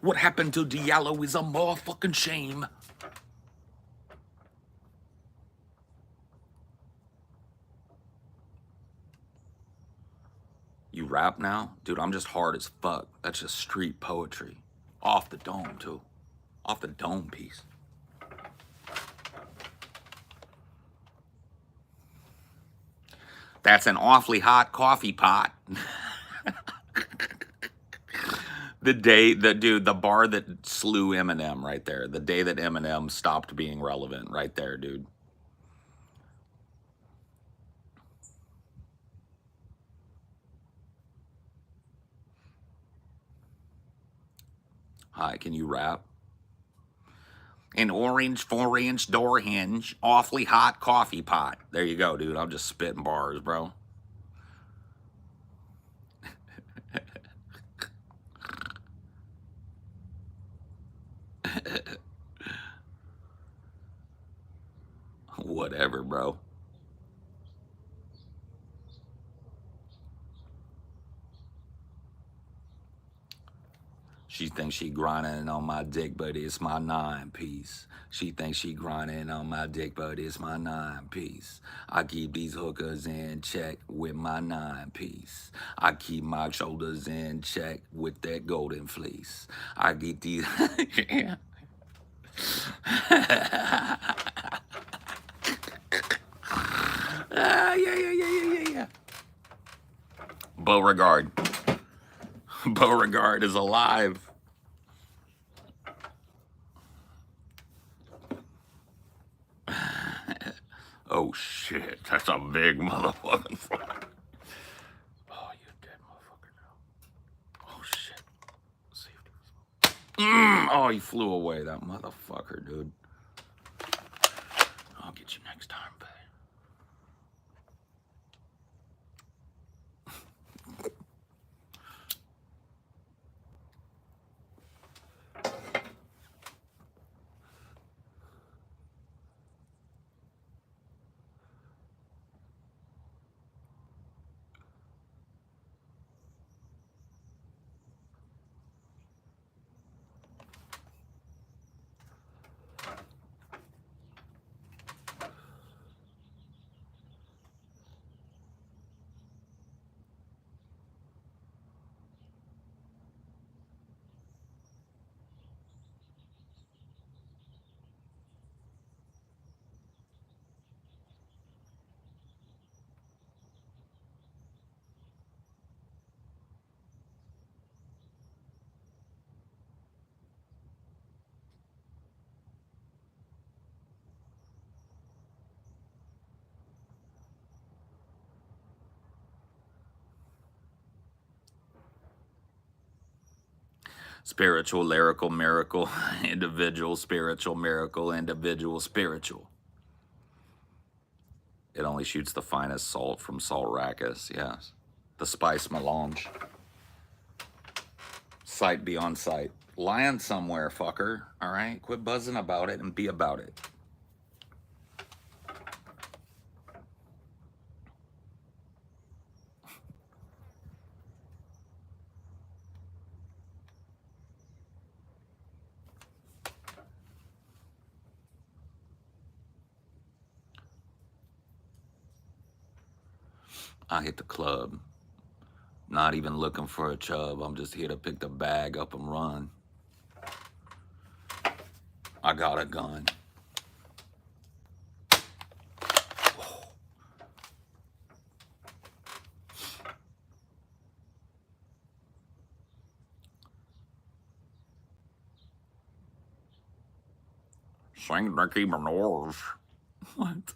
What happened to Diallo is a motherfucking shame. You rap now? Dude, I'm just hard as fuck. That's just street poetry. Off the dome, too. Off the dome piece. That's an awfully hot coffee pot. The bar that slew Eminem right there. The day that Eminem stopped being relevant right there, dude. Hi, can you rap? An orange 4-inch door hinge, awfully hot coffee pot. There you go, dude. I'm just spitting bars, bro. Whatever, bro. She thinks she grinding on my dick, but it's my 9-piece. She thinks she grinding on my dick, but it's my 9-piece. I keep these hookers in check with my 9-piece. I keep my shoulders in check with that golden fleece. I get these. Yeah. Yeah. Beauregard. Beauregard is alive. Oh shit, that's a big motherfucking fly. Oh, you dead motherfucker now. Oh shit. Oh, he flew away, that motherfucker, dude. I'll get you next time, babe. Spiritual, lyrical, miracle, individual, spiritual, miracle, individual, spiritual. It only shoots the finest salt from Salt Rackus, yes. The spice melange. Sight beyond sight. Lying somewhere, fucker, all right? Quit buzzing about it and be about it. I hit the club. Not even looking for a chub. I'm just here to pick the bag up and run. I got a gun. Sing Nicki Minaj. What?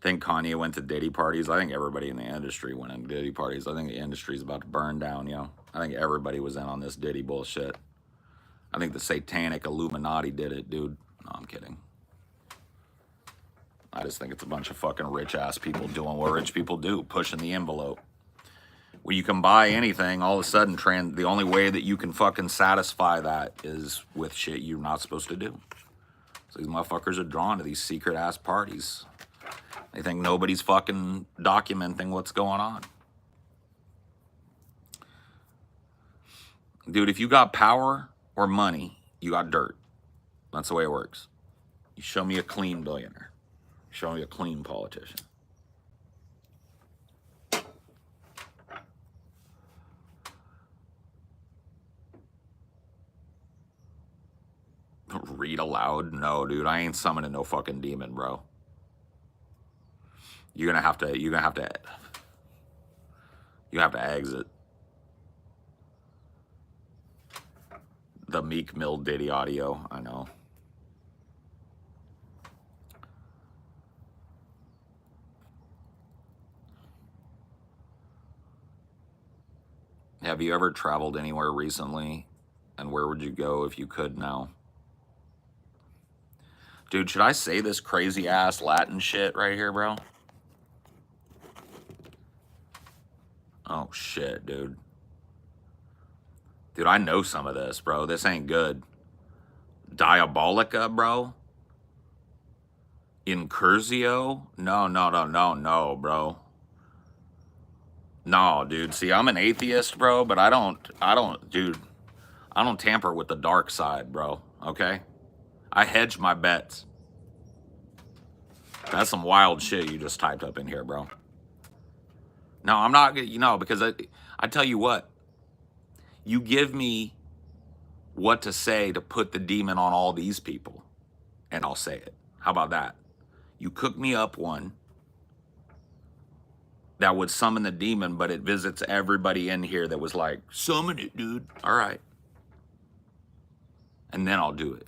Think Kanye went to Diddy parties? I think everybody in the industry went to Diddy parties. I think the industry's about to burn down, yo. I think everybody was in on this Diddy bullshit. I think the satanic Illuminati did it, dude. No, I'm kidding. I just think it's a bunch of fucking rich-ass people doing what rich people do, pushing the envelope. When you can buy anything, all of a sudden, the only way that you can fucking satisfy that is with shit you're not supposed to do. So these motherfuckers are drawn to these secret-ass parties. They think nobody's fucking documenting what's going on. Dude, if you got power or money, you got dirt. That's the way it works. You show me a clean billionaire. Show me a clean politician. Read aloud? No, dude, I ain't summoning no fucking demon, bro. You're gonna have to exit. The Meek Mill Diddy audio, I know. Have you ever traveled anywhere recently? And where would you go if you could now? Dude, should I say this crazy ass Latin shit right here, bro? Oh shit, dude. Dude, I know some of this, bro. This ain't good. Diabolica, bro. Incursio? No, bro. No, dude. See, I'm an atheist, bro, but I don't, dude. I don't tamper with the dark side, bro. Okay? I hedge my bets. That's some wild shit you just typed up in here, bro. No, I'm not, because I tell you what, you give me what to say to put the demon on all these people, and I'll say it. How about that? You cook me up one that would summon the demon, but it visits everybody in here that was like, summon it, dude. All right. And then I'll do it.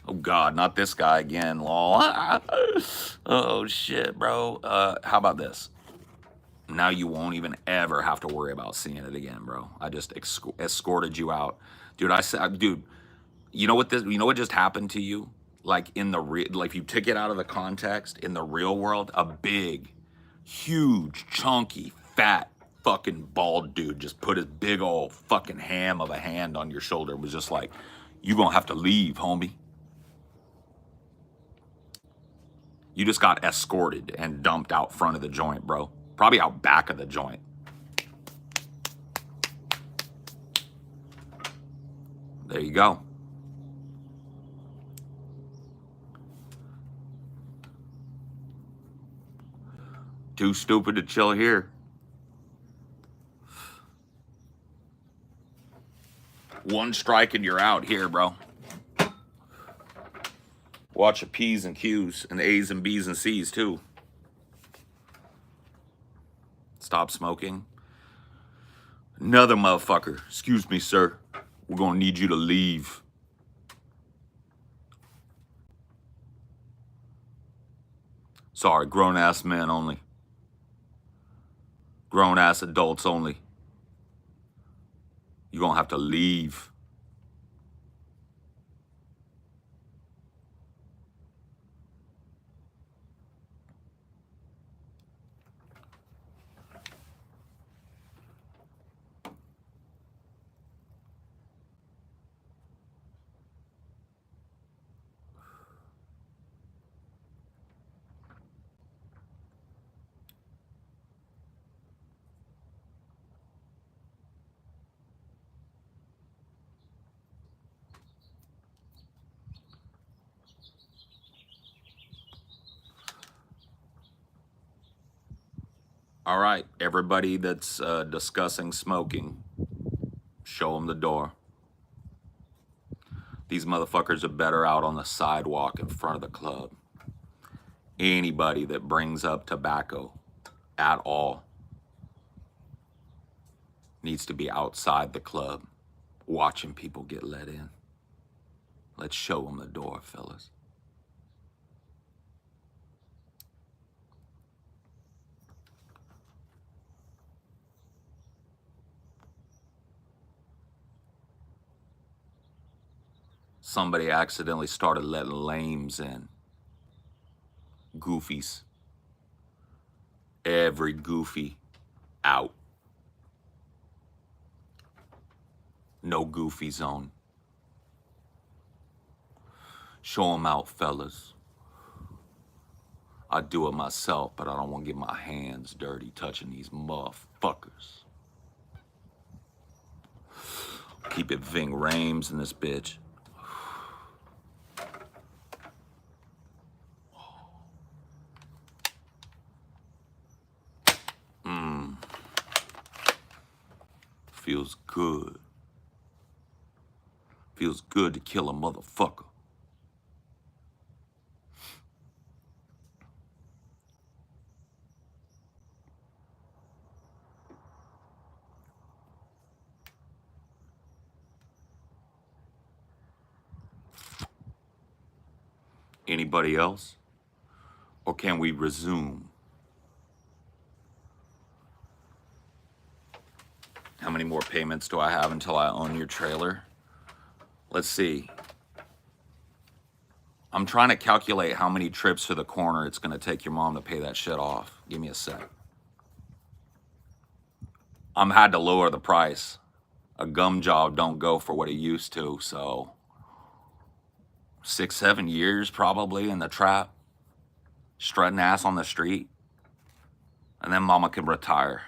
Oh, God, not this guy again, lol. Oh, shit, bro. How about this? Now you won't even ever have to worry about seeing it again, bro. I just escorted you out. Dude, I said, dude, you know what just happened to you? Like like if you took it out of the context, in the real world, a big, huge, chunky, fat, fucking bald dude just put his big old fucking ham of a hand on your shoulder and was just like, you gonna have to leave, homie. You just got escorted and dumped out front of the joint, bro. Probably out back of the joint. There you go. Too stupid to chill here. One strike and you're out here, bro. Watch the P's and Q's and the A's and B's and C's too. Stop smoking. Another motherfucker. Excuse me, sir. We're gonna need you to leave. Sorry, grown-ass men only. Grown-ass adults only. You're gonna have to leave. All right, everybody that's discussing smoking, show them the door. These motherfuckers are better out on the sidewalk in front of the club. Anybody that brings up tobacco at all needs to be outside the club, watching people get let in. Let's show them the door, fellas. Somebody accidentally started letting lames in. Goofies. Every goofy out. No goofy zone. Show them out, fellas. I do it myself, but I don't want to get my hands dirty touching these motherfuckers. Keep it Ving Rhames in this bitch. Feels good. Feels good to kill a motherfucker. Anybody else? Or can we resume? How many more payments do I have until I own your trailer? Let's see. I'm trying to calculate how many trips to the corner it's going to take your mom to pay that shit off. Give me a sec. I'm had to lower the price. A gum job don't go for what it used to, so 6-7 years probably in the trap, strutting ass on the street, and then mama can retire.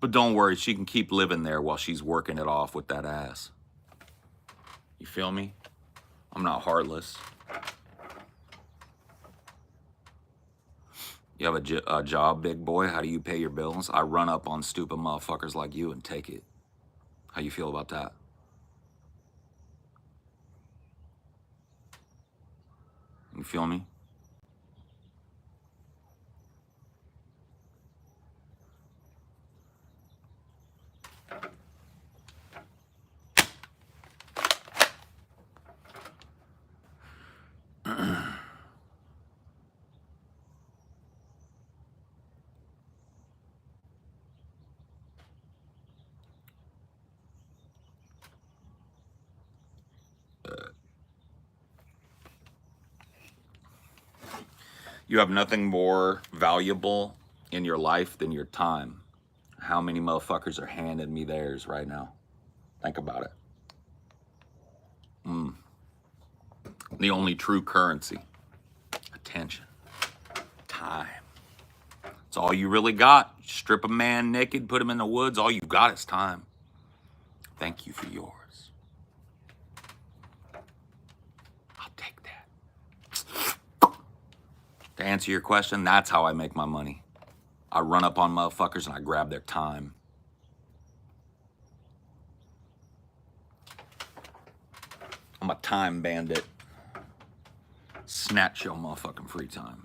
But don't worry, she can keep living there while she's working it off with that ass. You feel me? I'm not heartless. You have a job, big boy? How do you pay your bills? I run up on stupid motherfuckers like you and take it. How you feel about that? You feel me? You have nothing more valuable in your life than your time. How many motherfuckers are handing me theirs right now? Think about it. The only true currency. Attention. Time. It's all you really got. Strip a man naked, put him in the woods, all you got is time. Thank you for yours. I'll take that. To answer your question, that's how I make my money. I run up on motherfuckers and I grab their time. I'm a time bandit. Snatch your motherfucking free time.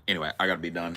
Anyway, I gotta be done.